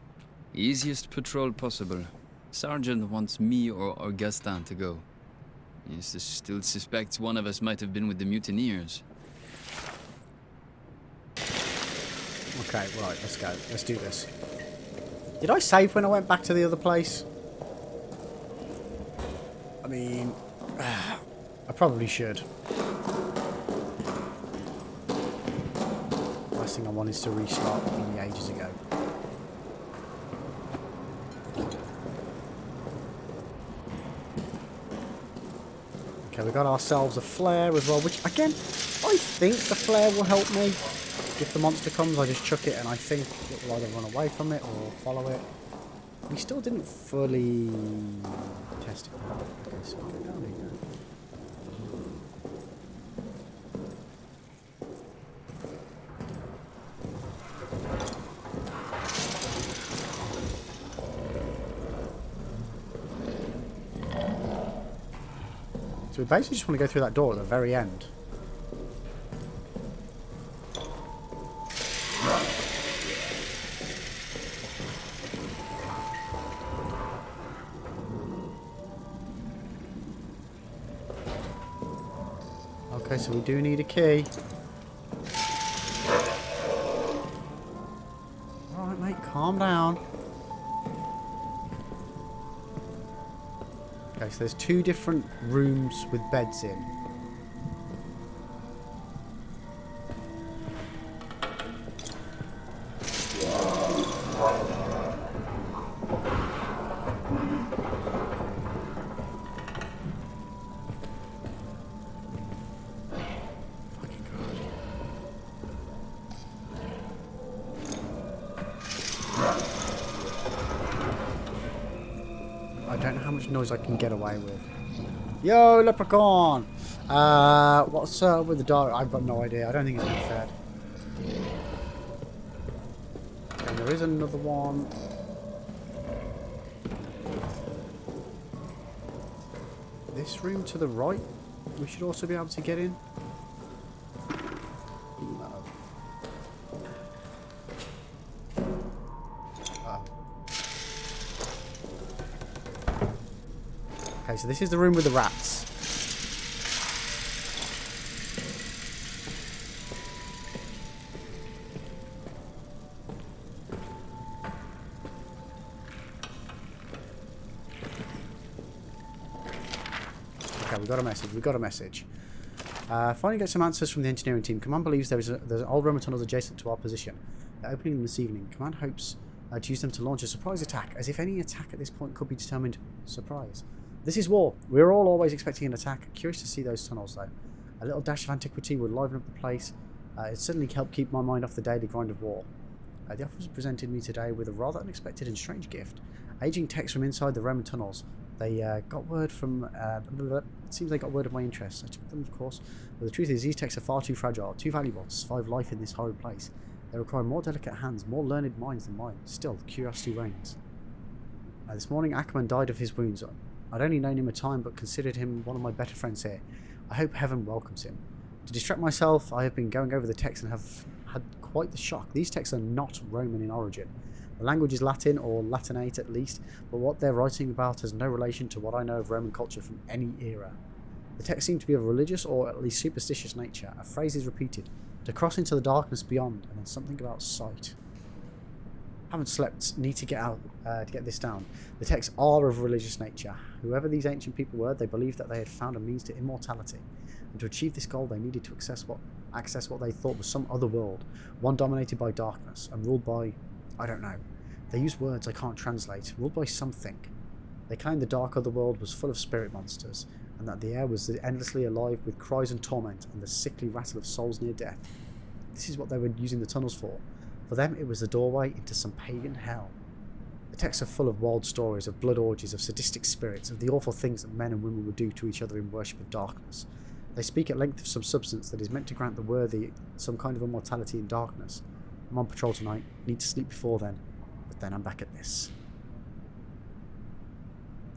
Easiest patrol possible. Sergeant wants me or Augustin to go. He still suspects one of us might have been with the mutineers. Okay, right, let's go. Let's do this. Did I save when I went back to the other place? I mean, I probably should. Last thing I want is to restart thingy ages ago. Okay, we got ourselves a flare as well, which again, I think the flare will help me. If the monster comes, I just chuck it and I think it will either run away from it or follow it. We still didn't fully test it. Okay, so go down here. So we basically just want to go through that door at the very end. Okay, so we do need a key. Alright, mate, calm down. Okay, so there's two different rooms with beds in. I don't know how much noise I can get away with. Yo, leprechaun! What's up with the dog? I've got no idea. I don't think it's been fed. And there is another one. This room to the right, we should also be able to get in. No. Okay, so this is the room with the rats. Okay, we got a message. We got a message. Finally get some answers from the engineering team. Command believes there's an old Roman tunnels adjacent to our position. They're opening them this evening. Command hopes to use them to launch a surprise attack, as if any attack at this point could be determined surprise. This is war. We're all always expecting an attack. Curious to see those tunnels, though. A little dash of antiquity would liven up the place. It certainly helped keep my mind off the daily grind of war. The officers presented me today with a rather unexpected and strange gift. Aging texts from inside the Roman tunnels. They got word from... it seems they got word of my interest. I took them, of course. But the truth is, these texts are far too fragile, too valuable to survive life in this horrid place. They require more delicate hands, more learned minds than mine. Still, curiosity reigns. This morning, Ackerman died of his wounds. I'd only known him a time, but considered him one of my better friends here. I hope heaven welcomes him. To distract myself, I have been going over the text and have had quite the shock. These texts are not Roman in origin. The language is Latin, or Latinate at least, but what they're writing about has no relation to what I know of Roman culture from any era. The texts seem to be of a religious or at least superstitious nature. A phrase is repeated, to cross into the darkness beyond, and then something about sight. Haven't slept, need to get out to get this down. The texts are of religious nature. Whoever these ancient people were, they believed that they had found a means to immortality. And to achieve this goal, they needed to access what they thought was some other world, one dominated by darkness and ruled by, I don't know. They used words I can't translate, ruled by something. They claimed the dark other world was full of spirit monsters, and that the air was endlessly alive with cries and torment and the sickly rattle of souls near death. This is what they were using the tunnels for. For them, it was the doorway into some pagan hell. The texts are full of wild stories, of blood orgies, of sadistic spirits, of the awful things that men and women would do to each other in worship of darkness. They speak at length of some substance that is meant to grant the worthy some kind of immortality in darkness. I'm on patrol tonight. Need to sleep before then. But then I'm back at this.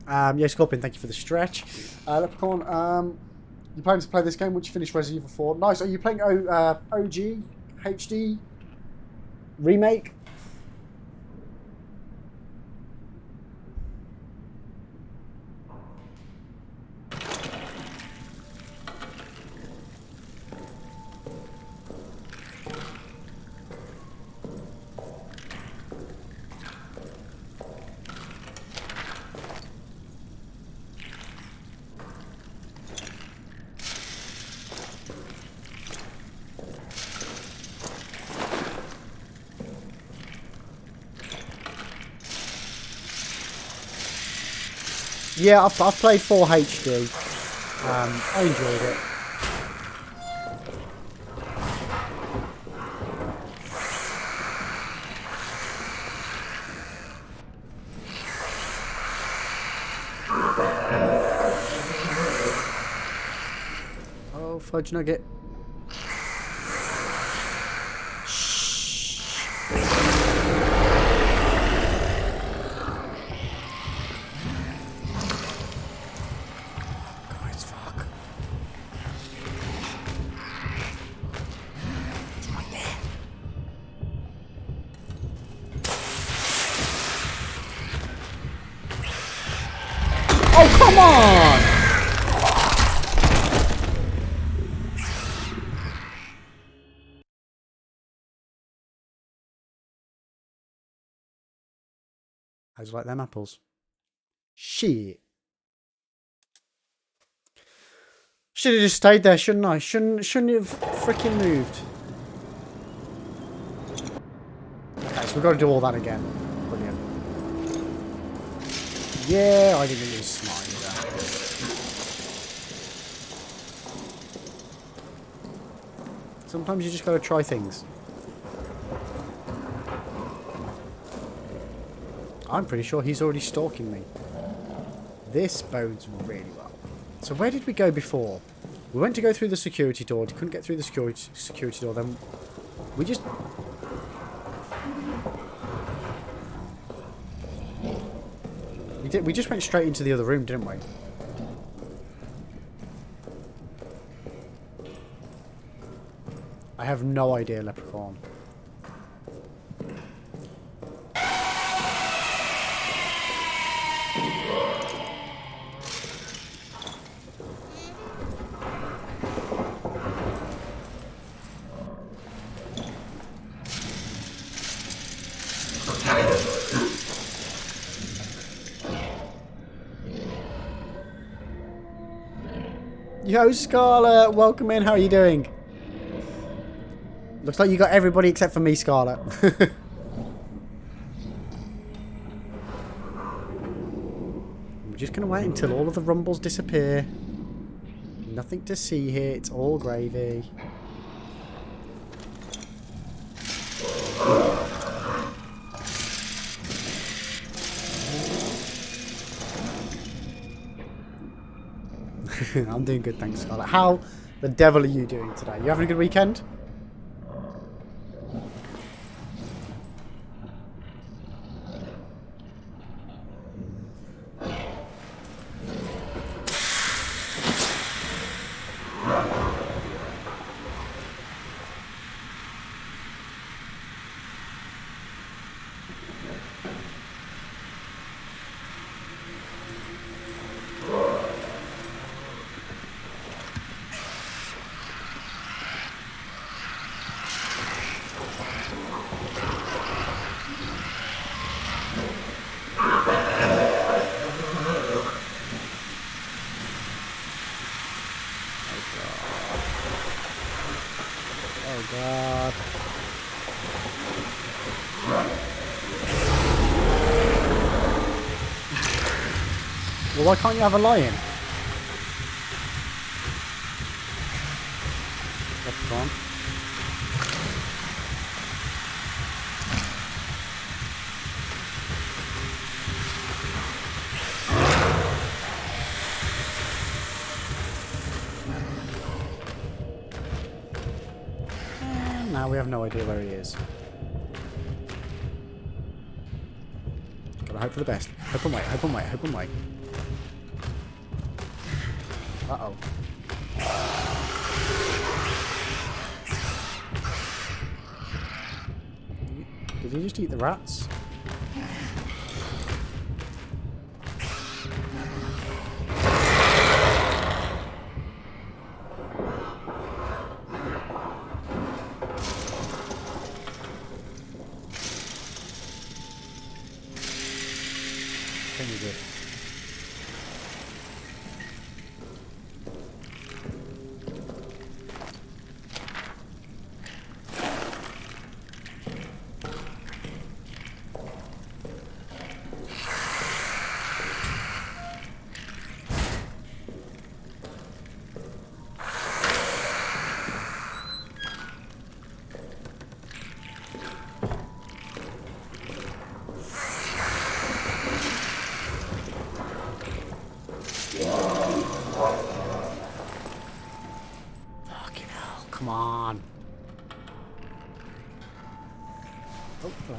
Yeah, Scorpion, thank you for the stretch. Leprechaun, you planning to play this game once you finish Resident Evil 4? Nice. Are you playing OG, HD, remake? Yeah, I've played 4 HD. I enjoyed it. Oh, fudge nugget. Oh, come on! How'd you like them apples? Shit. Should have just stayed there, shouldn't I? Shouldn't have freaking moved. Okay, so we've got to do all that again. Brilliant. Yeah, I didn't lose smart either. Sometimes you just got to try things. I'm pretty sure he's already stalking me. This bodes really well. So where did we go before? We went to go through the security door. Couldn't get through the security door. Then we just... We just went straight into the other room, didn't we? I have no idea, Leprechaun. Yo, Scarlet, welcome in. How are you doing? Looks like you got everybody except for me, Scarlet. just going to wait until all of the rumbles disappear. Nothing to see here. It's all gravy. I'm doing good, thanks, Scarlett. How the devil are you doing today? You having a good weekend? Oh god. Well, why can't you have a lion? That's gone. Now we have no idea where he is. Gotta hope for the best. Hope and wait, hope and wait, hope and wait. Uh-oh. Did he just eat the rats? Can you do it? Fucking hell, come on. Oh, hello.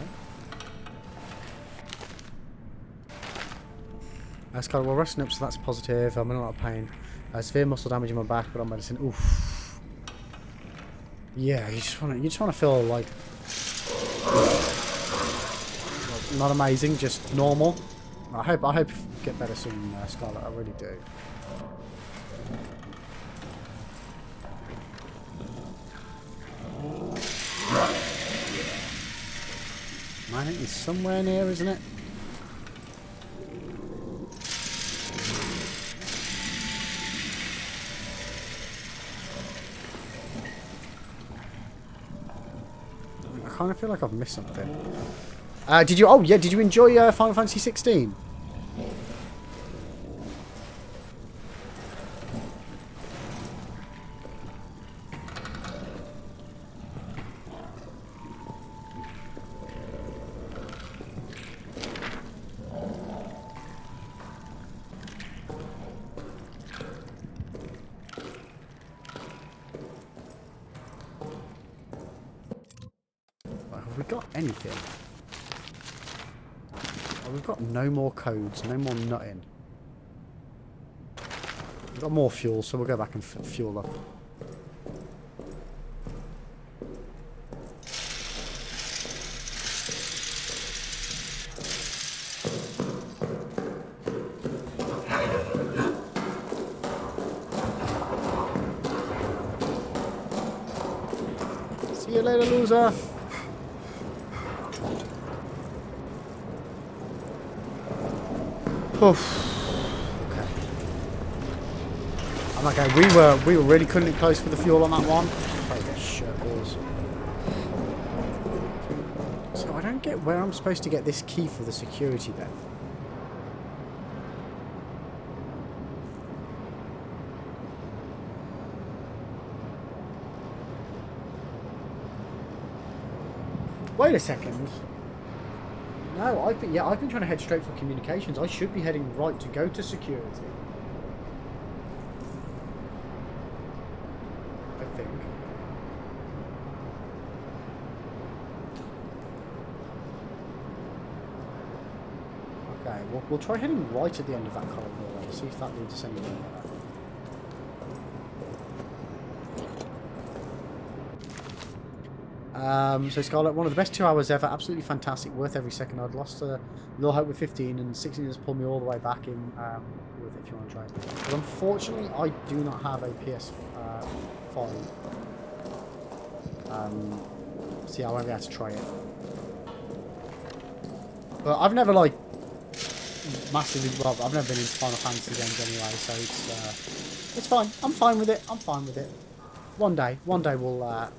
That's kind of well resting up, so that's positive. I'm in a lot of pain. Severe muscle damage in my back, but on medicine. Oof. Yeah, you just want to feel like not amazing, just normal. I hope you get better soon, Scarlett. I really do. Mine is somewhere near, isn't it? I kind of feel like I've missed something. Did you? Oh yeah. Did you enjoy Final Fantasy 16? Have we got anything? Oh, we've got no more codes, no more nutting. We've got more fuel, so we'll go back and fuel up. See you later, loser. Oof. Okay. I'm okay. We were really cutting it close for the fuel on that one. Oh, get shirt balls. So I don't get where I'm supposed to get this key for the security then. Wait a second. No, I've been trying to head straight for communications. I should be heading right to go to security. I think. Okay, we'll try heading right at the end of that corridor. See if that leads us anywhere. So Scarlet, one of the best 2 hours ever, absolutely fantastic, worth every second. I'd lost a little hope with 15 and 16 has pulled me all the way back in with it if you want to try it. But unfortunately, I do not have a PS5. So yeah, I won't be able to try it. But I've never like massively, well, I've never been into Final Fantasy games anyway, so it's fine. I'm fine with it. I'm fine with it. One day we'll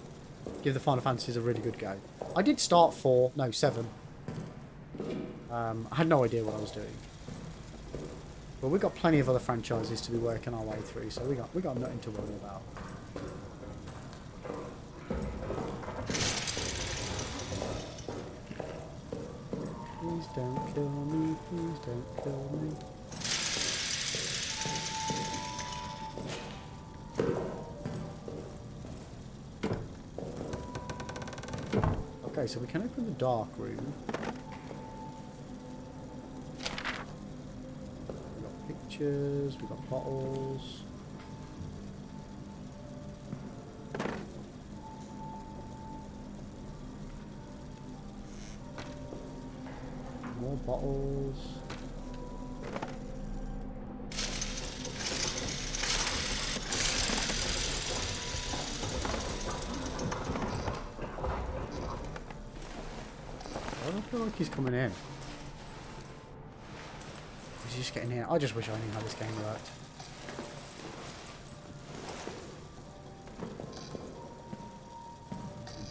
give the Final Fantasies a really good go. I did start 7. I had no idea what I was doing. But we've got plenty of other franchises to be working our way through, so we got nothing to worry about. Please don't kill me, please don't kill me. Okay, so we can open the dark room. We've got pictures, we've got bottles. More bottles. I don't feel like he's coming in. He's just getting in. I just wish I knew how this game worked.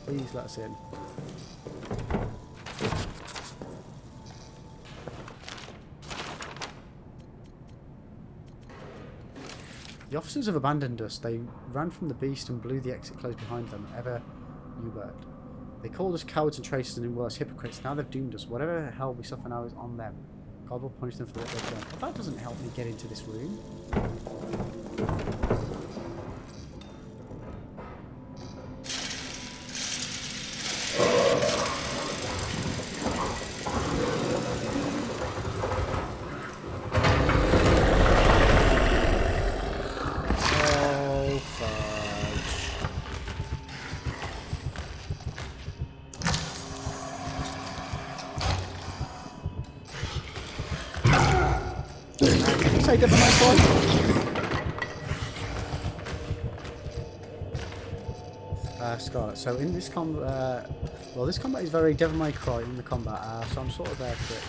Please let us in. The officers have abandoned us. They ran from the beast and blew the exit closed behind them. Ever you worked. They called us cowards and traitors and worse, hypocrites. Now they've doomed us. Whatever hell we suffer now is on them. God will punish them for what they've done. If that doesn't help me get into this room. Say Devil May Cry. Scarlet. So in this combat, well, this combat is very Devil May Cry in the combat. So I'm sort of there for it.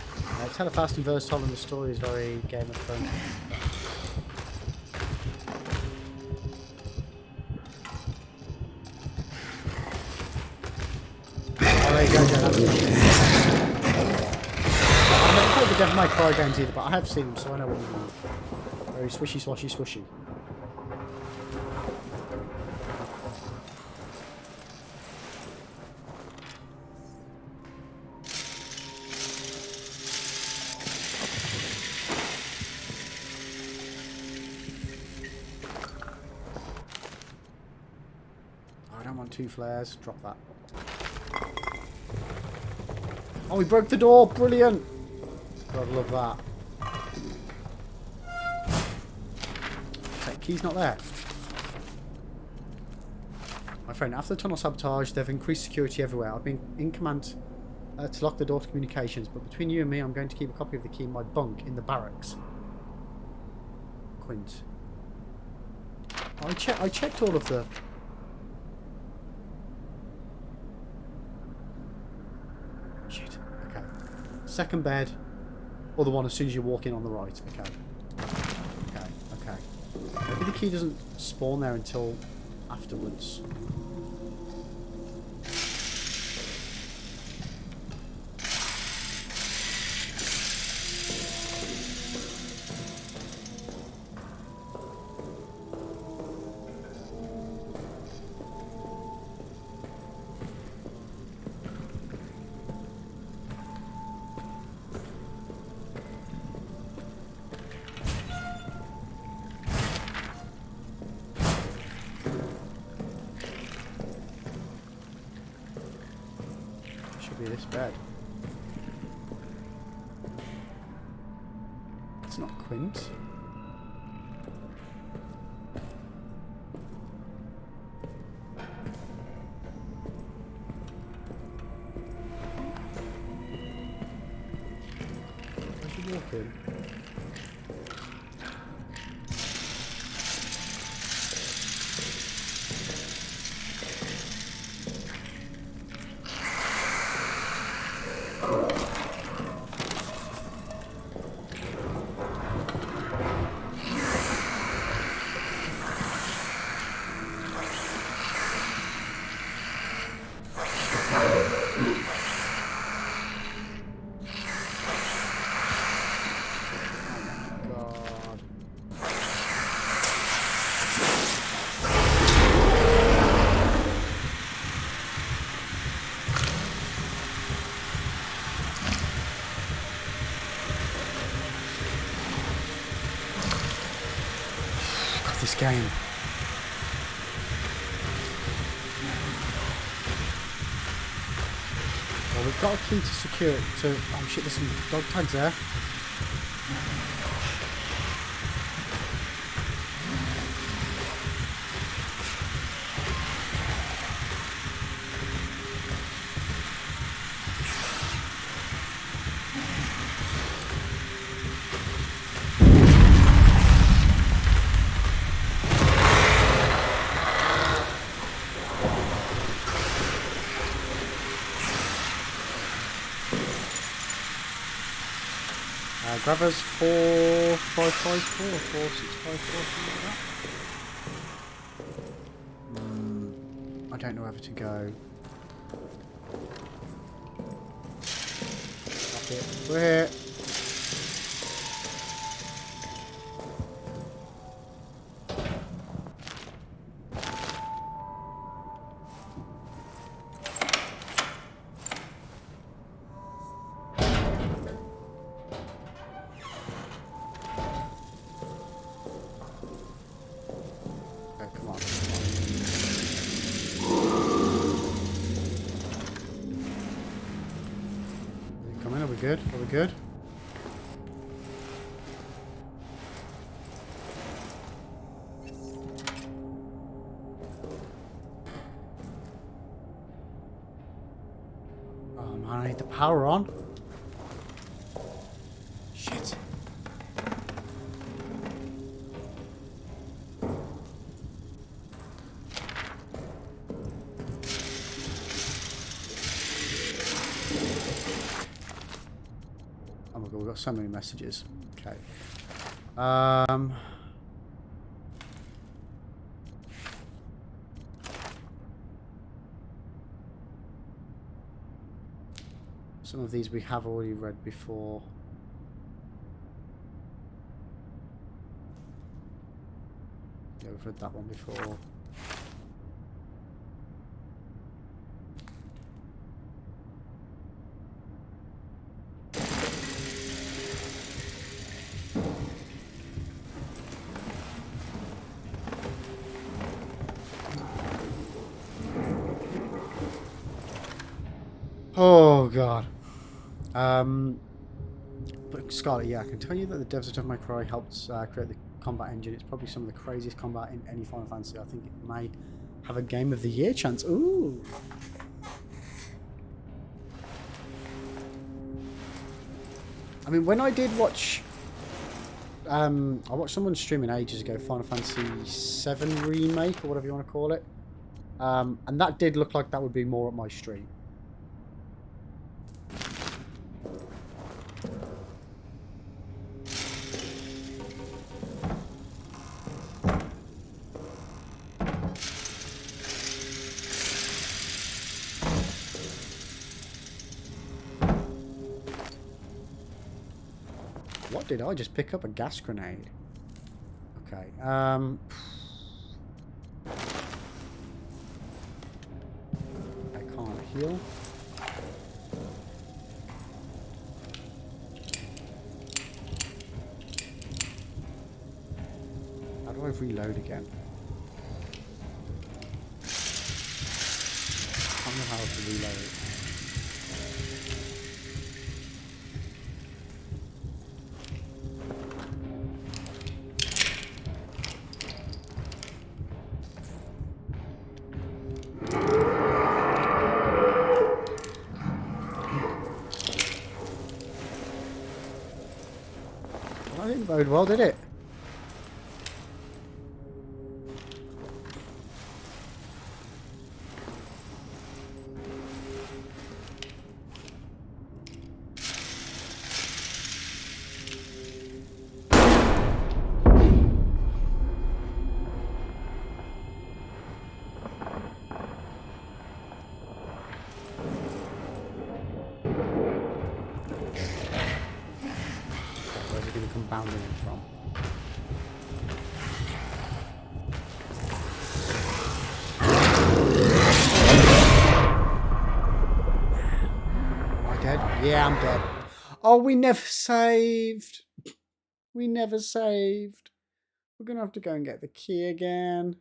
It's hella fast and versatile, and the story is very Game of Thrones. Oh, there you go, Joe. I've never played the Devil May Cry games either, but I have seen them, so I know what you mean. Very swishy, swashy, swishy. I don't want 2 flares. Drop that. Oh, we broke the door. Brilliant. God, love that. Key's not there. My friend, after the tunnel sabotage, they've increased security everywhere. I've been in command to lock the door to communications, but between you and me, I'm going to keep a copy of the key in my bunk in the barracks. Quint. I checked all of the... Shit. Okay. Second bed, or the one as soon as you walk in on the right. Okay. Maybe the key doesn't spawn there until afterwards. be this bed. It's not Quint. Where's she walking? God. God, this game. Well, we've got a key to secure it to... Oh shit, there's some dog tags there. Grabbers 4554 or 4654, something like that. I don't know whether to go. Fuck it. We're here. Come on. Come in, are we good? Are we good? Oh man, I need the power on. Shit. Oh my god, we've got so many messages. Okay. Some of these we have already read before. Yeah, we've read that one before. Oh god. But Scarlet, yeah, I can tell you that the devs of Devil May Cry helped create the combat engine. It's probably some of the craziest combat in any Final Fantasy. I think it may have a Game of the Year chance. Ooh. I mean, when I did watch, I watched someone streaming ages ago, Final Fantasy VII Remake, or whatever you want to call it. And that did look like that would be more up my street. What did I just pick up? A gas grenade. Okay. I can't heal. How do I reload again? I don't know how to reload. That didn't bode well, did it? Where's it going to come bounding in from? Am I dead? Yeah, I'm dead. Oh, we never saved. We never saved. We're going to have to go and get the key again.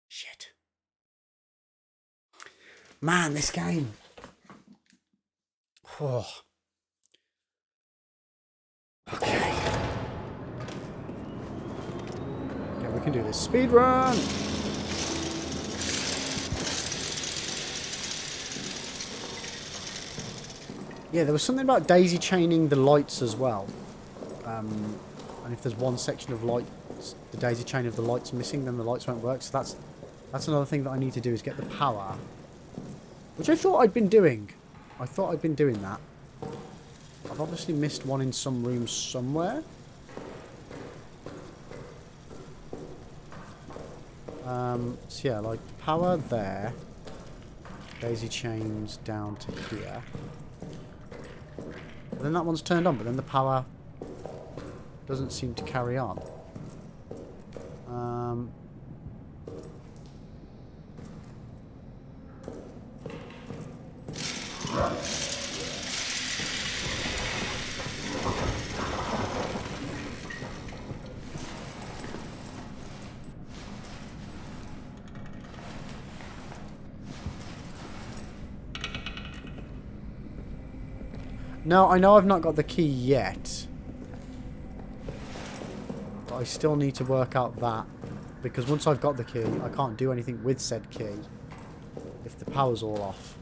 Shit. Man, this game. Oh. Okay. Yeah, we can do this. Speed run. Yeah, there was something about daisy chaining the lights as well. And if there's one section of lights, the daisy chain of the lights missing, then the lights won't work. So that's another thing that I need to do, is get the power. Which I thought I'd been doing. I thought I'd been doing that. I've obviously missed one in some room somewhere. So yeah, like power there. Daisy chains down to here. And then that one's turned on, but then the power doesn't seem to carry on. No, I know I've not got the key yet. But I still need to work out that. Because once I've got the key, I can't do anything with said key if the power's all off.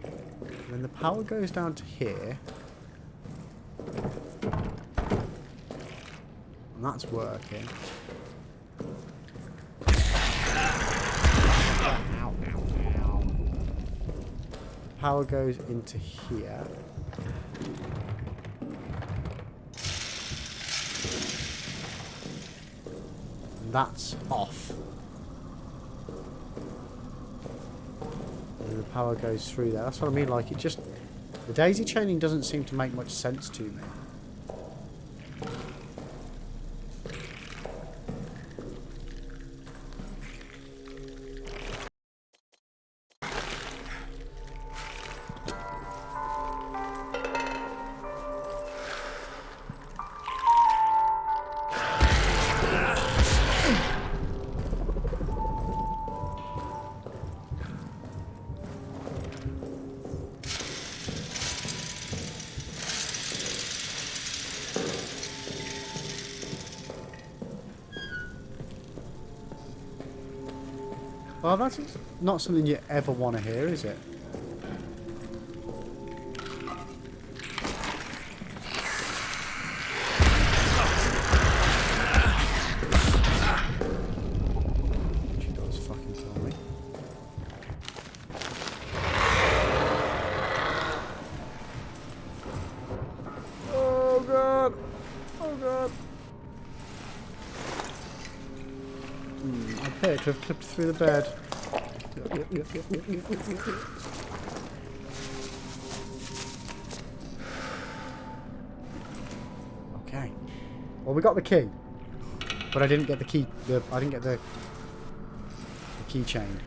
And then the power goes down to here. And that's working. Power goes into here. And that's off. And the power goes through there. That's what I mean, like it just... The daisy chaining doesn't seem to make much sense to me. Well, that's not something you ever want to hear, is it? She does fucking kill me. Oh god! Oh god! I appear to have clipped through the bed. Okay. Well, we got the key, but I didn't get the key. I didn't get the keychain.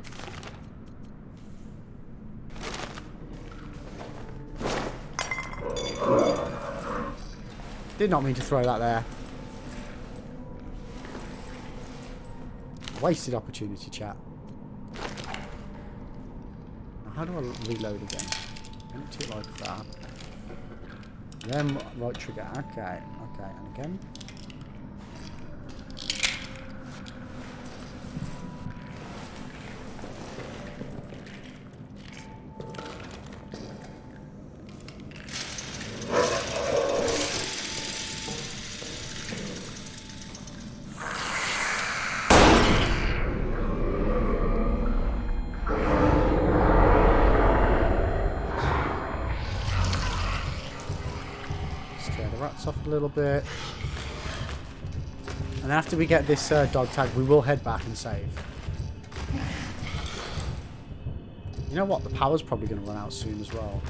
Did not mean to throw that there. Wasted opportunity, chat. Now, how do I reload again? Empty it like that. Then right trigger. Okay, okay, and again. this off a little bit. And after we get this dog tag, we will head back and save. You know what? The power's probably going to run out soon as well.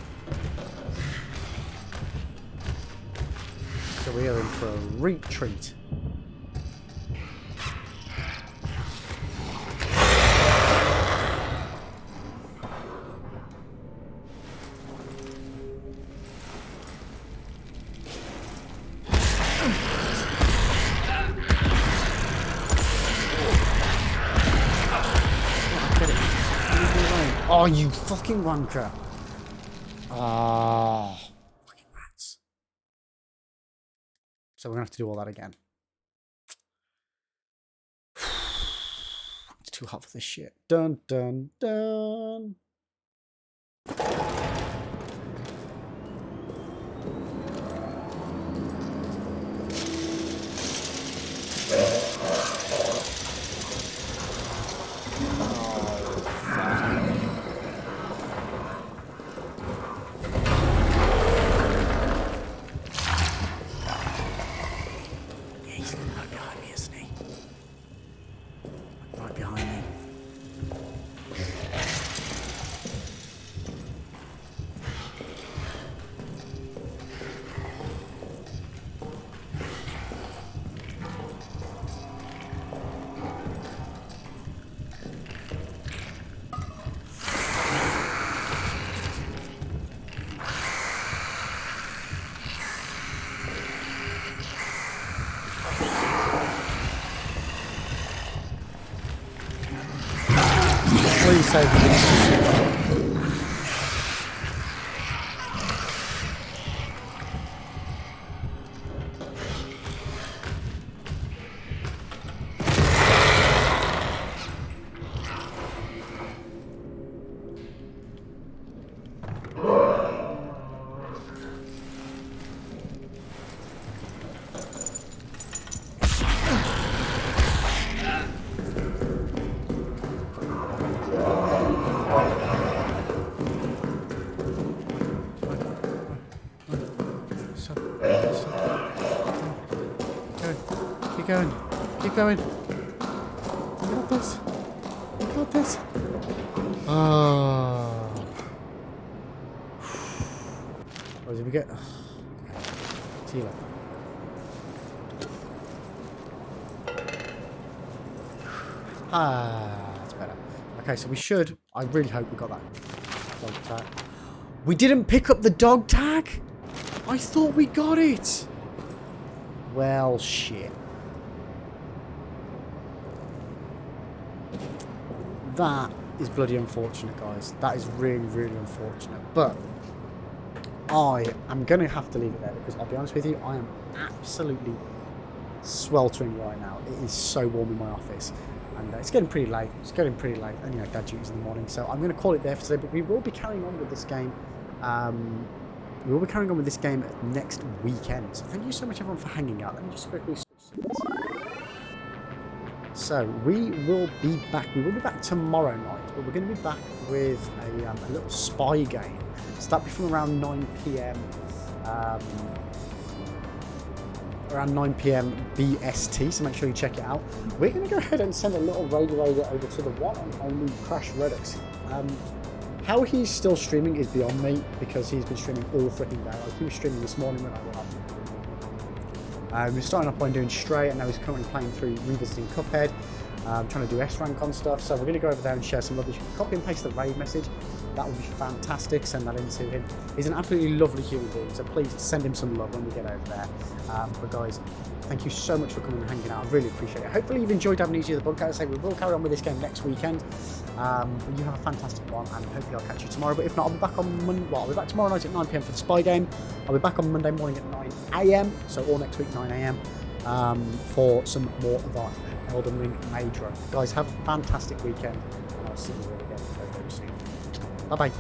So we are in for a retreat. Oh, you fucking wanker. Oh, fucking rats. So we're going to have to do all that again. It's too hot for this shit. Dun, dun, dun. Please save me. Keep going. Keep going. You got this. You got this. Oh. Or did we get... See you later. That's better. Okay, so we should... I really hope we got that dog tag. We didn't pick up the dog tag? I thought we got it. Well, shit. That is bloody unfortunate, guys. That is really, really unfortunate. But I am going to have to leave it there because I'll be honest with you, I am absolutely sweltering right now. It is so warm in my office. And it's getting pretty late. It's getting pretty late. And, you know, dad duties in the morning. So I'm going to call it there for today. But we will be carrying on with this game. We will be carrying on with this game next weekend. So thank you so much, everyone, for hanging out. Let me just quickly switch this. So we will be back. We will be back tomorrow night, but we're going to be back with a little spy game. So that'll be from around 9 p.m. Around 9 p.m. BST. So make sure you check it out. We're going to go ahead and send a little radio over to the one and only Crash Redux. How he's still streaming is beyond me because he's been streaming all freaking day. Like he was streaming this morning when I was we're starting off by doing Stray, and now he's currently playing through revisiting Cuphead, trying to do S-rank on stuff. So we're going to go over there and share some lovely. Copy and paste the raid message. That would be fantastic. Send that in to him. He's an absolutely lovely human being. So please send him some love when we get over there. But guys, thank you so much for coming and hanging out. I really appreciate it. Hopefully you've enjoyed Amnesia, the podcast. I say we will carry on with this game next weekend. But you have a fantastic one, and hopefully I'll catch you tomorrow. But if not, I'll be back on Monday. Well, I'll be back tomorrow night at 9 p.m. for the spy game. I'll be back on Monday morning at 9 a.m. So all next week 9 a.m. For some more of our Elden Ring Maid Run. Guys, have a fantastic weekend, and I'll see you all again very, very soon. Bye bye.